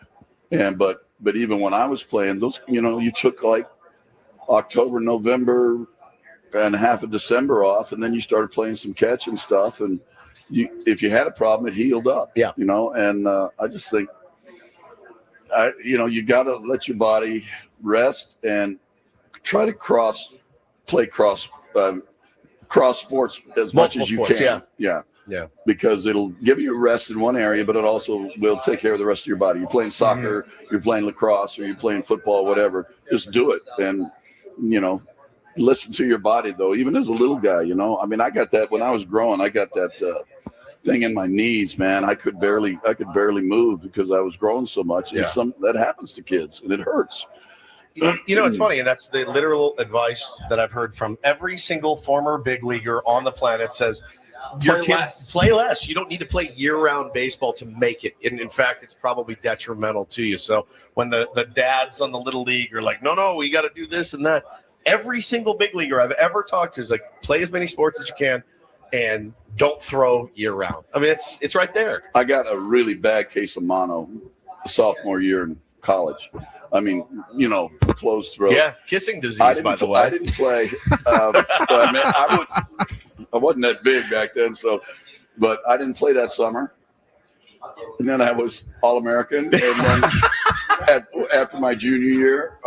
And but even when I was playing, those you took like October, November, and half of December off, and then you started playing some catch and stuff. And if you had a problem, it healed up. Yeah. And I just think you got to let your body rest and try to play cross sports as much as you can. Yeah. Yeah, because it'll give you a rest in one area, but it also will take care of the rest of your body. You're playing soccer, you're playing lacrosse, or you're playing football, whatever. Just do it, and listen to your body. Though, even as a little guy, I mean, I got that when I was growing. I got that thing in my knees, man. I could barely move because I was growing so much. And that happens to kids, and it hurts. It's funny, and that's the literal advice that I've heard from every single former big leaguer on the planet. Says, your Play kids less. play less. You don't need to play year-round baseball to make it. And in fact, it's probably detrimental to you. So when the dads on the little league are like, no, we got to do this and that. Every single big leaguer I've ever talked to is like, play as many sports as you can and don't throw year-round. I mean, it's right there. I got a really bad case of mono sophomore year in college. I mean, closed throat. Yeah, kissing disease, by the way. I didn't play. I wasn't that big back then, but I didn't play that summer. And then I was All-American. And then after my junior year,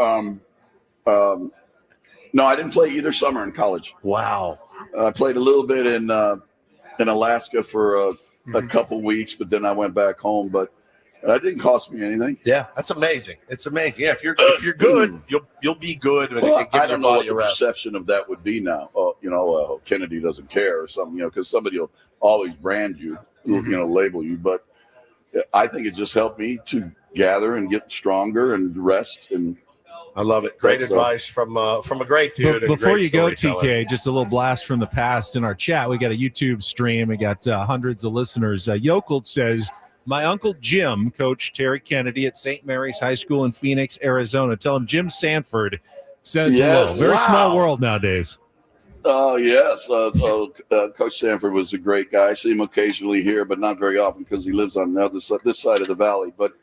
no, I didn't play either summer in college. Wow. I played a little bit in Alaska for a couple weeks, but then I went back home. But that didn't cost me anything. Yeah, that's amazing. It's amazing. Yeah, if you're good, you'll be good. Well, I don't know what the perception of that would be now. Kennedy doesn't care or something, because somebody will always brand you, label you. But I think it just helped me to gather and get stronger and rest. And I love it. Great advice from a great dude. Before you go, storyteller. TK, just a little blast from the past in our chat. We got a YouTube stream. We got hundreds of listeners. Yokel says, my uncle Jim coached Terry Kennedy at St. Mary's High School in Phoenix, Arizona. Tell him Jim Sanford says hello. Very small world nowadays. Oh, yes. Coach Sanford was a great guy. I see him occasionally here, but not very often because he lives on the other side, this side of the valley. But,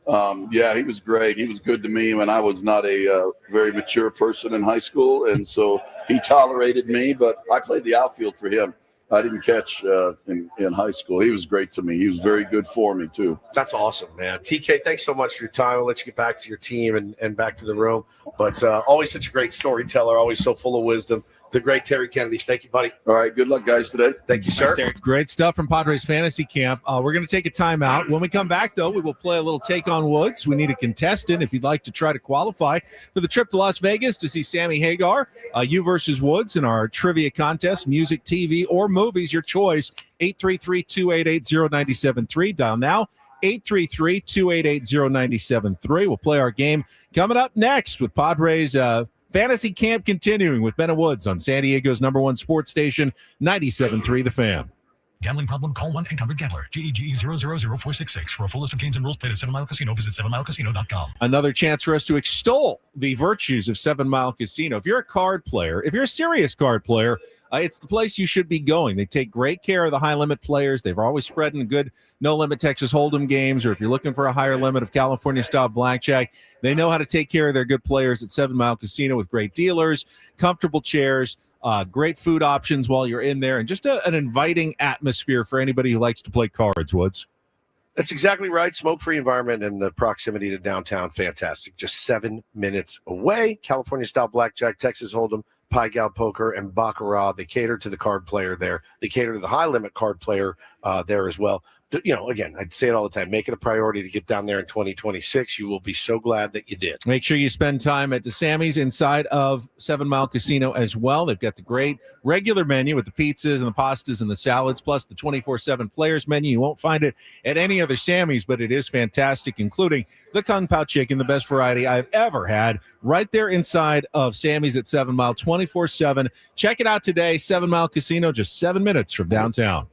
he was great. He was good to me when I was not a very mature person in high school. And so he tolerated me, but I played the outfield for him. I didn't catch in high school. He was great to me. He was very good for me, too. That's awesome, man. TK, thanks so much for your time. I'll let you get back to your team and back to the room. But always such a great storyteller, always so full of wisdom. The great Terry Kennedy. Thank you, buddy. All right. Good luck, guys, today. Thank you, sir. Thanks, Great stuff from Padres Fantasy Camp. We're going to take a timeout. When we come back, though, we will play a little Take on Woods. We need a contestant if you'd like to try to qualify for the trip to Las Vegas to see Sammy Hagar, you versus Woods in our trivia contest, music, TV, or movies, your choice. 833-288-0973. Dial now. 833-288-0973. We'll play our game coming up next with Padres Fantasy Camp continuing with Ben and Woods on San Diego's #1 sports station, 97.3 The Fan. Gambling problem? Call 1-800-GAMBLER. GEGE 000-466. For a full list of games and rules, played at 7 Mile Casino. Visit 7milecasino.com. Another chance for us to extol the virtues of 7 Mile Casino. If you're a card player, if you're a serious card player, it's the place you should be going. They take great care of the high-limit players. They've always spreading good no-limit Texas Hold'em games, or if you're looking for a higher limit of California-style blackjack, they know how to take care of their good players at 7 Mile Casino with great dealers, comfortable chairs, great food options while you're in there, and just an inviting atmosphere for anybody who likes to play cards, Woods. That's exactly right. Smoke-free environment and the proximity to downtown, fantastic. Just 7 minutes away. California-style blackjack, Texas Hold'em, Pai Gow Poker, and Baccarat. They cater to the card player there. They cater to the high-limit card player there as well. Again, I'd say it all the time. Make it a priority to get down there in 2026. You will be so glad that you did. Make sure you spend time at DeSammy's inside of 7 Mile Casino as well. They've got the great regular menu with the pizzas and the pastas and the salads, plus the 24/7 players menu. You won't find it at any other Sammy's, but it is fantastic, including the Kung Pao chicken, the best variety I've ever had, right there inside of Sammy's at 7 Mile, 24/7. Check it out today. 7 Mile Casino, just 7 minutes from downtown.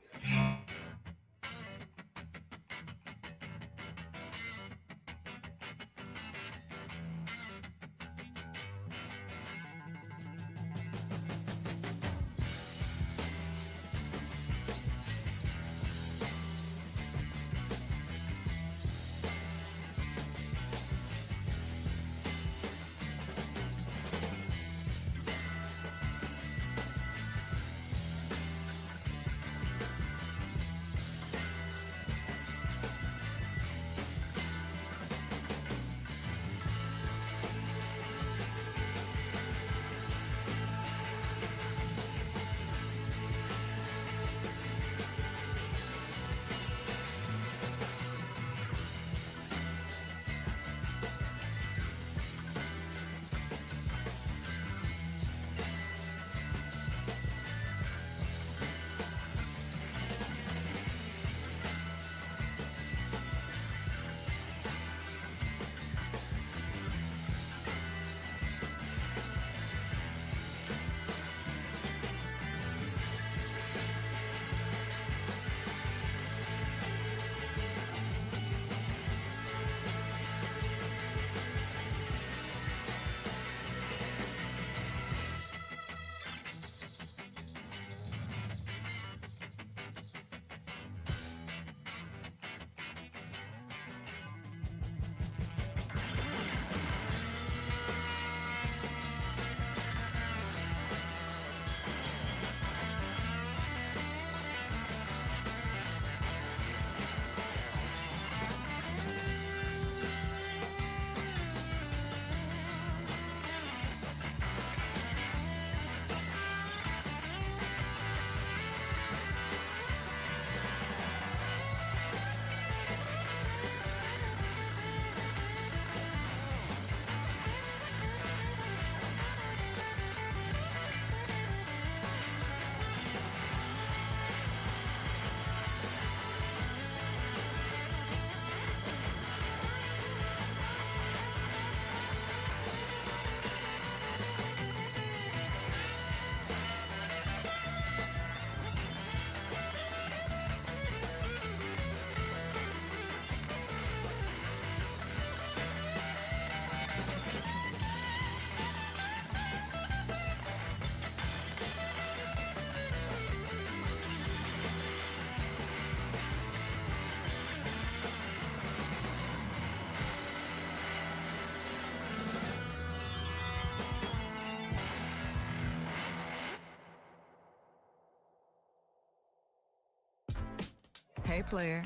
player,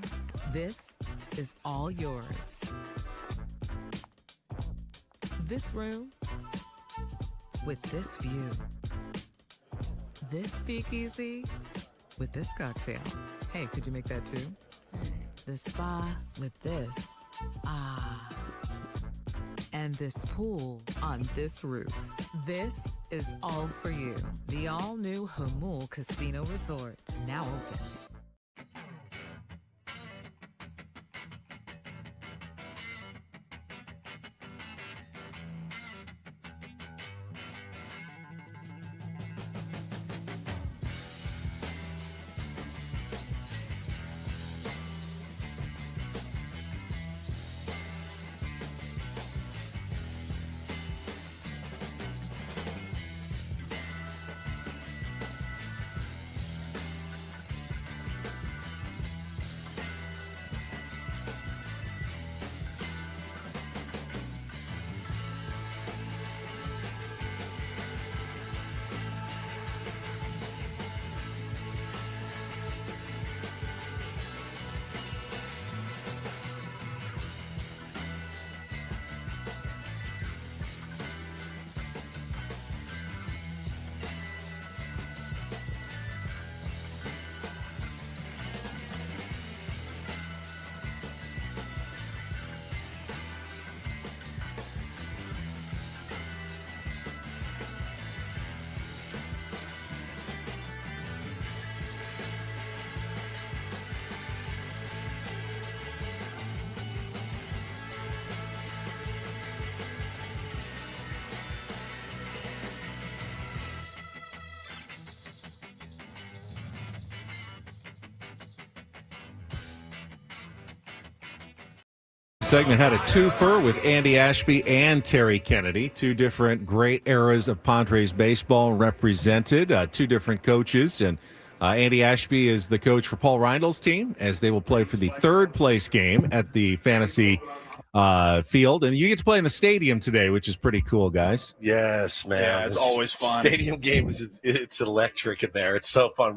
this is all yours. This room with this view. This speakeasy with this cocktail. Hey, could you make that too? The spa with this. Ah. And this pool on this roof. This is all for you. The all-new Hamul Casino Resort, now open. Segment had a twofer with Andy Ashby and Terry Kennedy, two different great eras of Padres baseball represented, two different coaches. And Andy Ashby is the coach for Paul Reindel's team as they will play for the third place game at the fantasy field. And you get to play in the stadium today, which is pretty cool, guys. Yes, man. Yeah, it's always fun. Stadium games, it's electric in there. It's so fun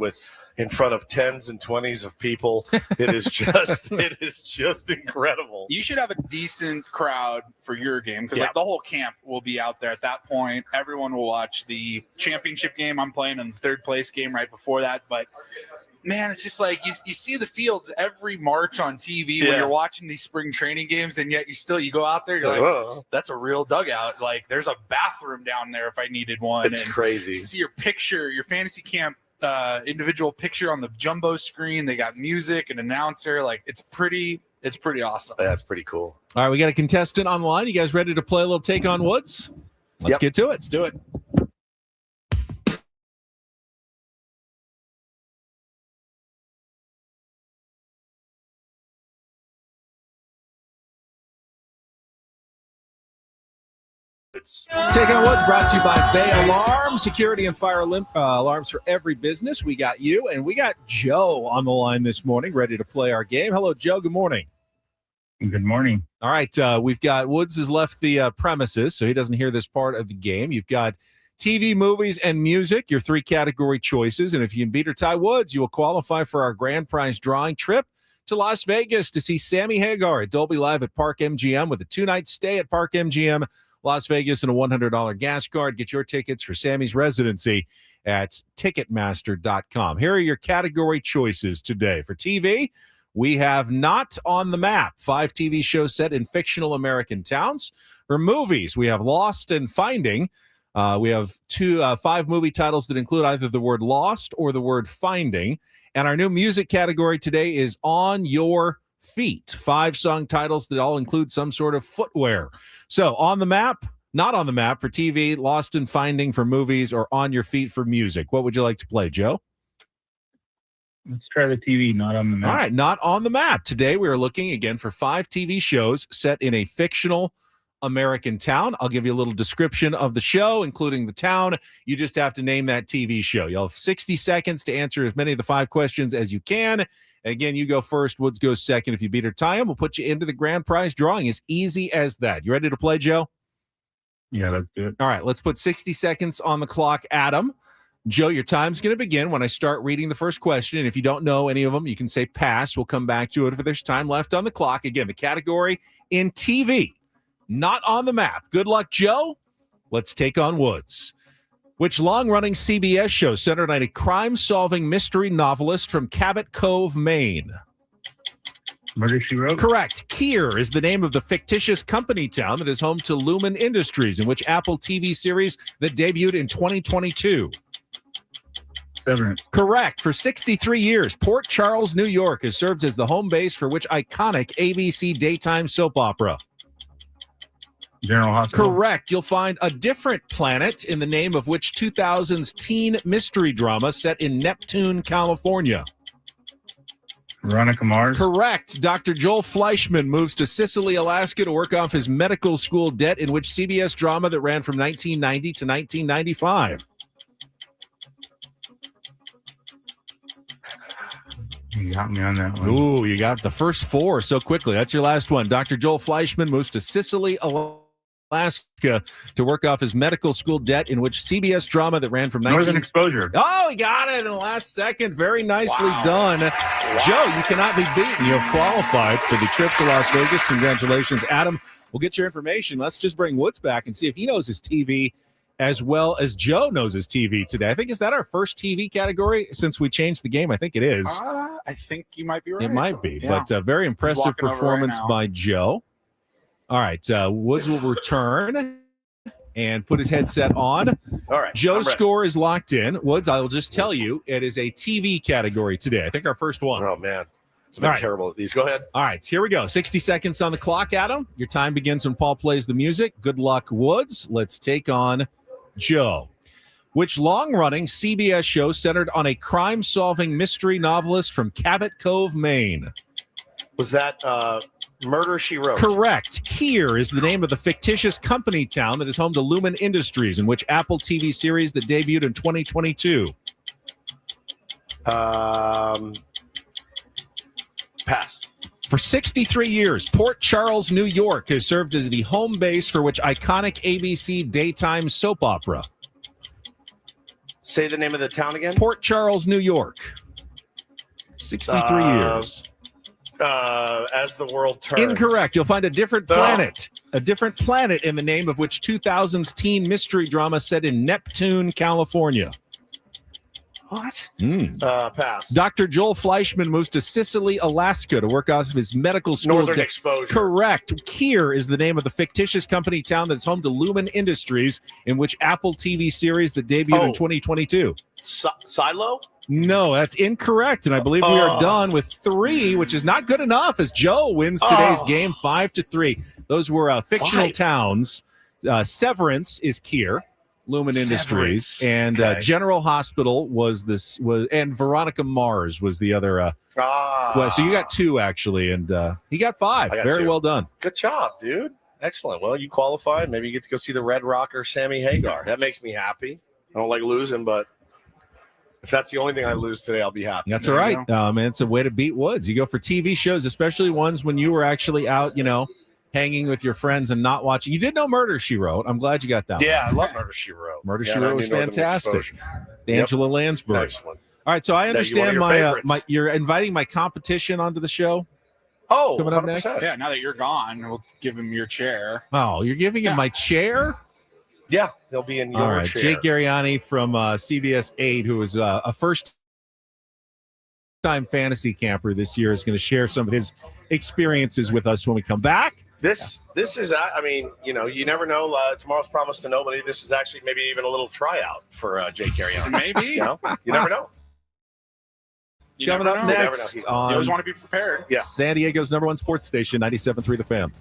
in front of 10s and 20s of people. It is just incredible. You should have a decent crowd for your game because like the whole camp will be out there at that point. Everyone will watch the championship game. I'm playing in the third place game right before that. But man, it's just like you see the fields every March on TV when you're watching these spring training games, and yet you go out there, you're like, whoa, that's a real dugout. Like there's a bathroom down there if I needed one. It's crazy. See your picture, your fantasy camp individual picture on the jumbo screen. They got music and announcer. Like it's pretty awesome. That's pretty cool. All right, we got a contestant on the line. You guys ready to play a little Take on Woods? Let's get to it. Let's do it. Take on Woods brought to you by Bay Alarm, security and fire alarms for every business. We got you, and we got Joe on the line this morning, ready to play our game. Hello, Joe. Good morning. Good morning. All right, we've got Woods has left the premises, so he doesn't hear this part of the game. You've got TV, movies, and music, your three category choices, and if you can beat or tie Woods, you will qualify for our grand prize drawing trip to Las Vegas to see Sammy Hagar at Dolby Live at Park MGM with a 2-night stay at Park MGM Las Vegas and a $100 gas card. Get your tickets for Sammy's residency at Ticketmaster.com. Here are your category choices today. For TV, we have Not on the Map, 5 TV shows set in fictional American towns. For movies, we have Lost and Finding. We have 5 movie titles that include either the word lost or the word finding. And our new music category today is On Your Feet, 5 song titles that all include some sort of footwear. So On the Map, Not on the Map for TV, Lost and Finding for movies, or On Your Feet for music. What would you like to play, Joe? Let's try the TV, Not on the Map. All right, Not on the Map. Today we are looking again for 5 TV shows set in a fictional American town. I'll give you a little description of the show, including the town. You just have to name that TV show. You'll have 60 seconds to answer as many of the 5 questions as you can. Again, you go first. Woods goes second. If you beat or tie him, we'll put you into the grand prize drawing. As easy as that. You ready to play, Joe? Yeah, let's do it. All right, let's put 60 seconds on the clock. Adam, Joe, your time's going to begin when I start reading the first question. And if you don't know any of them, you can say pass. We'll come back to it if there's time left on the clock. Again, the category in TV, not on the map. Good luck, Joe. Let's take on Woods. Which long-running CBS show centered on a crime-solving mystery novelist from Cabot Cove, Maine? Murder, She Wrote? Correct. Kier is the name of the fictitious company town that is home to Lumen Industries, in which Apple TV series that debuted in 2022. Severance. Correct. For 63 years, Port Charles, New York has served as the home base for which iconic ABC daytime soap opera? General Hospital. Correct. You'll find a different planet in the name of which 2000's teen mystery drama set in Neptune, California? Veronica Mars. Correct. Dr. Joel Fleischman moves to Sicily, Alaska to work off his medical school debt in which CBS drama that ran from 1990 to 1995? You got me on that one. Ooh, you got the first four so quickly. That's your last one. Dr. Joel Fleischman moves to Sicily, Alaska to work off his medical school debt in which CBS drama that ran from Northern Exposure. Oh, he got it in the last second. Very nicely done. Joe, you cannot be beaten. You have qualified for the trip to Las Vegas. Congratulations. Adam, we'll get your information. Let's just bring Woods back and see if he knows his TV as well as Joe knows his TV today. I think, is that our first TV category since we changed the game? I think it is. I think you might be right. It might be, Yeah. but very impressive walking over performance right now. by Joe. All right, Woods will return and put his headset on. All right. Joe's score is locked in. Woods, I will just tell you, it is a TV category today. I think our first one. Oh, man. It's been terrible at these. Go ahead. All right, here we go. 60 seconds on the clock, Adam. Your time begins when Paul plays the music. Good luck, Woods. Let's take on Joe. Which long-running CBS show centered on a crime-solving mystery novelist from Cabot Cove, Maine? Was that Murder, She Wrote? Correct. Kier is the name of the fictitious company town that is home to Lumen Industries, in which Apple TV series that debuted in 2022. Pass. For 63 years, Port Charles, New York has served as the home base for which iconic ABC daytime soap opera? Say the name of the town again. Port Charles, New York. 63 years. As the world turns. Incorrect. You'll find a different planet. A different planet in the name of which 2000's teen mystery drama set in Neptune, California. What? Pass. Dr. Joel Fleischman moves to Sicily, Alaska to work off his medical school. Northern Exposure. Correct. Kier is the name of the fictitious company town that's home to Lumen Industries, in which Apple TV series that debuted in 2022. Silo? No, that's incorrect. And I believe we are done with 3, which is not good enough as Joe wins today's game 5-3. Those were fictional towns. Severance is Kier. Lumen Industries and General Hospital and Veronica Mars was the other. So you got 2 actually, and he got 5. Very 2. well done. Good job, dude. Excellent. Well, you qualified. Maybe you get to go see the Red Rocker, Sammy Hagar. That makes me happy. I don't like losing, but if that's the only thing I lose today, I'll be happy. That's all right, man. It's a way to beat Woods. You go for TV shows, especially ones when you were actually out, hanging with your friends and not watching. You did know Murder, She Wrote. I'm glad you got that. Yeah, I love Murder, She Wrote. Murder, She Wrote was fantastic. Angela Lansbury. Excellent. All right, so I understand my you're inviting my competition onto the show. Oh, coming up next. Yeah, now that you're gone, we'll give him your chair. Oh, you're giving him my chair? Yeah, they'll be in your All right, chair. Jake Geriani from CBS 8, who was a first-time fantasy camper this year, is going to share some of his experiences with us when we come back. This is, I mean, you never know. Tomorrow's promised to nobody. This is actually maybe even a little tryout for Jake Geriani. Maybe. You never know. Coming up next You always want to be prepared. Yeah. San Diego's #1 sports station, 97.3 The Fan.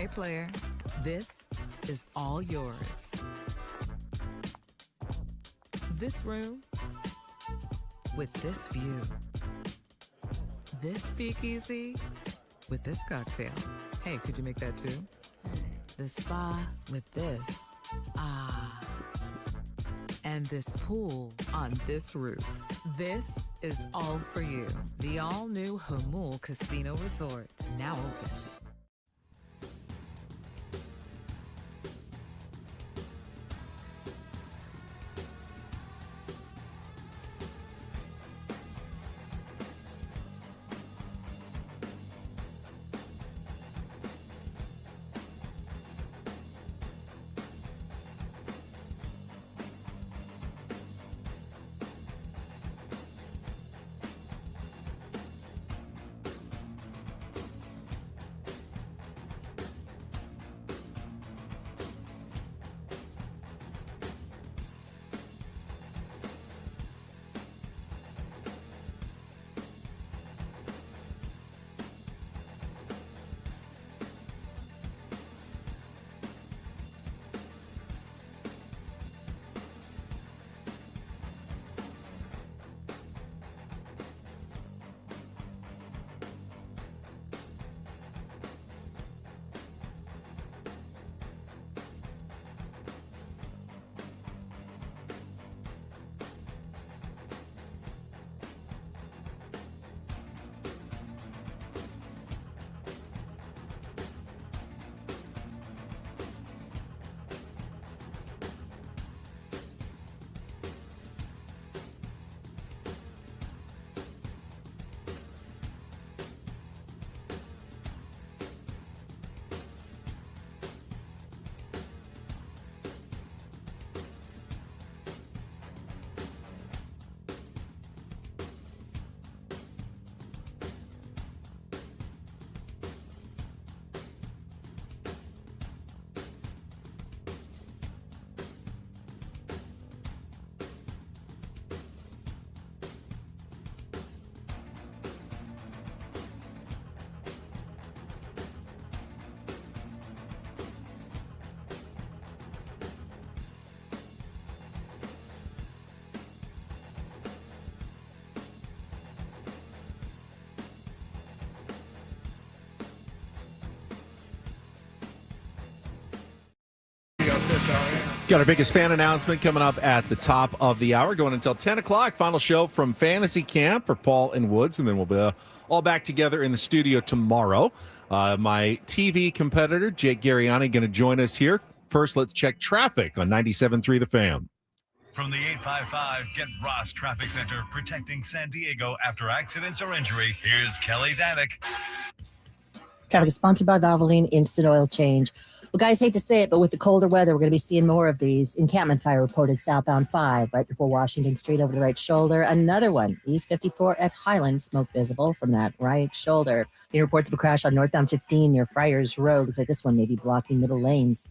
Hey, player, this is all yours. This room with this view. This speakeasy with this cocktail. Hey, could you make that too? This spa with this. Ah. And this pool on this roof. This is all for you. The all-new Humul Casino Resort, now open. Got our biggest fan announcement coming up at the top of the hour, going until 10 o'clock. Final show from Fantasy Camp for Paul and Woods, and then we'll be all back together in the studio tomorrow. My TV competitor, Jake Geriani, going to join us here. First, let's check traffic on 97.3 The Fan. From the 855 Get Ross Traffic Center, protecting San Diego after accidents or injury, here's Kelly Danick. Traffic is sponsored by Valvoline Instant Oil Change. Well, guys, hate to say it, but with the colder weather, we're going to be seeing more of these. Encampment fire reported southbound 5, right before Washington Street over the right shoulder. Another one, East 54 at Highland, smoke visible from that right shoulder. Any reports of a crash on northbound 15 near Friars Road. Looks like this one may be blocking middle lanes.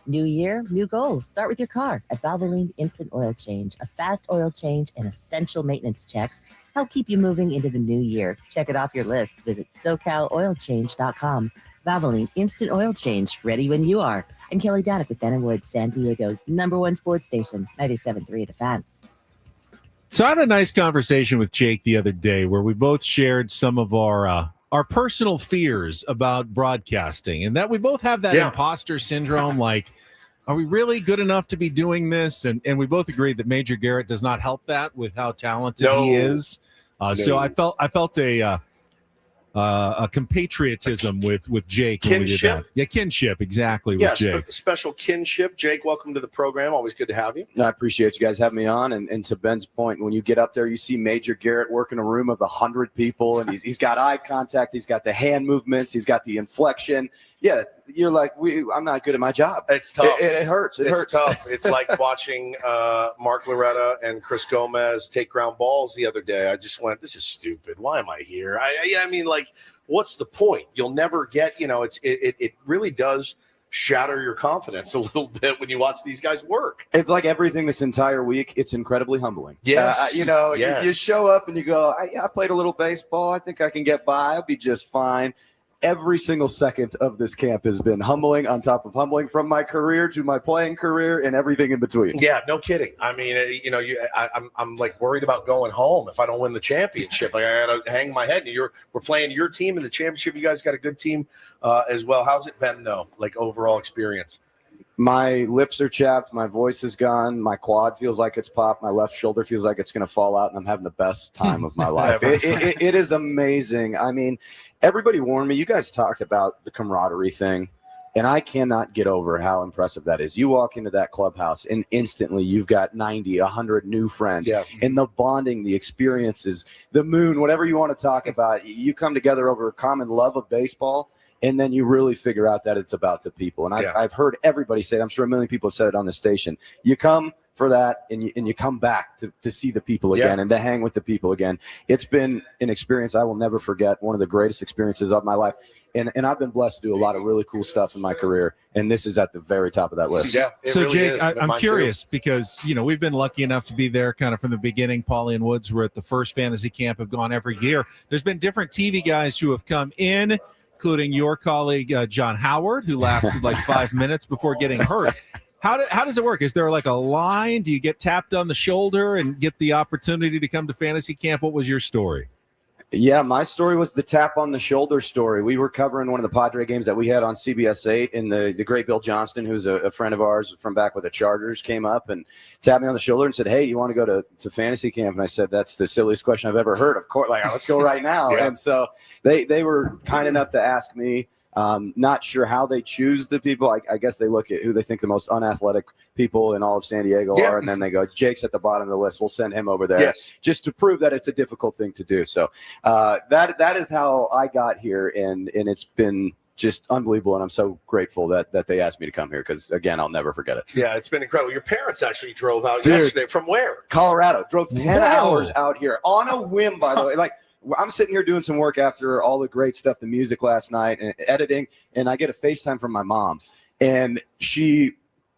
New year, new goals. Start with your car at Valvoline Instant Oil Change. A fast oil change and essential maintenance checks help keep you moving into the new year. Check it off your list. Visit SoCalOilChange.com. Valvoline Instant Oil Change. Ready when you are. I'm Kelly Danick with Ben & Woods, San Diego's #1 sports station, 97.3 The Fan. So I had a nice conversation with Jake the other day where we both shared some of our personal fears about broadcasting, and that we both have that imposter syndrome. Like, are we really good enough to be doing this? And we both agreed that Major Garrett does not help that with how talented he is. So I felt a compatriotism with Jake when we did that. Yeah, kinship, exactly, with Jake. Special kinship. Jake, welcome to the program. Always good to have you. I appreciate you guys having me on. And to Ben's point, when you get up there, you see Major Garrett work in a room of 100 people, and he's got eye contact, he's got the hand movements, he's got the inflection. Yeah, you're like, I'm not good at my job. It's tough. It hurts. It hurts. Tough. It's like watching Mark Loretta and Chris Gomez take ground balls the other day. I just went, this is stupid. Why am I here? I mean, like, what's the point? You'll never get, it really does shatter your confidence a little bit when you watch these guys work. It's like everything this entire week. It's incredibly humbling. Yes. You show up and you go, I played a little baseball. I think I can get by. I'll be just fine. every single second of this camp has been humbling on top of humbling, from my career to my playing career and everything in between. Yeah, no kidding. I mean, I'm like worried about going home if I don't win the championship. Like, I got to hang my head. We're playing your team in the championship. You guys got a good team as well. How's it been though? Like overall experience? My lips are chapped. My voice is gone. My quad feels like it's popped. My left shoulder feels like it's going to fall out, and I'm having the best time of my life. It is amazing. I mean, everybody warned me. You guys talked about the camaraderie thing, and I cannot get over how impressive that is. You walk into that clubhouse, and instantly you've got 90, 100 new friends. Yeah. And the bonding, the experiences, the moon, whatever you want to talk about, you come together over a common love of baseball. And then you really figure out that it's about the people. And I've heard everybody say it. I'm sure a million people have said it on the station. You come for that, and you come back to see the people again and to hang with the people again. It's been an experience I will never forget, one of the greatest experiences of my life. And I've been blessed to do a lot of really cool stuff in my career, and this is at the very top of that list. Yeah, so really Jake, is. I'm Mine curious too. because we've been lucky enough to be there kind of from the beginning. Paulie and Woods were at the first fantasy camp, have gone every year. There's been different TV guys who have come in, including your colleague John Howard, who lasted like 5 minutes before getting hurt. How does it work? Is there like a line? Do you get tapped on the shoulder and get the opportunity to come to fantasy camp? What was your story? Yeah, my story was the tap on the shoulder story. We were covering one of the Padres games that we had on CBS 8, and the great Bill Johnston, who's a friend of ours from back with the Chargers, came up and tapped me on the shoulder and said, "Hey, you want to go to fantasy camp?" And I said, "That's the silliest question I've ever heard. Of course, like, let's go right now." Yeah. And so they were kind enough to ask me. Not sure how they choose the people. I guess they look at who they think the most unathletic people in all of San Diego are, and then they go, "Jake's at the bottom of the list. We'll send him over there," just to prove that it's a difficult thing to do. So that is how I got here, and it's been just unbelievable, and I'm so grateful that they asked me to come here because, again, I'll never forget it. Yeah, it's been incredible. Your parents actually drove out Dude. yesterday. From where? Colorado. Drove 10 Whoa. hours out here on a whim, by the way. Like, I'm sitting here doing some work after all the great stuff, the music last night and editing, and I get a FaceTime from my mom, and she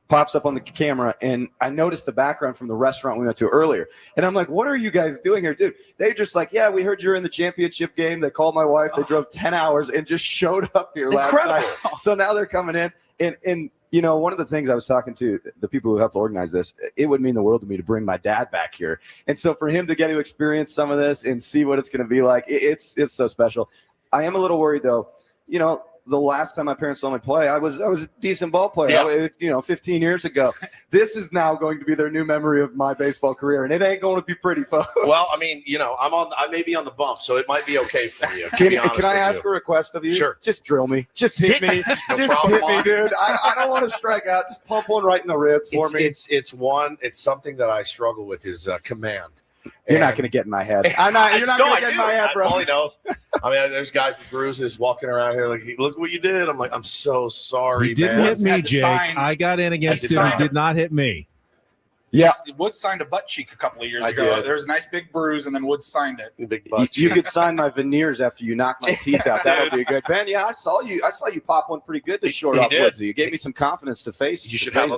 pops up on the camera, and I noticed the background from the restaurant we went to earlier. And I'm like, "What are you guys doing here?" Dude, they just like, "Yeah, we heard you were in the championship game." They called my wife. They drove 10 hours and just showed up here last night. So now they're coming in, and one of the things I was talking to the people who helped organize this, it would mean the world to me to bring my dad back here. And so for him to get to experience some of this and see what it's going to be like, it's so special. I am a little worried, though. The last time my parents saw me play, I was a decent ball player. 15 years ago. This is now going to be their new memory of my baseball career, and it ain't going to be pretty, folks. Well, I mean, I may be on the bump, so it might be okay for you. Can I ask a request of you? Sure. Just drill me. Just hit me. Just hit me, dude. I don't want to strike out. Just pump one right in the ribs for me. It's something that I struggle with is command. You're not going to get in my head. You're not going to get in my head, bro. All he knows. I mean, there's guys with bruises walking around here like, "Look what you did." I'm like, "I'm so sorry, He didn't man." hit me, Jake. I got in against him. He did not hit me. Yeah. Woods signed a butt cheek a couple of years I ago. did. There was a nice big bruise, and then Woods signed it. Big butt. You could sign my veneers after you knock my teeth out. That would be good. Ben, yeah, I saw you pop one pretty good to short off did. Woodsy. You gave me some confidence to face. You should have a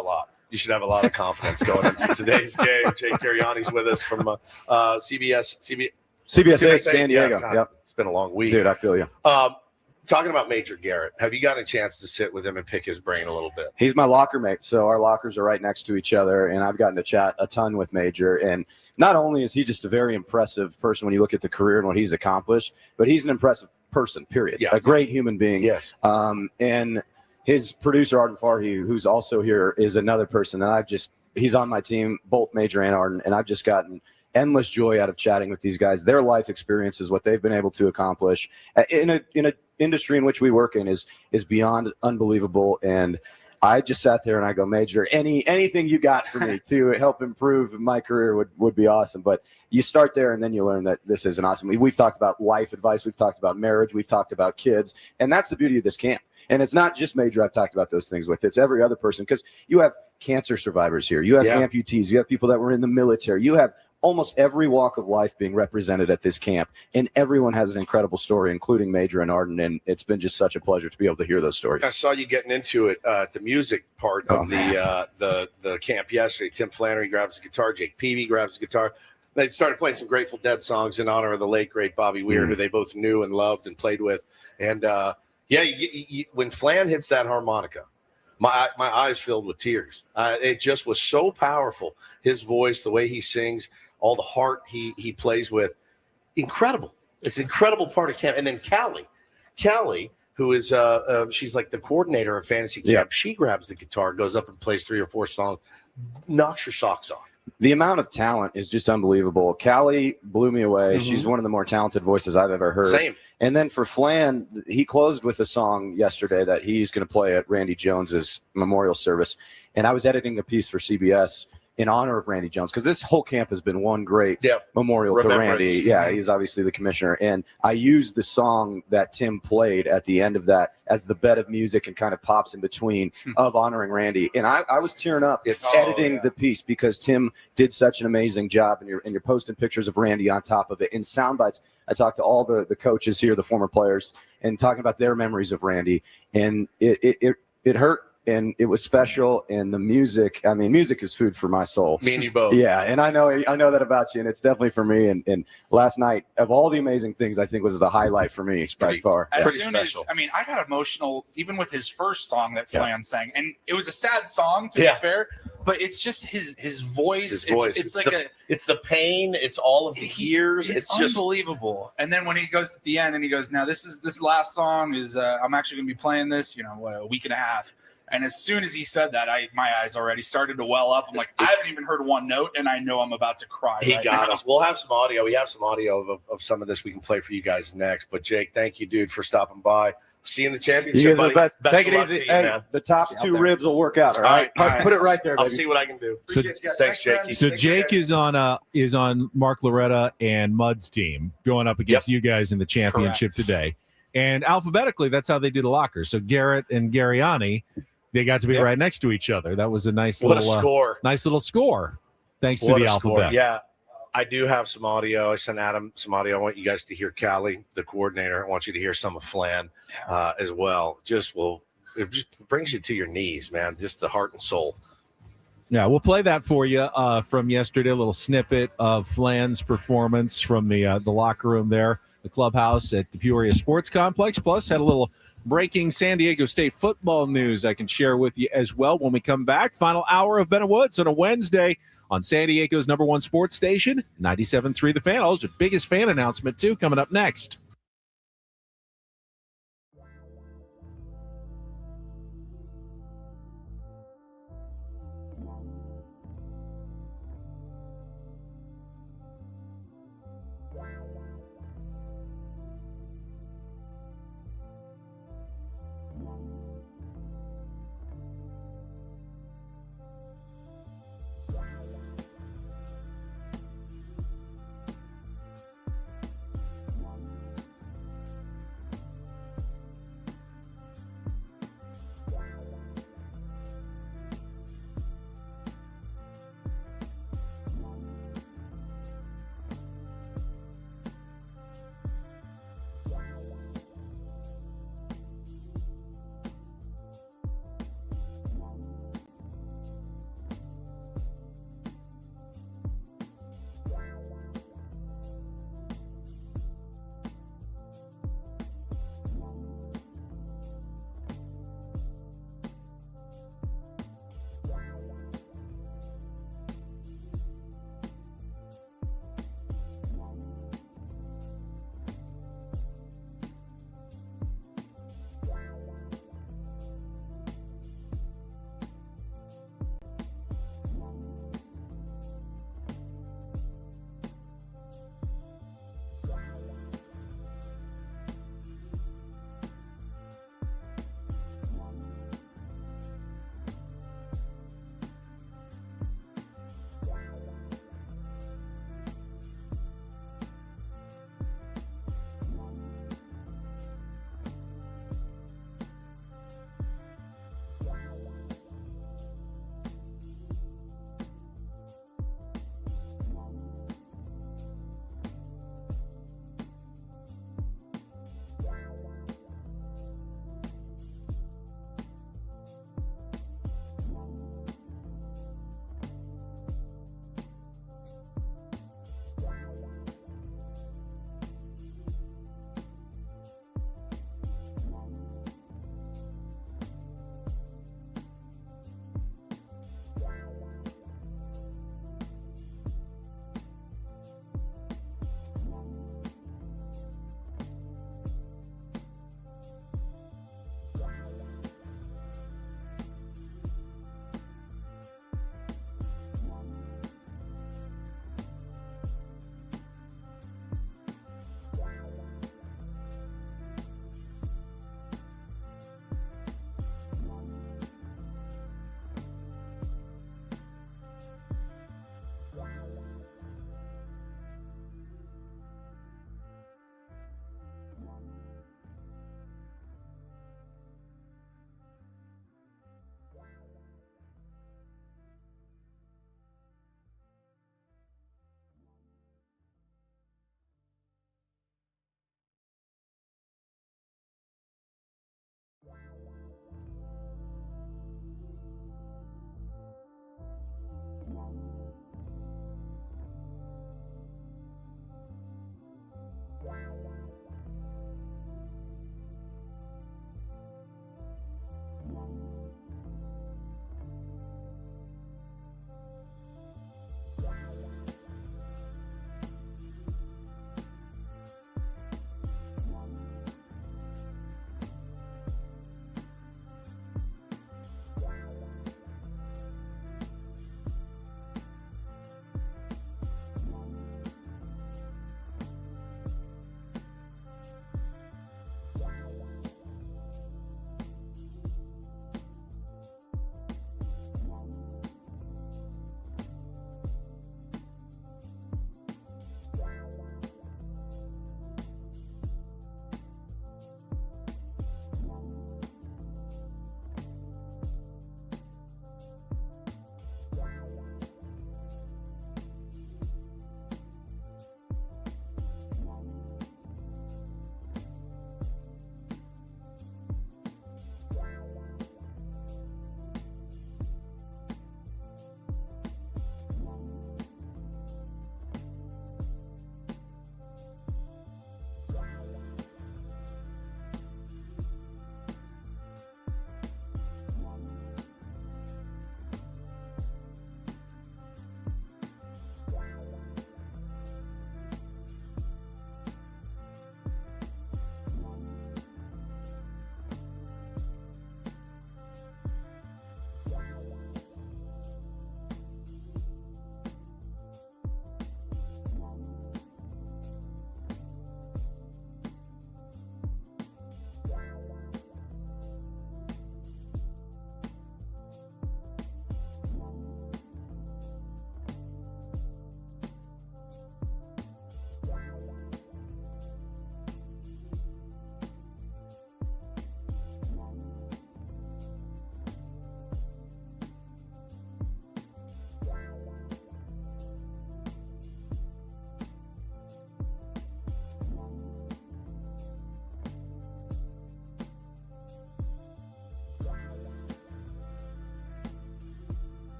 lot. You should have a lot of confidence going into today's game. Jake Geriani's with us from CBS 8, San Diego. Yeah, God, Yep. It's been a long week. Dude, I feel you. Talking about Major Garrett, have you gotten a chance to sit with him and pick his brain a little bit? He's my locker mate, so our lockers are right next to each other, and I've gotten to chat a ton with Major. And not only is he just a very impressive person when you look at the career and what he's accomplished, but he's an impressive person, period. Yeah. A great human being. Yes. And his producer, Arden Farhi, who's also here, is another person that he's on my team, both Major and Arden, and I've just gotten endless joy out of chatting with these guys. Their life experiences, what they've been able to accomplish in a industry in which we work in is beyond unbelievable. And I just sat there and I go, "Major, anything you got for me to help improve my career would be awesome." But you start there and then you learn that this is an awesome. We've talked about life advice. We've talked about marriage. We've talked about kids. And that's the beauty of this camp. And it's not just Major I've talked about those things with. It's every other person, because you have cancer survivors here. You have amputees. You have people that were in the military. You have almost every walk of life being represented at this camp, and everyone has an incredible story, including Major and Arden, and it's been just such a pleasure to be able to hear those stories. I saw you getting into it the music part of the camp yesterday. Tim Flannery grabs the guitar, Jake Peavy grabs the guitar. They started playing some Grateful Dead songs in honor of the late, great Bobby Weir, who they both knew and loved and played with. And when Flan hits that harmonica, my eyes filled with tears. It just was so powerful. His voice, the way he sings, all the heart he plays with, incredible. It's an incredible part of camp. And then Callie, who is she's like the coordinator of fantasy camp. Yeah. She grabs the guitar, goes up and plays 3 or 4 songs, knocks your socks off. The amount of talent is just unbelievable. Callie blew me away. She's one of the more talented voices I've ever heard. Same. And then for Flan, he closed with a song yesterday that he's going to play at Randy Jones's memorial service. And I was editing a piece for CBS in honor of Randy Jones, because this whole camp has been one great memorial to Randy. Yeah, he's obviously the commissioner. And I used the song that Tim played at the end of that as the bed of music and kind of pops in between of honoring Randy. And I was tearing up editing the piece because Tim did such an amazing job, and you're posting pictures of Randy on top of it. In sound bites, I talked to all the coaches here, the former players, and talking about their memories of Randy. And it hurt. And it was special, and the music. I mean, music is food for my soul. Me and you both. Yeah, and I know that about you, and it's definitely for me. And last night, of all the amazing things, I think was the highlight for me by far. As soon as I got emotional even with his first song that Flan sang, and it was a sad song to be fair, but it's just his voice. It's the pain. It's all of the years. It's just unbelievable. And then when he goes at the end and he goes, "Now this last song is I'm actually going to be playing this, a week and a half." And as soon as he said that, my eyes already started to well up. I'm like, I haven't even heard one note, and I know I'm about to cry. He got us. We'll have some audio. We have some audio of some of this we can play for you guys next. But, Jake, thank you, dude, for stopping by. See you in the championship, you guys buddy. are the best. Take it of luck easy. to you, Hey, man. the top 2 ribs will work out. All right. Put it right there, baby. I'll see what I can do. So, thanks, Jake. So Jake is on Mark Loretta and Mud's team going up against you guys in the championship today. And alphabetically, that's how they do the lockers. So Garrett and Geriani, they got to be right next to each other. That was a nice little score. Nice little score. Thanks to the alphabet. Yeah, I do have some audio. I sent Adam some audio. I want you guys to hear Callie, the coordinator. I want you to hear some of Flan as well. It just brings you to your knees, man. Just the heart and soul. Yeah, we'll play that for you from yesterday. A little snippet of Flan's performance from the locker room there, the clubhouse at the Peoria Sports Complex. Plus, had a little breaking San Diego State football news I can share with you as well when we come back. Final hour of Ben and Woods on a Wednesday on San Diego's #1 sports station, 97.3 The Fan. Also, biggest fan announcement, too, coming up next.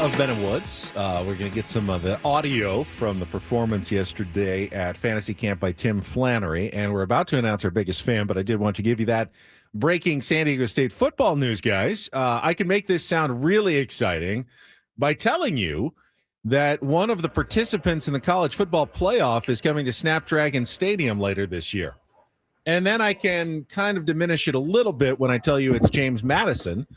of Ben and Woods. We're going to get some of the audio from the performance yesterday at Fantasy Camp by Tim Flannery, and we're about to announce our biggest fan, but I did want to give you that breaking San Diego State football news, guys. I can make this sound really exciting by telling you that one of the participants in the college football playoff is coming to Snapdragon Stadium later this year. And then I can kind of diminish it a little bit when I tell you it's James Madison.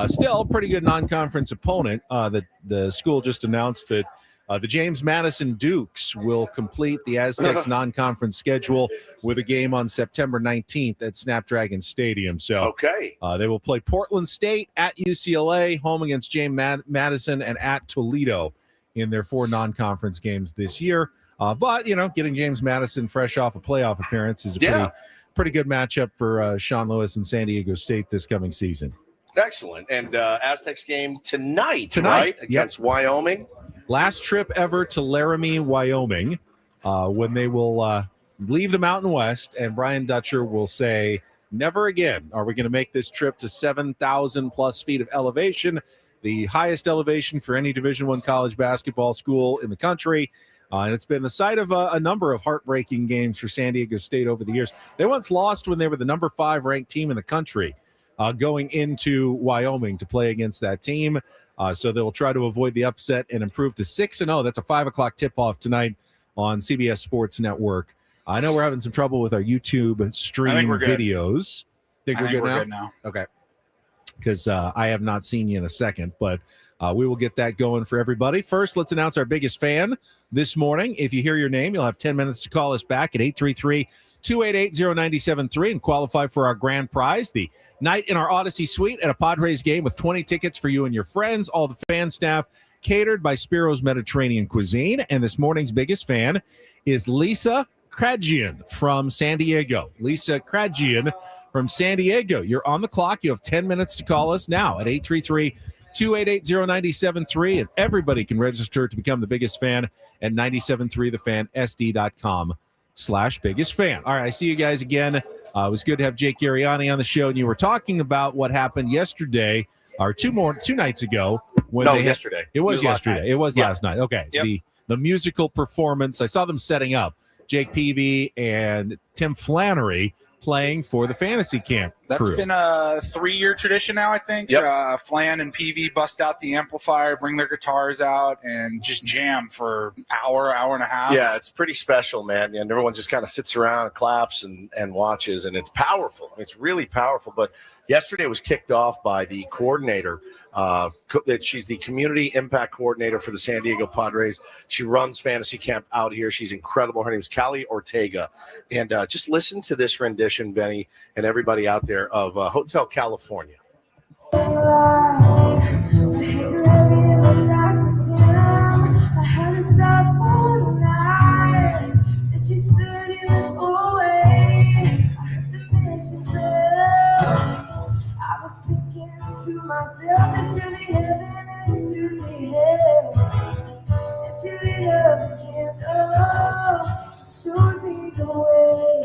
Still a pretty good non-conference opponent. The school just announced that the James Madison Dukes will complete the Aztecs non-conference schedule with a game on September 19th at Snapdragon Stadium. So they will play Portland State, at UCLA, home against James Madison, and at Toledo in their 4 non-conference games this year. But, getting James Madison fresh off a playoff appearance is a pretty good matchup for Sean Lewis and San Diego State this coming season. Excellent. And Aztecs game tonight, right? Against Wyoming. Last trip ever to Laramie, Wyoming, when they will leave the Mountain West, and Brian Dutcher will say, never again are we going to make this trip to 7,000 plus feet of elevation, the highest elevation for any Division I college basketball school in the country. And it's been the site of a number of heartbreaking games for San Diego State over the years. They once lost when they were the number 5 ranked team in the country, going into Wyoming to play against that team. So they'll try to avoid the upset and improve to 6-0. That's a 5:00 tip-off tonight on CBS Sports Network. I know we're having some trouble with our YouTube stream videos. I think we're good now. Okay. Because I have not seen you in a second, but we will get that going for everybody. First, let's announce our biggest fan this morning. If you hear your name, you'll have 10 minutes to call us back at 833-288-0973 and qualify for our grand prize, the night in our Odyssey Suite at a Padres game with 20 tickets for you and your friends. All the fan staff catered by Spiro's Mediterranean Cuisine. And this morning's biggest fan is Lisa Krajian from San Diego. Lisa Krajian from San Diego. You're on the clock. You have 10 minutes to call us now at 833-288-0973, and everybody can register to become the biggest fan at 973thefansd.com/biggest fan. All right, I see you guys again. It was good to have Jake Geriani on the show, and you were talking about what happened yesterday, or two nights ago. Yesterday. It was yesterday. It was last night. Okay. Yep. The musical performance. I saw them setting up Jake Peavy and Tim Flannery playing for the fantasy camp That's crew. been a 3-year tradition now, I think. Flan and PV bust out the amplifier, bring their guitars out, and just jam for hour and a half. Yeah, it's pretty special, man. And everyone just kind of sits around and claps and watches, and it's powerful. It's really powerful. But yesterday was kicked off by the coordinator. She's the community impact coordinator for the San Diego Padres. She runs fantasy camp out here. She's incredible. Her name is Callie Ortega. And just listen to this rendition, Benny, and everybody out there, of Hotel California. To myself, it's really heaven and it's really hell. And she lit up the candle, showed me the way.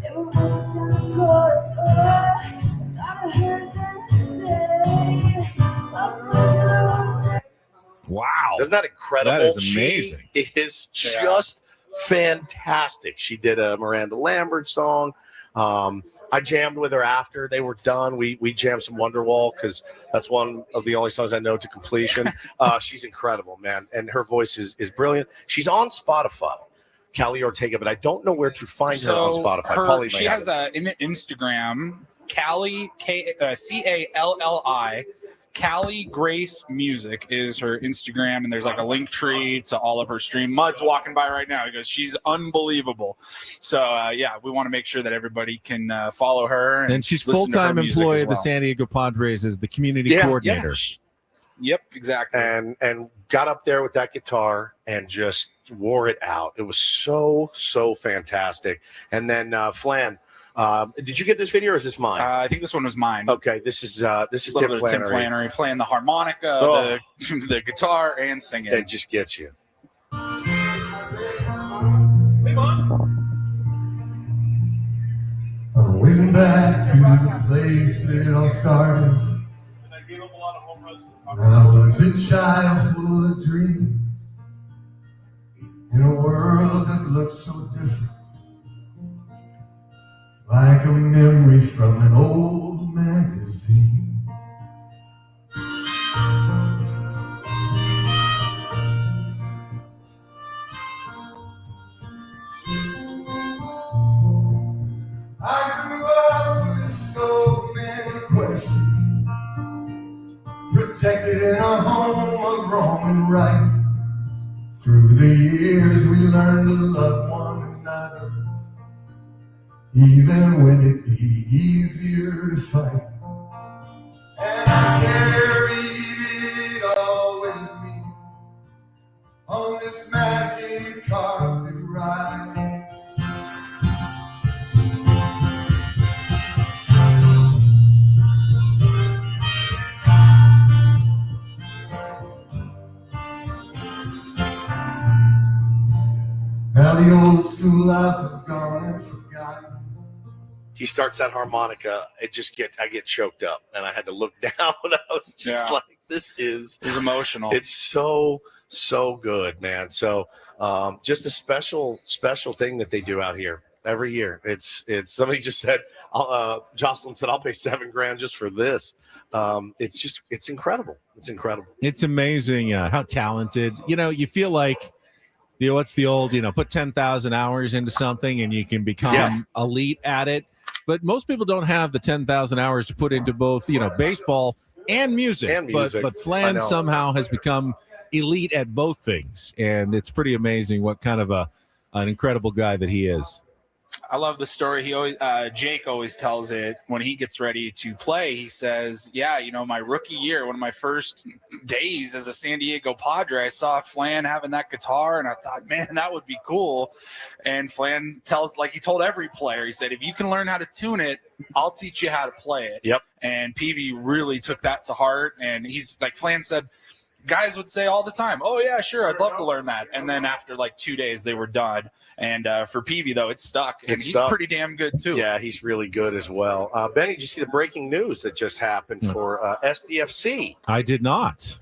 There were voices in the corridor, I thought I heard them say, welcome to the hotel. Wow. Isn't that incredible? That is amazing. She is just fantastic. She did a Miranda Lambert song. I jammed with her after they were done. We jammed some Wonderwall because that's one of the only songs I know to completion. She's incredible, man. And her voice is brilliant. She's on Spotify, Callie Ortega, but I don't know where to find her on Spotify. She has an Instagram, Callie, Calli. Callie Grace Music is her Instagram, and there's like a link tree to all of her stream. Mud's walking by right now. He goes, she's unbelievable. So, we want to make sure that everybody can follow her. And she's full-time employee of the San Diego Padres as the community coordinator. Yep, exactly. And got up there with that guitar and just wore it out. It was so fantastic. And then Flan, did you get this video or is this mine? I think this one was mine. Okay, this is Tim Flannery playing the harmonica, the guitar, and singing. It just gets you. Went back to the place it all started. And I gave up a lot of home runs. I was a child full of dreams in a world that looked so different, like a memory from an old magazine. I grew up with so many questions, protected in a home of wrong and right. Through the years we learned to love one another, even when it'd be easier to fight. And I carried it all with me on this magic carpet ride. Now the old schoolhouse is gone and forgotten. He starts that harmonica. I get choked up, and I had to look down. I was just like, this is. It was emotional. It's so good, man. So just a special thing that they do out here every year. It's somebody just said, Jocelyn said, I'll pay $7,000 just for this. It's incredible. It's incredible. It's amazing how talented. You feel like. What's the old, put 10,000 hours into something and you can become elite at it. But most people don't have the 10,000 hours to put into both, baseball and music. But Flan somehow has become elite at both things. And it's pretty amazing what kind of an incredible guy that he is. I love the story. He always, Jake always tells it when he gets ready to play. He says, my rookie year, one of my first days as a San Diego Padre, I saw Flan having that guitar and I thought, man, that would be cool. And Flan he told every player, he said, if you can learn how to tune it, I'll teach you how to play it. Yep. And Peavy really took that to heart. And he's like, Flan said, guys would say all the time, oh, yeah, sure, I'd love to learn that. And then after 2 days, they were done. And for Peavy, though, it stuck. And he's pretty damn good, too. Yeah, he's really good as well. Benny, did you see the breaking news that just happened for SDFC? I did not.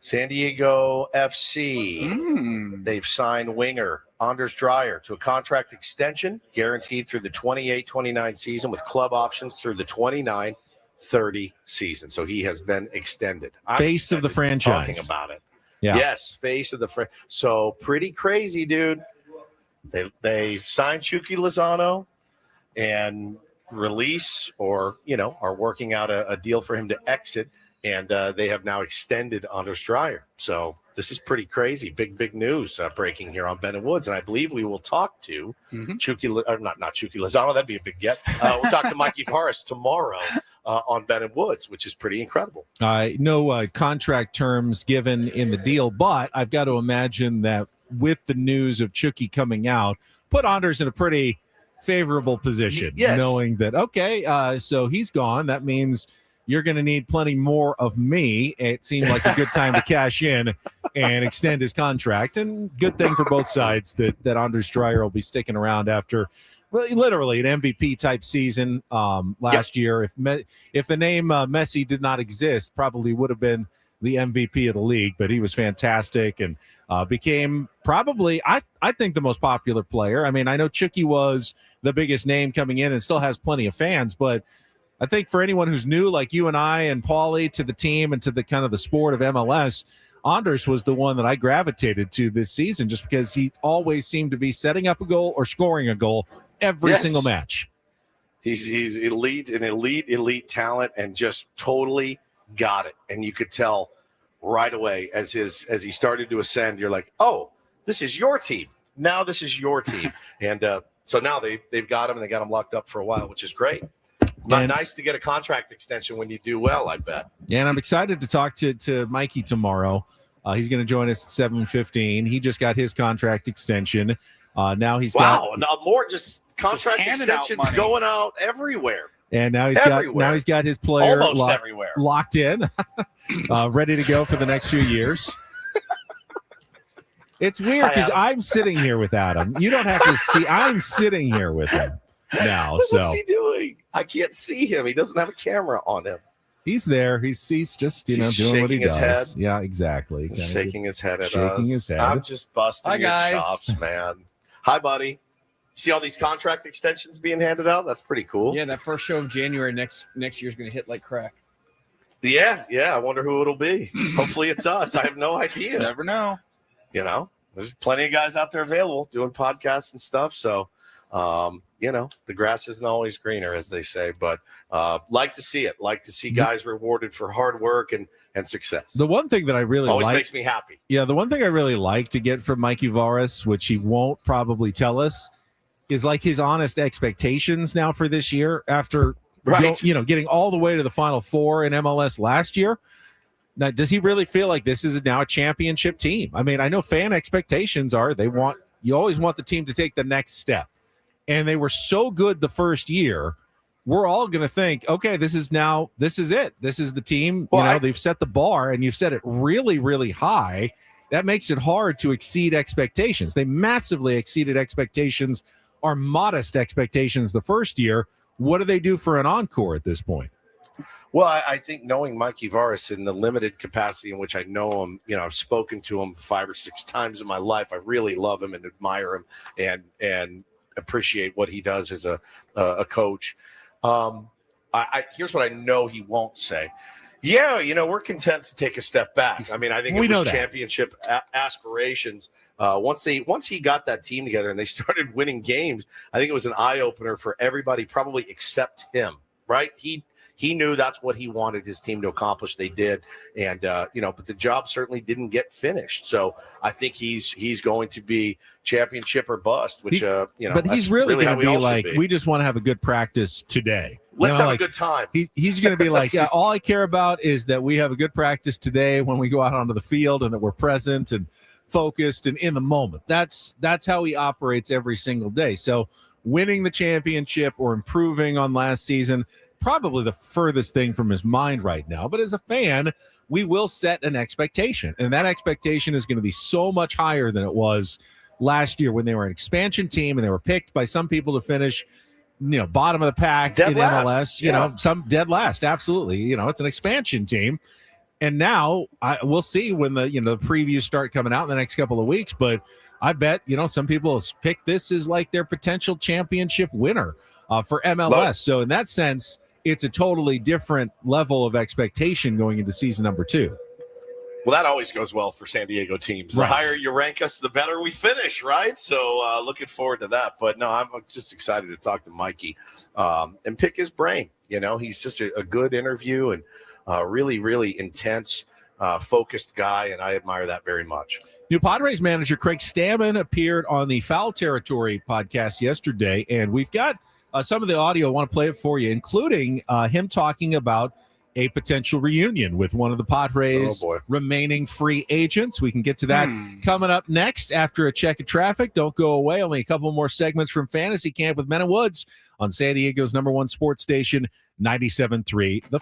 San Diego FC. They've signed winger Anders Dreyer to a contract extension guaranteed through the 28-29 season with club options through the 29-30 season. So he has been extended. Face of the franchise. Talking about it. Yeah. Yes, face of the franchise. So pretty crazy, dude. They signed Chucky Lozano and release or, are working out a deal for him to exit. And they have now extended Anders Dreyer. So this is pretty crazy. Big news breaking here on Ben and Woods. And I believe we will talk to Chucky, or not Chucky Lozano. That'd be a big get. We'll talk to Mikey Paris tomorrow on Ben and Woods, which is pretty incredible. No contract terms given in the deal, but I've got to imagine that with the news of Chucky coming out, put Anders in a pretty favorable position, knowing that, so he's gone. That means you're going to need plenty more of me. It seemed like a good time to cash in and extend his contract. And good thing for both sides that Anders Dreyer will be sticking around after literally an MVP type season last year. If the name Messi did not exist, probably would have been the MVP of the league, but he was fantastic and became probably, I think, the most popular player. I mean, I know Chucky was the biggest name coming in and still has plenty of fans, but I think for anyone who's new, like you and I and Paulie, to the team and to the kind of the sport of MLS, Anders was the one that I gravitated to this season just because he always seemed to be setting up a goal or scoring a goal every single match. He's an elite talent and just totally got it. And you could tell right away as he started to ascend, you're like, oh, this is your team. Now this is your team. And so now they've got him and they got him locked up for a while, which is great. Nice to get a contract extension when you do well, I bet. Yeah, and I'm excited to talk to Mikey tomorrow. He's going to join us at 7:15. He just got his contract extension. Now he's now more just contract extensions going out everywhere. And now he's got his player everywhere locked in, ready to go for the next few years. It's weird because I'm sitting here with Adam. You don't have to see. I'm sitting here with him now. So what's he doing? I can't see him. He doesn't have a camera on him. He's there. He's just He's doing what he shaking his does. head? Yeah, exactly. He's Kinda shaking his head at shaking us. his head. I'm just busting Hi, your guys. chops, man. Hi, buddy. See all these contract extensions being handed out? That's pretty cool. Yeah, that first show of January next year's going to hit like crack. Yeah. I wonder who it'll be. Hopefully it's us. I have no idea. Never know. There's plenty of guys out there available doing podcasts and stuff. So, the grass isn't always greener, as they say, but like to see it. Like to see guys rewarded for hard work and success. The one thing that I really always like, makes me happy. Yeah, the one thing I really like to get from Mikey Varas, which he won't probably tell us, is like his honest expectations now for this year after getting all the way to the Final Four in MLS last year. Now, does he really feel like this is now a championship team? I mean, I know fan expectations are you always want the team to take the next step. And they were so good the first year. We're all going to think, okay, this is it. This is the team. They've set the bar and you've set it really, really high. That makes it hard to exceed expectations. They massively exceeded expectations, or modest expectations the first year. What do they do for an encore at this point? Well, I think knowing Mikey Varas in the limited capacity in which I know him, I've spoken to him 5 or 6 times in my life. I really love him and admire him and appreciate what he does as a coach. Here's what I know he won't say. Yeah, we're content to take a step back. I mean, I think it was championship aspirations. Once he got that team together and they started winning games, I think it was an eye opener for everybody, probably except him. Right? He knew that's what he wanted his team to accomplish. They did, and but the job certainly didn't get finished. So I think he's going to be championship or bust. Which but he's really going to be like, we just want to have a good practice today. Let's have a good time. He's going to be like, yeah, all I care about is that we have a good practice today when we go out onto the field and that we're present and focused and in the moment. That's how he operates every single day. So winning the championship or improving on last season, probably the furthest thing from his mind right now. But as a fan, we will set an expectation. And that expectation is going to be so much higher than it was last year when they were an expansion team and they were picked by some people to finish, bottom of the pack in MLS, some dead last. Absolutely. It's an expansion team. And now we'll see when the previews start coming out in the next couple of weeks. But I bet, some people pick this as like their potential championship winner for MLS. So in that sense, it's a totally different level of expectation going into season number 2. Well, that always goes well for San Diego teams. The higher you rank us, the better we finish, right? So looking forward to that. But no, I'm just excited to talk to Mikey and pick his brain. He's just a good interview and really, really intense, focused guy, and I admire that very much. New Padres manager Craig Stammen appeared on the Foul Territory podcast yesterday, and we've got some of the audio. I want to play it for you, including him talking about a potential reunion with one of the Padres' remaining free agents. We can get to that coming up next after a check of traffic. Don't go away. Only a couple more segments from Fantasy Camp with Men and Woods on San Diego's #1 sports station, 97.3 The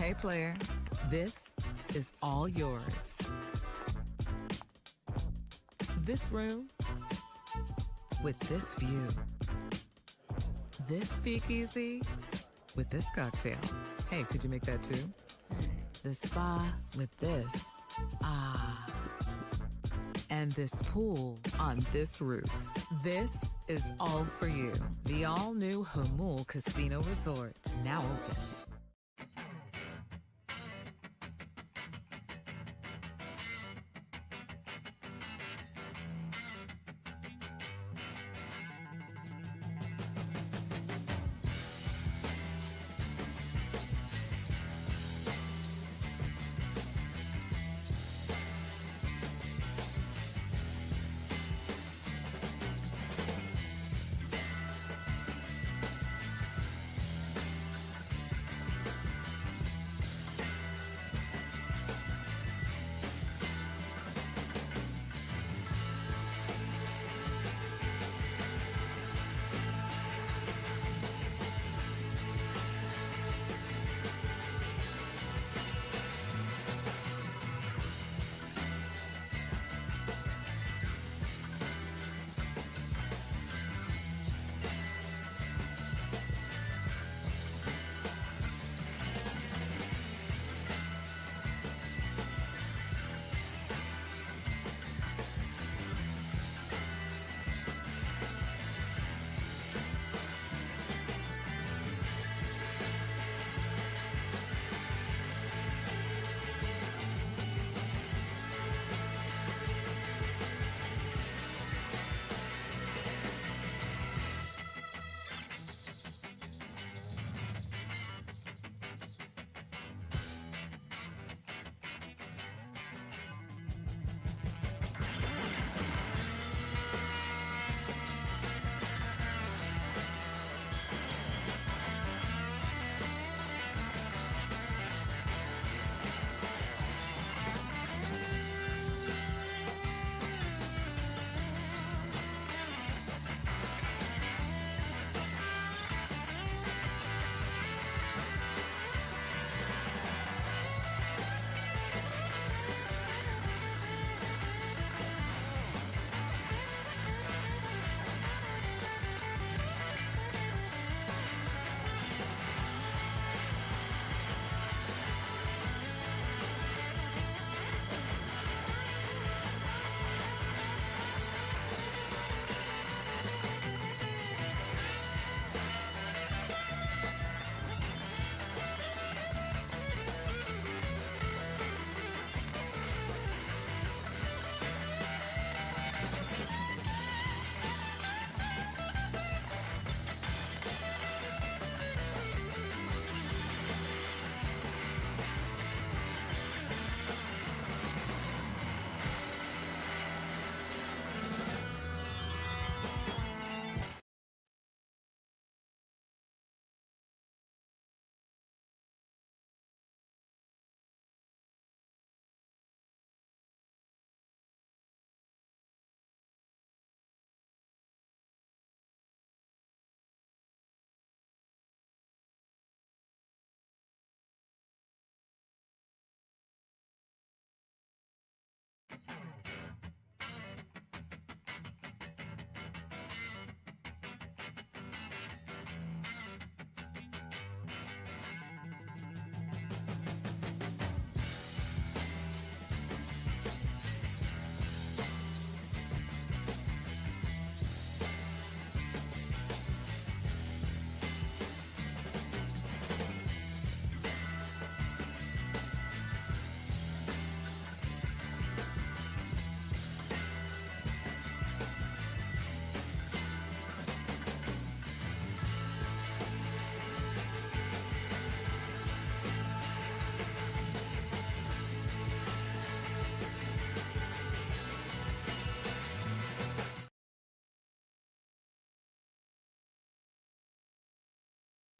Hey, player, this is all yours. This room with this view. This speakeasy with this cocktail. Hey, could you make that too? The spa with this. Ah. And this pool on this roof. This is all for you. The all-new Hamul Casino Resort, now open.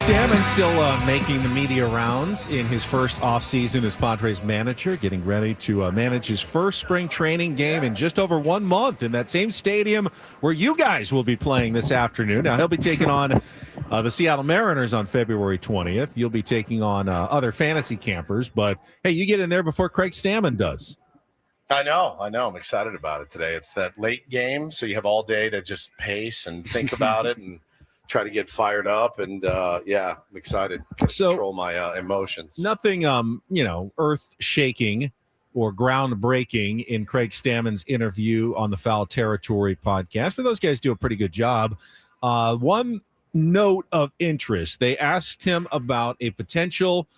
Stammen still making the media rounds in his first offseason as Padres manager, getting ready to manage his first spring training game in just over 1 month in that same stadium where you guys will be playing this afternoon. Now, he'll be taking on The Seattle Mariners on February 20th. You'll be taking on other fantasy campers, but hey, you get in there before Craig Stammen does. I know. I'm excited about it today. It's that late game, so you have all day to just pace and think about it and try to get fired up. And I'm excited to control my emotions. Nothing, earth-shaking or groundbreaking in Craig Stammen's interview on the Foul Territory podcast, but those guys do a pretty good job. One note of interest, they asked him about a potential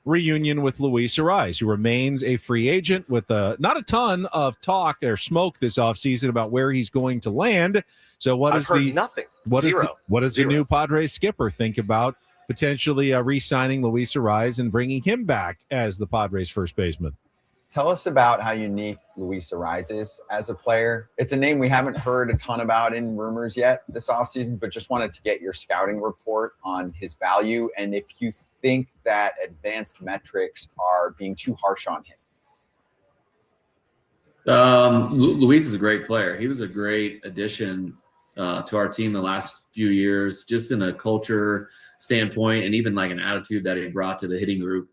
reunion with Luis Ariz, who remains a free agent with not a ton of talk or smoke this offseason about where he's going to land. So I've heard nothing. What Zero. Does the new Padres skipper think about potentially re-signing Luis Ariz and bringing him back as the Padres first baseman? Tell us about how unique Luis Ariz is as a player. It's a name we haven't heard a ton about in rumors yet this offseason, but just wanted to get your scouting report on his value and if you think that advanced metrics are being too harsh on him. Luis is a great player. He was a great addition to our team the last few years, just in a culture standpoint and even like an attitude that he brought to the hitting group.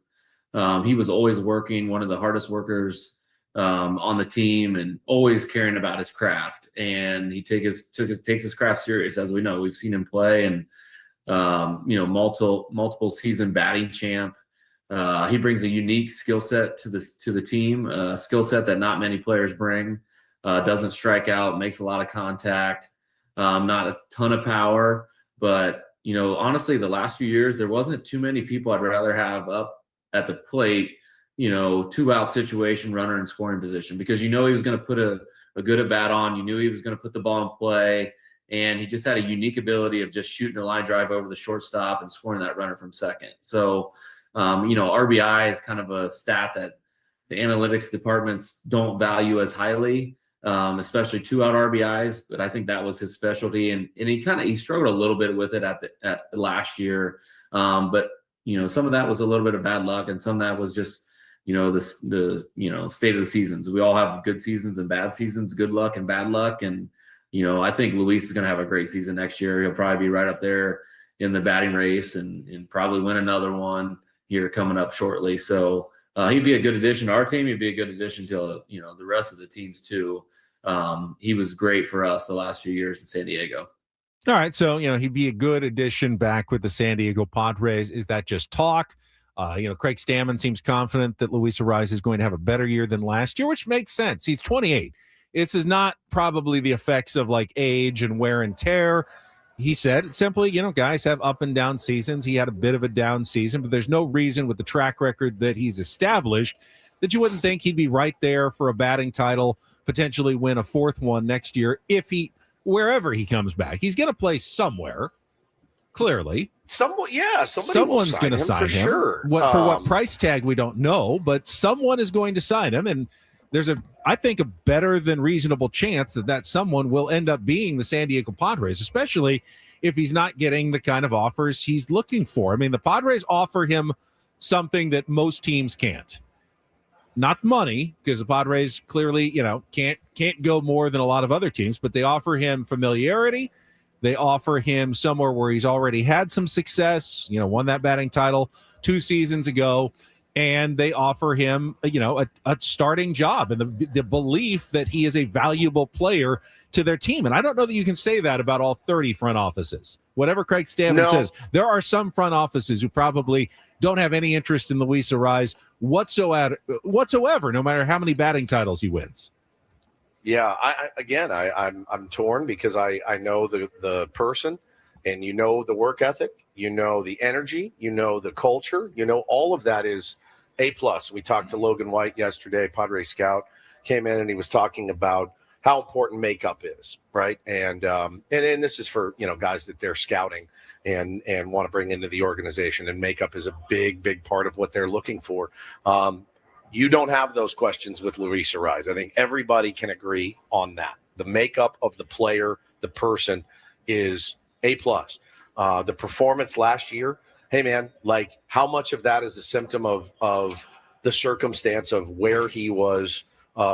He was always working, one of the hardest workers on the team, and always caring about his craft. And he takes his craft serious, as we know. We've seen him play, and multiple season batting champ. He brings a unique skill set to the team, a skill set that not many players bring. Doesn't strike out, makes a lot of contact, not a ton of power, but honestly, the last few years there wasn't too many people I'd rather have up at the plate, 2-out situation, runner in scoring position, because he was going to put a good at bat on. You knew he was going to put the ball in play, and he just had a unique ability of just shooting a line drive over the shortstop and scoring that runner from second. So, RBI is kind of a stat that the analytics departments don't value as highly, especially 2-out RBIs. But I think that was his specialty, and he struggled a little bit with it at last year. But some of that was a little bit of bad luck, and some of that was just, the state of the seasons. We all have good seasons and bad seasons, good luck and bad luck. And, I think Luis is going to have a great season next year. He'll probably be right up there in the batting race and probably win another one here coming up shortly. So he'd be a good addition to our team. He'd be a good addition to, the rest of the teams too. He was great for us the last few years in San Diego. All right, so, he'd be a good addition back with the San Diego Padres. Is that just talk? Craig Stammen seems confident that Luis Ariz is going to have a better year than last year, which makes sense. He's 28. This is not probably the effects of like age and wear and tear. He said simply, guys have up and down seasons. He had a bit of a down season, but there's no reason with the track record that he's established that you wouldn't think he'd be right there for a batting title, potentially win a fourth one next year wherever he comes back. He's going to play somewhere, clearly. Someone's going to sign him. Sure. For what price tag, we don't know, but someone is going to sign him, and there's I think a better than reasonable chance that someone will end up being the San Diego Padres, especially if he's not getting the kind of offers he's looking for. I mean, the Padres offer him something that most teams can't. Not money, because the Padres clearly, can't go more than a lot of other teams, but they offer him familiarity. They offer him somewhere where he's already had some success, won that batting title 2 seasons ago, and they offer him, a starting job and the belief that he is a valuable player to their team. And I don't know that you can say that about all 30 front offices. Whatever Craig Stammen says, there are some front offices who probably don't have any interest in Luis Ariz whatsoever, no matter how many batting titles he wins. Yeah, I'm torn because I know the person, and the work ethic, the energy, the culture, all of that is A+. We talked to Logan White yesterday, Padre scout, came in and he was talking about how important makeup is, right? And this is for guys that they're scouting and want to bring into the organization, and makeup is a big part of what they're looking for. You don't have those questions with Luis Ariz. I think everybody can agree on that. The makeup of the player, the person, is A+. The performance last year, hey man, like how much of that is a symptom of the circumstance of where he was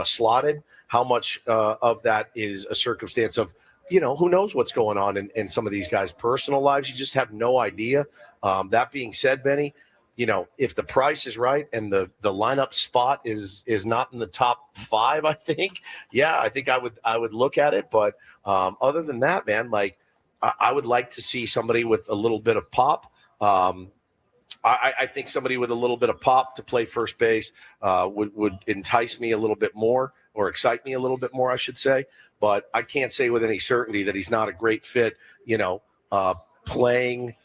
slotted? How much of that is a circumstance of who knows what's going on in some of these guys' personal lives? You just have no idea. That being said, Benny, if the price is right and the lineup spot is not in the top 5, I think, I think I would look at it. But other than that, man, like I would like to see somebody with a little bit of pop. I think somebody with a little bit of pop to play first base would entice me a little bit more, or excite me a little bit more, I should say. But I can't say with any certainty that he's not a great fit, playing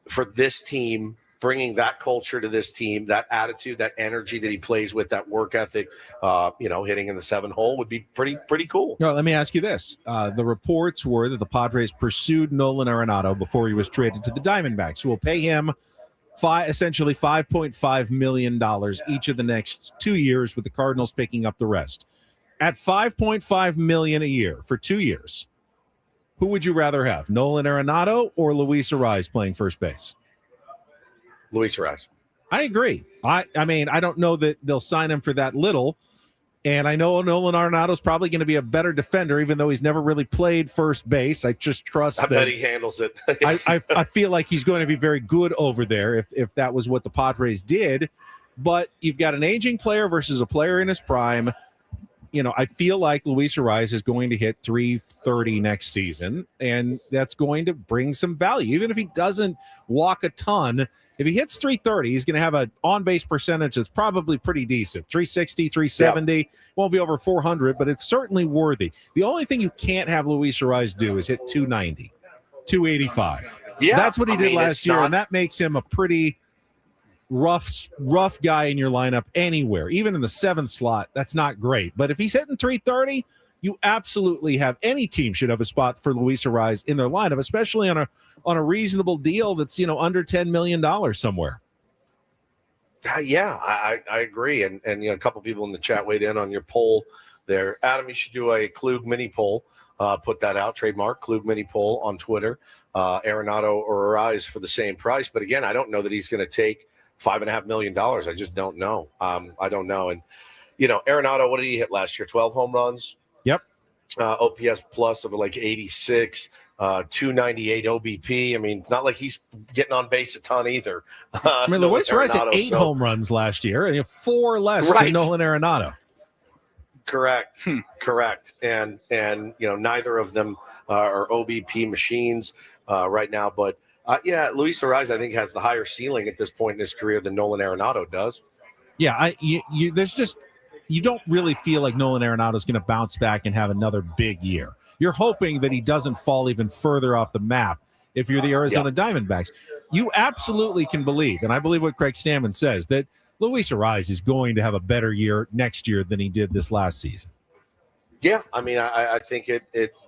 for this team, bringing that culture to this team, that attitude, that energy that he plays with, that work ethic, hitting in the 7-hole would be pretty cool. No, let me ask you this. The reports were that the Padres pursued Nolan Arenado before he was traded to the Diamondbacks, who will pay him essentially $5.5 million each of the next 2 years, with the Cardinals picking up the rest. At $5.5 million a year for 2 years, who would you rather have, Nolan Arenado or Luis Arraez playing first base? Luis Arraez. I agree. I mean, I don't know that they'll sign him for that little. And I know Nolan Arenado's probably going to be a better defender, even though he's never really played first base. I just trust that. I bet he handles it. I feel like he's going to be very good over there if that was what the Padres did. But you've got an aging player versus a player in his prime. I feel like Luis Arraez is going to hit 330 next season, and that's going to bring some value. Even if he doesn't walk a ton, if he hits 330, he's going to have an on-base percentage that's probably pretty decent. 360, 370, yep. Won't be over 400, but it's certainly worthy. The only thing you can't have Luis Arraez do is hit 290, 285. Yeah, that's what he did last year, and that makes him a pretty rough guy in your lineup anywhere. Even in the 7th slot, that's not great. But if he's hitting 330, you absolutely have, any team should have a spot for Luis Arraez in their lineup, especially on a reasonable deal that's under $10 million somewhere. I agree. And a couple people in the chat weighed in on your poll there. Adam, you should do a Klug mini poll. Put that out, trademark Klug mini poll on Twitter. Arenado or Arraez for the same price. But again, I don't know that he's going to take $5.5 million. I just don't know. I don't know. And, Arenado, what did he hit last year? 12 home runs? Yep. OPS plus of like 86, 298 OBP. I mean, it's not like he's getting on base a ton either. Luis Arraez hit 8 home runs last year, and 4 less than Nolan Arenado. Correct. Correct. And neither of them are OBP machines right now. But, Luis Arraez, I think, has the higher ceiling at this point in his career than Nolan Arenado does. Yeah, you don't really feel like Nolan Arenado is going to bounce back and have another big year. You're hoping that he doesn't fall even further off the map if you're the Arizona Diamondbacks. You absolutely can believe, and I believe what Craig Stammen says, that Luis Arraez is going to have a better year next year than he did this last season. Yeah, I mean, I think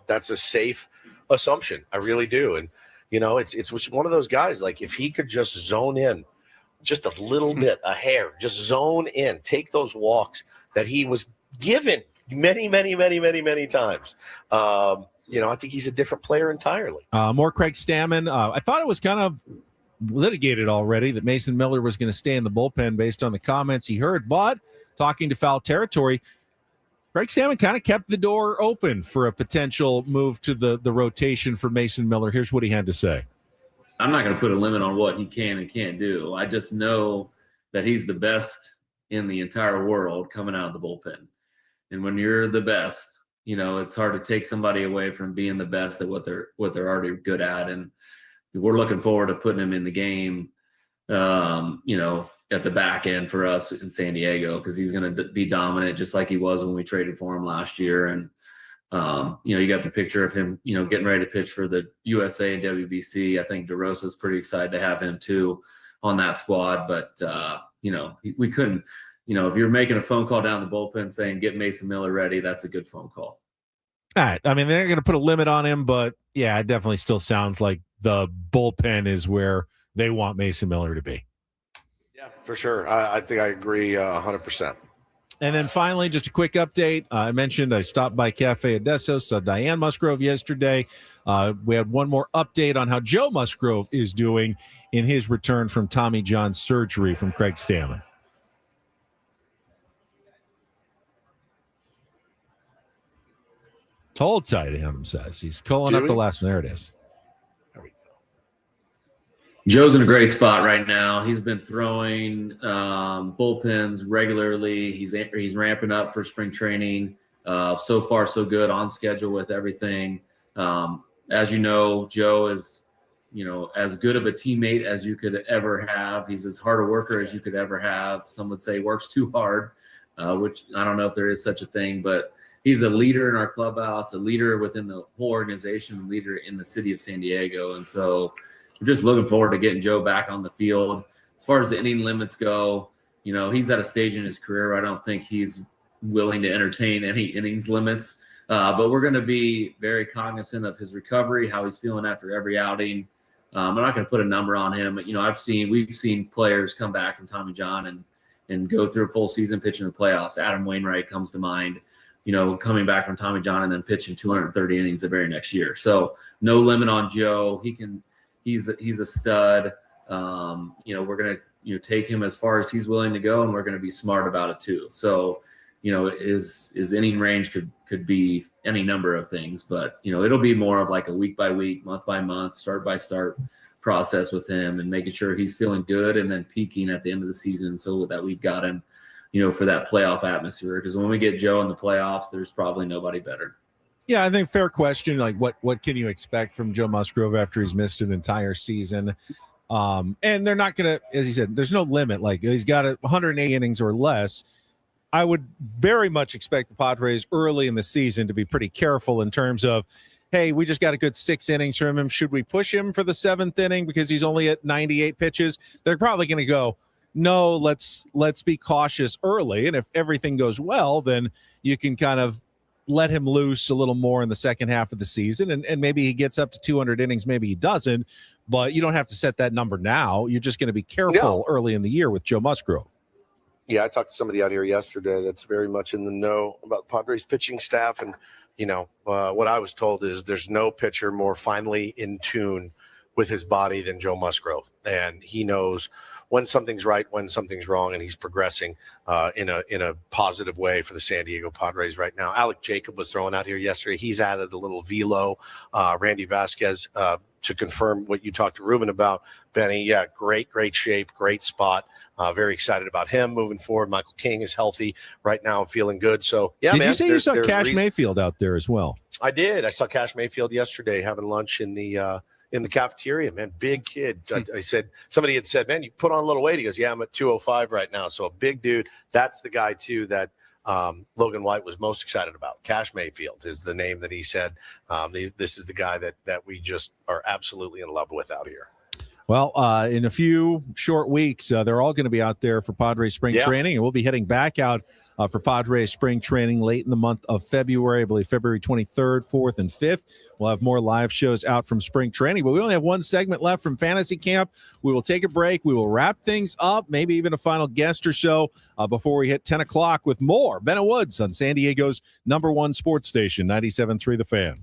that's a safe assumption. I really do. And, it's one of those guys, like if he could just zone in just a little bit, a hair, just zone in, take those walks that he was given many, many, many, many, many times. I think he's a different player entirely. More Craig Stammen. I thought it was kind of litigated already that Mason Miller was going to stay in the bullpen based on the comments he heard, but talking to Foul Territory, Craig Stammen kind of kept the door open for a potential move to the rotation for Mason Miller. Here's what he had to say. I'm not going to put a limit on what he can and can't do. I just know that he's the best in the entire world coming out of the bullpen. And when you're the best, it's hard to take somebody away from being the best at what they're already good at. And we're looking forward to putting him in the game, at the back end for us in San Diego, because he's going to be dominant just like he was when we traded for him last year. And, you got the picture of him, getting ready to pitch for the USA and WBC. I think DeRosa's pretty excited to have him too on that squad. But, we couldn't, if you're making a phone call down the bullpen saying get Mason Miller ready, that's a good phone call. All right. I mean, they're going to put a limit on him, but yeah, it definitely still sounds like the bullpen is where they want Mason Miller to be. Yeah, for sure. I think I agree 100%. And then finally, just a quick update. I mentioned I stopped by Cafe Odessos, saw Diane Musgrove yesterday. We had one more update on how Joe Musgrove is doing in his return from Tommy John surgery from Craig Stammen. Hold tight, him says. He's calling up the last one. There it is. Joe's in a great spot right now. He's been throwing bullpens regularly. He's ramping up for spring training. So far, so good, on schedule with everything. As you know, Joe is, as good of a teammate as you could ever have. He's as hard a worker as you could ever have. Some would say works too hard, which I don't know if there is such a thing, but he's a leader in our clubhouse, a leader within the whole organization, a leader in the city of San Diego. And so we're just looking forward to getting Joe back on the field. As far as the inning limits go, he's at a stage in his career where I don't think he's willing to entertain any innings limits. But we're going to be very cognizant of his recovery, how he's feeling after every outing. I'm not going to put a number on him. We've seen players come back from Tommy John and go through a full season pitching the playoffs. Adam Wainwright comes to mind, coming back from Tommy John and then pitching 230 innings the very next year. So no limit on Joe. He's a stud. We're going to take him as far as he's willing to go, and we're going to be smart about it too. So his inning range could be any number of things, but it'll be more of like a week by week, month by month, start by start process with him, and making sure he's feeling good and then peaking at the end of the season so that we've got him for that playoff atmosphere. Because when we get Joe in the playoffs, there's probably nobody better. Yeah, I think fair question. Like, what can you expect from Joe Musgrove after he's missed an entire season? And they're not going to, as he said, there's no limit. Like, he's got 108 innings or less. I would very much expect the Padres early in the season to be pretty careful in terms of, hey, we just got a good 6 innings from him. Should we push him for the 7th inning because he's only at 98 pitches? They're probably going to go, no, let's be cautious early. And if everything goes well, then you can kind of let him loose a little more in the second half of the season. And maybe he gets up to 200 innings. Maybe he doesn't. But you don't have to set that number now. You're just going to be careful early in the year with Joe Musgrove. Yeah, I talked to somebody out here yesterday that's very much in the know about the Padres pitching staff. And, what I was told is there's no pitcher more finely in tune with his body than Joe Musgrove. And he knows when something's right, when something's wrong, and he's progressing in a positive way for the San Diego Padres right now. Alec Jacob was thrown out here yesterday. He's added a little velo. Randy Vasquez, to confirm what you talked to Ruben about, Benny. Yeah, great shape, great spot. Very excited about him moving forward. Michael King is healthy right now and feeling good. So, yeah, Did you say you saw Cash Mayfield out there as well? I did. I saw Cash Mayfield yesterday having lunch in the cafeteria, man. Big kid. I said, somebody had said, man, you put on a little weight. He goes, yeah, I'm at 205 right now. So a big dude. That's the guy, too, that Logan White was most excited about. Cash Mayfield is the name that he said. This is the guy that we just are absolutely in love with out here. Well, in a few short weeks, they're all going to be out there for Padres spring training, and we'll be heading back out for Padres spring training late in the month of February, I believe February 23rd, 4th, and 5th. We'll have more live shows out from spring training, but we only have one segment left from fantasy camp. We will take a break. We will wrap things up, maybe even a final guest or so before we hit 10 o'clock with more Bennett Woods on San Diego's #1 sports station, 97.3 The Fan.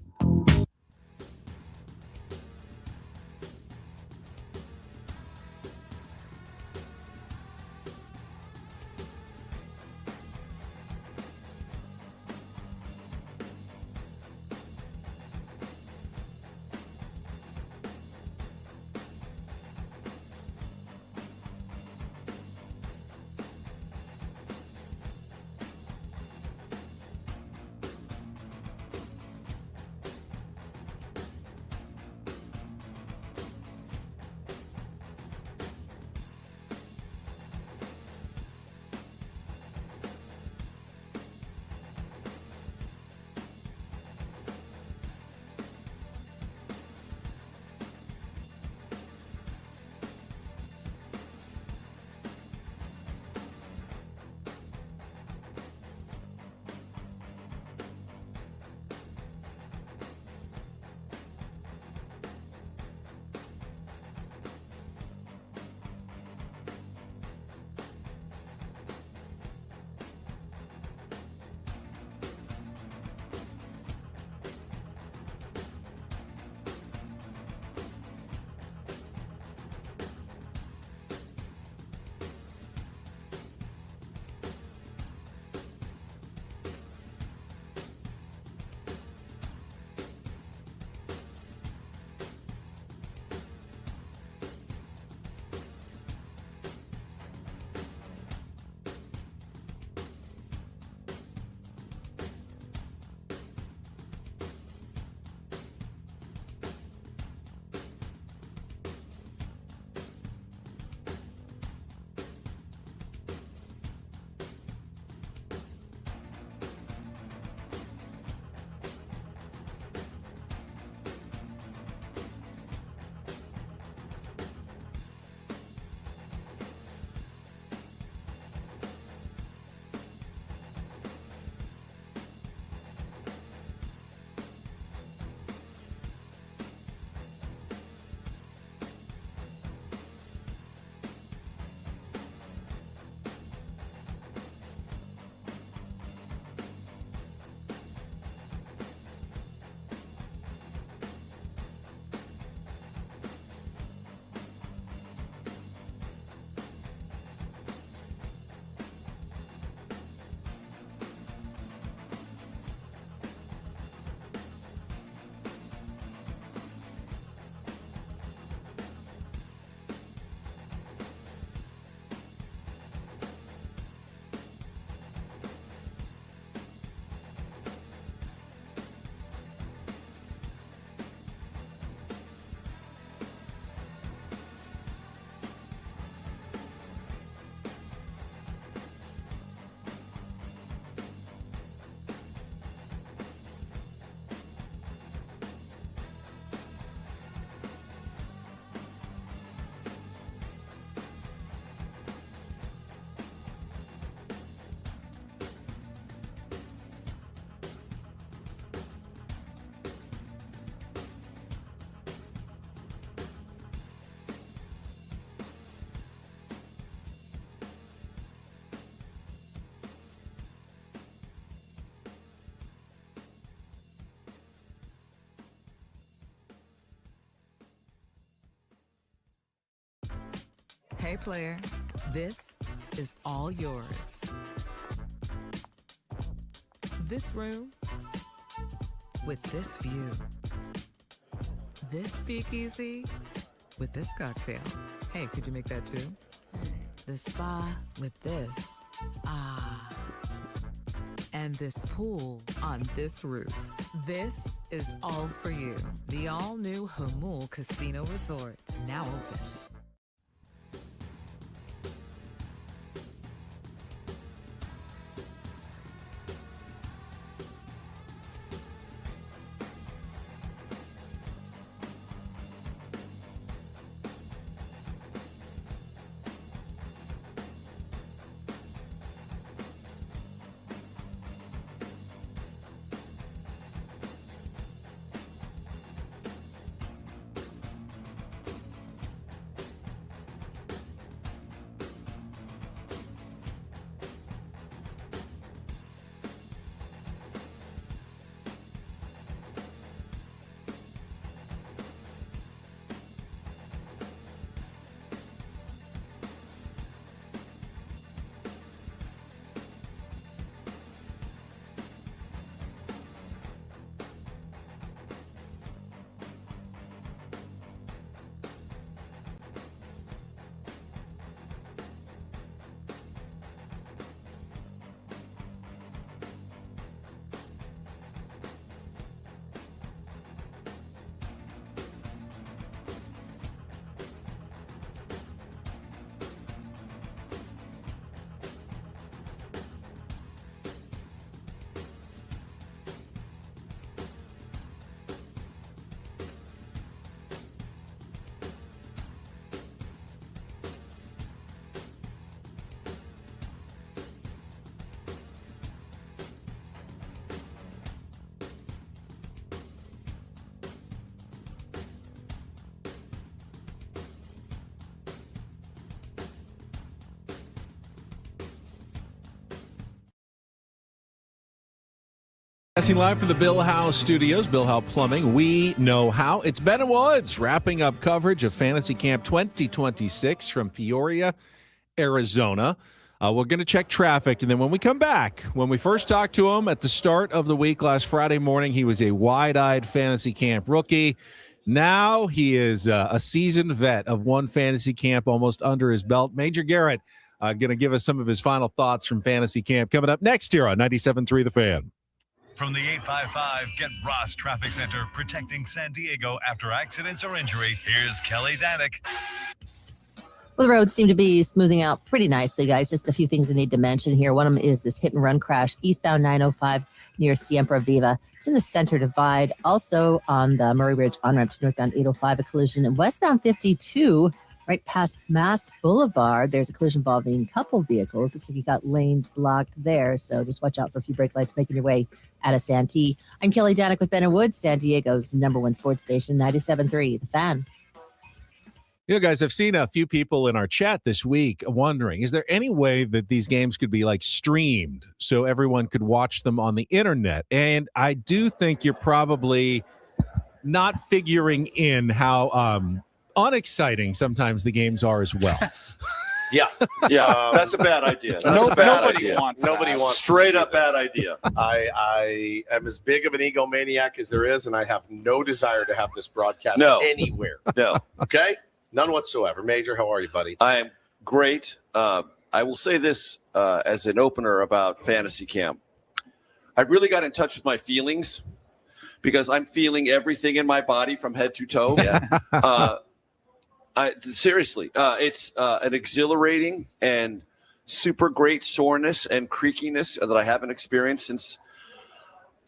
Hey, player, this is all yours. This room with this view. This speakeasy with this cocktail. Hey, could you make that too? The spa with this. Ah. And this pool on this roof. This is all for you. The all-new Hamul Casino Resort, now open. Passing live from the Bill Howe Studios, Bill Howe Plumbing. We know how. It's Ben and Woods wrapping up coverage of Fantasy Camp 2026 from Peoria, Arizona. We're going to check traffic, and then when we come back, when we first talked to him at the start of the week last Friday morning, he was a wide-eyed Fantasy Camp rookie. Now he is a seasoned vet of one Fantasy Camp almost under his belt. Major Garrett going to give us some of his final thoughts from Fantasy Camp coming up next here on 97.3 The Fan. From the 855 Get Ross Traffic Center, protecting San Diego after accidents or injury, here's Kelly Danick. Well, the roads seem to be smoothing out pretty nicely, guys. Just a few things I need to mention here. One of them is this hit-and-run crash, eastbound 905 near Siempre Viva. It's in the center divide. Also on the Murray Ridge on-ramp to northbound 805, a collision. And westbound 52, right past Mass Boulevard, there's a collision involving a couple vehicles. Looks like you got lanes blocked there, so just watch out for a few brake lights making your way out of Santee. I'm Kelly Danick with Ben and Woods, San Diego's #1 sports station, 97.3 The Fan. You know, guys, I've seen a few people in our chat this week wondering, is there any way that these games could be like streamed so everyone could watch them on the internet? And I do think you're probably not figuring in how unexciting sometimes the games are as well. Yeah, that's a bad idea. Nobody wants straight up bad idea. I am as big of an egomaniac as there is, and I have no desire to have this broadcast anywhere. No. Okay? None whatsoever. Major, how are you, buddy? I am great. I will say this as an opener about Fantasy Camp. I really got in touch with my feelings because I'm feeling everything in my body from head to toe. Yeah. Seriously, it's an exhilarating and super great soreness and creakiness that I haven't experienced since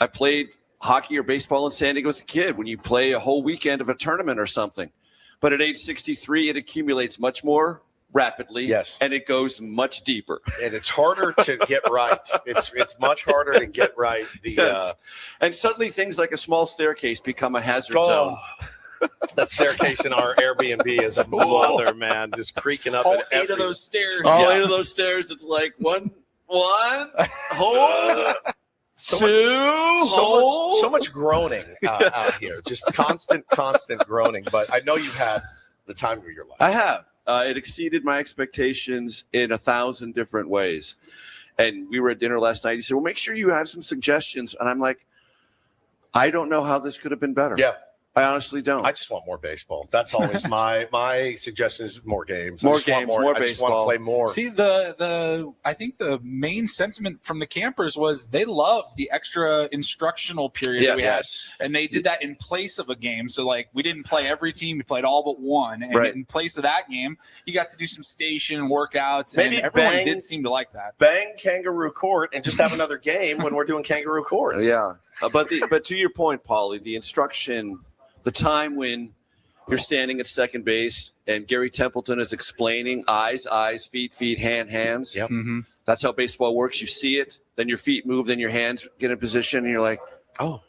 I played hockey or baseball in San Diego as a kid, when you play a whole weekend of a tournament or something. But at age 63, it accumulates much more rapidly, yes, and it goes much deeper. And it's harder to get right. It's much harder to get right. And suddenly things like a small staircase become a hazard zone. That staircase in our Airbnb is a mother, man, just creaking up. All eight of those stairs. All 8 of those stairs. It's like one, hold, two, so much groaning out here. Just constant groaning. But I know you've had the time of your life. I have. It exceeded my expectations in 1,000 different ways. And we were at dinner last night. He said, well, make sure you have some suggestions. And I'm like, I don't know how this could have been better. Yeah. I honestly don't. I just want more baseball. That's always my suggestion is more games. More I just want games, more I just want to baseball. play more. See, I think the main sentiment from the campers was they loved the extra instructional period Yeah, we yes. had, and they did that in place of a game. So, like, we didn't play every team; we played all but one. And Right. in place of that game, you got to do some station workouts, Maybe and everyone bang- did seem to like that. Bang Kangaroo Court and just have another game when we're doing Kangaroo Court. Yeah. But to your point, Paulie, the instruction, the time when you're standing at second base and Gary Templeton is explaining eyes, feet, hands. Yep. Mm-hmm. That's how baseball works. You see it, then your feet move, then your hands get in position, and you're like, oh,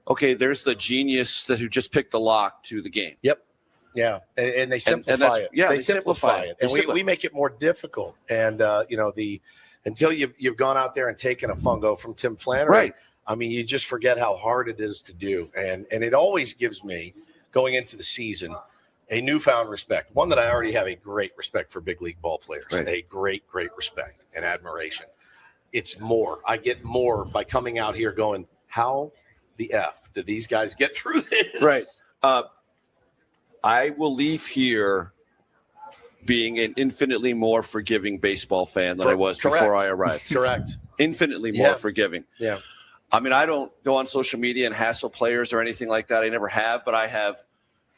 okay, there's the genius who just picked the lock to the game. Yep. Yeah, and they simplify that's- it. yeah, they they simplify simplify it, it. and They simplify we make it more difficult. And until you've gone out there and taken a fungo from Tim Flannery, Right. I mean, you just forget how hard it is to do. And it always gives me, going into the season, a newfound respect. One that I already have a great respect for big league ball players, Right. a great respect and admiration. It's more. I get more by coming out here going, how the F did these guys get through this? Right. I will leave here being an infinitely more forgiving baseball fan than I was Correct. before I arrived. Correct. Infinitely more Yeah. forgiving. Yeah. I mean, I don't go on social media and hassle players or anything like that. I never have, but I have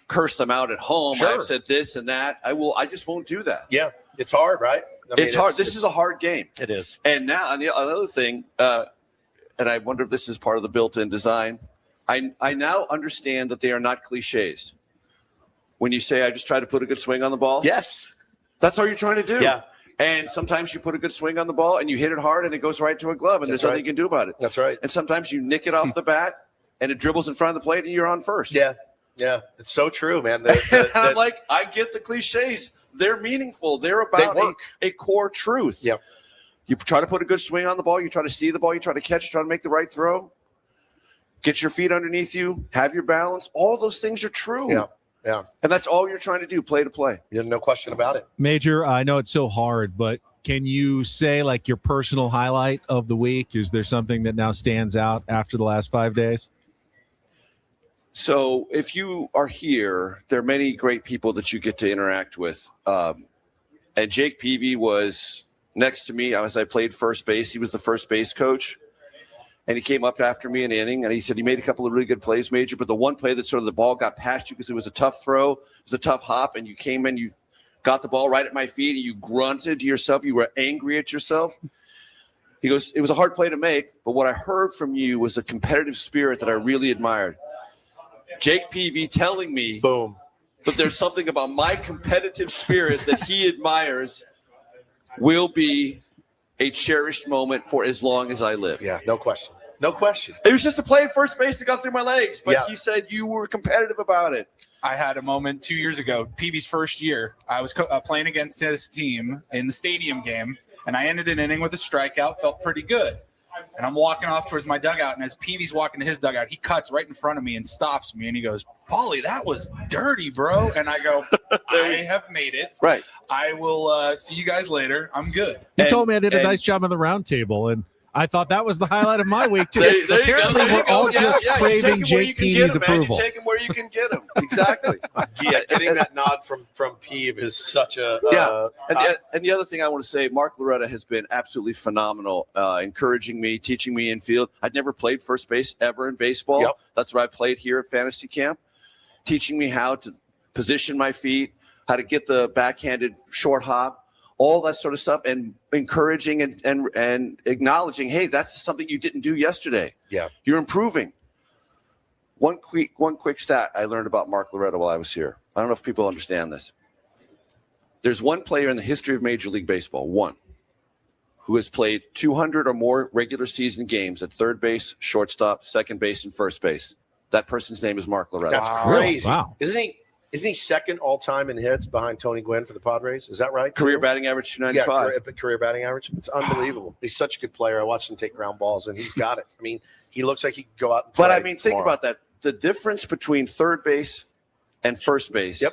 cursed them out at home. Sure. I've said this and that. I just won't do that. Yeah. It's hard, right? I mean, It's hard. This is a hard game. It is. And now, another thing, and I wonder if this is part of the built-in design. I now understand that they are not cliches. When you say, I just try to put a good swing on the ball. Yes. That's all you're trying to do. Yeah. And sometimes you put a good swing on the ball and you hit it hard and it goes right to a glove and there's nothing you can do about it. That's right. And sometimes you nick it off the bat and it dribbles in front of the plate and you're on first. Yeah. Yeah. It's so true, man. I'm like, I get the cliches. They're meaningful. They're about a core truth. Yep. You try to put a good swing on the ball. You try to see the ball. You try to catch it, try to make the right throw. Get your feet underneath you. Have your balance. All those things are true. Yeah. Yeah. And that's all you're trying to do, play to play. Yeah, no question about it. Major, I know it's so hard, but can you say like your personal highlight of the week? Is there something that now stands out after the last 5 days? So if you are here, there are many great people that you get to interact with. And Jake Peavy was next to me as I played first base. He was the first base coach. And he came up after me in the inning, and he said he made a couple of really good plays, Major. But the one play that sort of the ball got past you because it was a tough throw, it was a tough hop, and you came in, you got the ball right at my feet, and you grunted to yourself. You were angry at yourself. He goes, it was a hard play to make, but what I heard from you was a competitive spirit that I really admired. Jake Peavy telling me boom that there's something about my competitive spirit that he admires will be a cherished moment for as long as I live. Yeah, no question. No question. It was just a play at first base that got through my legs, but Yeah. he said you were competitive about it. I had a moment 2 years ago, Peavy's first year. I was playing against his team in the stadium game, and I ended an inning with a strikeout, felt pretty good. And I'm walking off towards my dugout, and as Peavy's walking to his dugout, he cuts right in front of me and stops me, and he goes, Paulie, that was dirty, bro. And I go, I have made it. Right. I will see you guys later. I'm good. You told me I did a nice job on the round table, and I thought that was the highlight of my week, too. There you go, Apparently, there you we're go. all Yeah, just yeah, you take craving him where Jake you can get Peavy's him, man. approval. You take him where you can get him. Exactly. Yeah, getting that nod from Peeve is such a And the other thing I want to say, Mark Loretta has been absolutely phenomenal, encouraging me, teaching me infield. I'd never played first base ever in baseball. Yep. That's what I played here at Fantasy Camp, teaching me how to position my feet, how to get the backhanded short hop, all that sort of stuff, and encouraging and acknowledging, hey, that's something you didn't do yesterday. Yeah. You're improving. One quick stat I learned about Mark Loretta while I was here. I don't know if people understand this. There's one player in the history of Major League Baseball, one, who has played 200 or more regular season games at third base, shortstop, second base, and first base. That person's name is Mark Loretta. That's crazy. Wow. Isn't he second all time in hits behind Tony Gwynn for the Padres? Is that right? Career batting average 295. Yeah, career batting average. It's unbelievable. He's such a good player. I watched him take ground balls, and he's got it. I mean, he looks like he could go out and play But I mean, think tomorrow. about that. The difference between third base and first base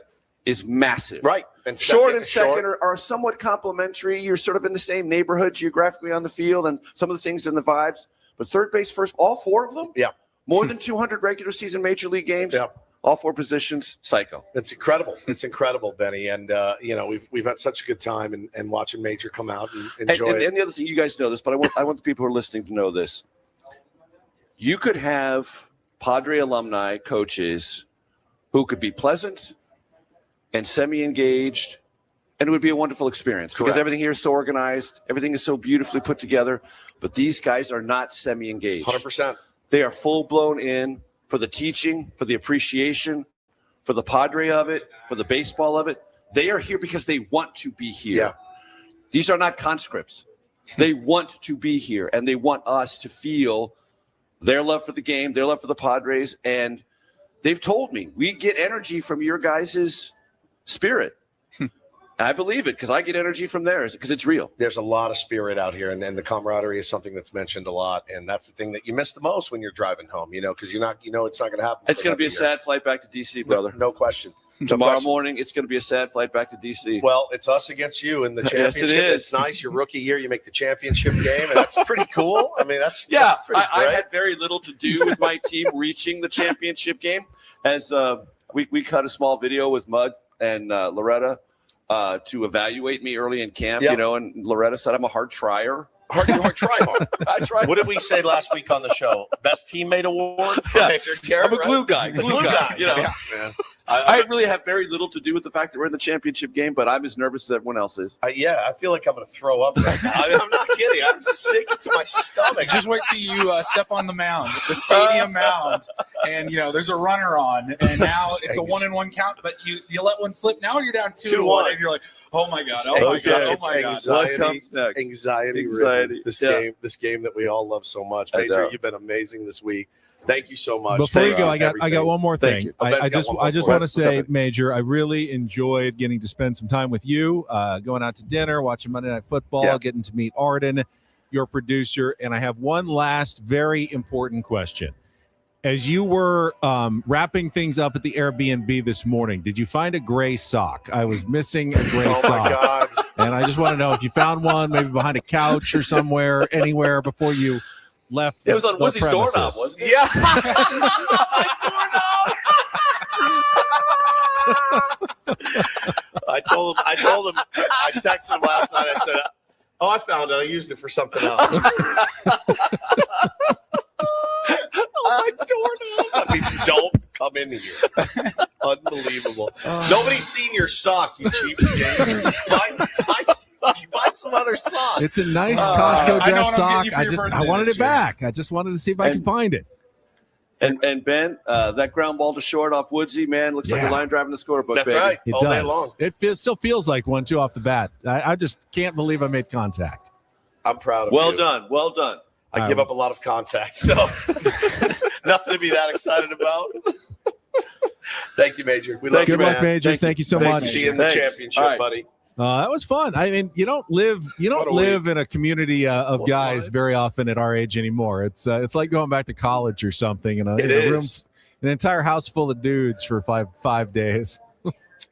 is massive. Right. And Short and second are somewhat complementary. You're sort of in the same neighborhood geographically on the field and some of the things in the vibes. But third base, first, all four of them? Yeah. More than 200 regular season major league games? Yeah. All four positions, psycho. It's incredible. It's incredible, Benny. And, we've had such a good time and watching Major come out and enjoy it. And the other thing, you guys know this, but I want the people who are listening to know this. You could have Padre alumni coaches who could be pleasant and semi-engaged, and it would be a wonderful experience because everything here is so organized. Everything is so beautifully put together. But these guys are not semi-engaged. 100%. They are full-blown in for the teaching, for the appreciation, for the Padre of it, for the baseball of it. They are here because they want to be here. Yeah. These are not conscripts. They want to be here, and they want us to feel their love for the game, their love for the Padres. And they've told me, we get energy from your guys' spirit. I believe it because I get energy from theirs because it's real. There's a lot of spirit out here, and the camaraderie is something that's mentioned a lot. And that's the thing that you miss the most when you're driving home, because it's not going to happen. It's going to be a sad flight back to D.C., brother. No question. Tomorrow morning, it's going to be a sad flight back to D.C. Well, it's us against you in the championship. Yes, it is. It's nice. Your rookie year, you make the championship game, and that's pretty cool. I mean, that's yeah. pretty I great. had very little to do with my team reaching the championship game, as we cut a small video with Mud and Loretta to evaluate me early in camp. Yep. And Loretta said I'm a hard trier. Hard try. I tried. What did we say last week on the show? Best teammate award for Yeah. Major Garrett, I'm a glue right? guy. Glue guy. Yeah. I really have very little to do with the fact that we're in the championship game, but I'm as nervous as everyone else is. I feel like I'm going to throw up right now. I'm not kidding. I'm sick to my stomach. Just wait till you step on the mound, the stadium mound, and there's a runner on, and now it's a 1-1 count. But you let one slip. Now you're down 2-1, and you're like, oh my god, oh my god, oh my god. Anxiety, What comes next? Anxiety. This game that we all love so much. Major, you've been amazing this week. Thank you so much. Before you go, I got everything. one more Thank thing. you. I just want to say, Major, I really enjoyed getting to spend some time with you, going out to dinner, watching Monday Night Football, getting to meet Arden, your producer. And I have one last very important question. As you were wrapping things up at the Airbnb this morning, did you find a gray sock? I was missing a gray sock. Oh, my God. And I just want to know if you found one, maybe behind a couch or somewhere, anywhere before you left. It was on Woodsy's doorknob, wasn't it? Yeah. I told him. I texted him last night. I said, "Oh, I found it. I used it for something else." My doorknob. That means don't come in here. Unbelievable. Nobody's seen your sock, you cheapskate. Buy some other sock. It's a nice Costco I know dress what I'm sock. getting you for your I birthday wanted this it year. back. I just wanted to see if I could find it. And Ben, that ground ball to short off Woodsy, man, looks like a line driving the scorebook. That's baby. right. It all does. day long. It still feels like one, too, off the bat. I just can't believe I made contact. I'm proud of Well you. done. Well done. I give up a lot of contact, so nothing to be that excited about. Thank you, Major. We love Good you, luck, man. Major. Thank you so much. See you in the championship, buddy. That was fun. I mean, you don't live in a community of guys very often at our age anymore. It's like going back to college or something. It is. An entire house full of dudes for five days.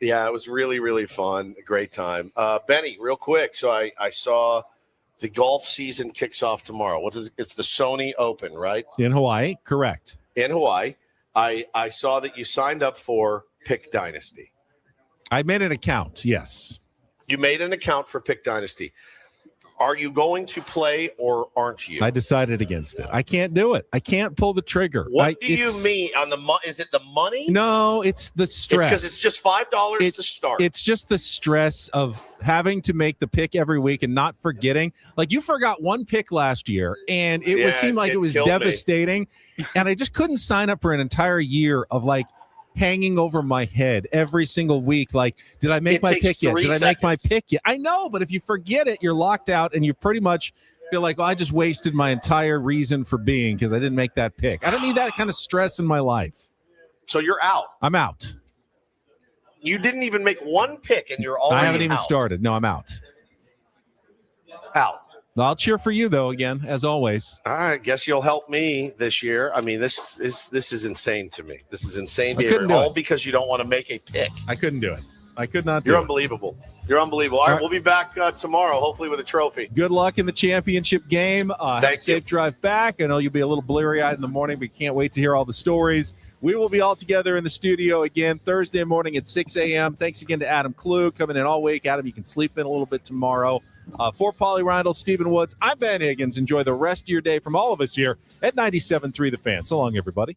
Yeah, it was really, really fun. A great time. Benny, real quick. So I saw the golf season kicks off tomorrow. It's the Sony Open, right? In Hawaii, correct. In Hawaii. I saw that you signed up for Pick Dynasty. I made an account, yes. You made an account for Pick Dynasty. Are you going to play or aren't you? I decided against it. I can't do it. I can't pull the trigger. What do you mean on the is it the money? No, it's the stress. Because it's just $5 to start. It's just the stress of having to make the pick every week and not forgetting. Like you forgot one pick last year, and it seemed like it was devastating. And I just couldn't sign up for an entire year of like hanging over my head every single week. Like, did I make my pick yet? Did I make my pick yet? I know, but if you forget it, you're locked out and you pretty much feel like, well, I just wasted my entire reason for being because I didn't make that pick. I don't need that kind of stress in my life. So you're out. I'm out. You didn't even make one pick and you're already I haven't even out. started. No, I'm out. Out. I'll cheer for you though, again, as always. I guess you'll help me this year. I mean, this is insane to me. This is insane I couldn't do all it. because you don't want to make a pick. I couldn't do it. I could not do You're it. unbelievable. You're unbelievable. All right, we'll be back tomorrow, hopefully with a trophy. Good luck in the championship game. Have a safe drive back. I know you'll be a little bleary-eyed in the morning, but can't wait to hear all the stories. We will be all together in the studio again Thursday morning at 6 a.m. Thanks again to Adam Klug coming in all week. Adam, you can sleep in a little bit tomorrow. For Paulie Rindle, Stephen Woods, I'm Ben Higgins. Enjoy the rest of your day from all of us here at 97.3 The Fan. So long, everybody.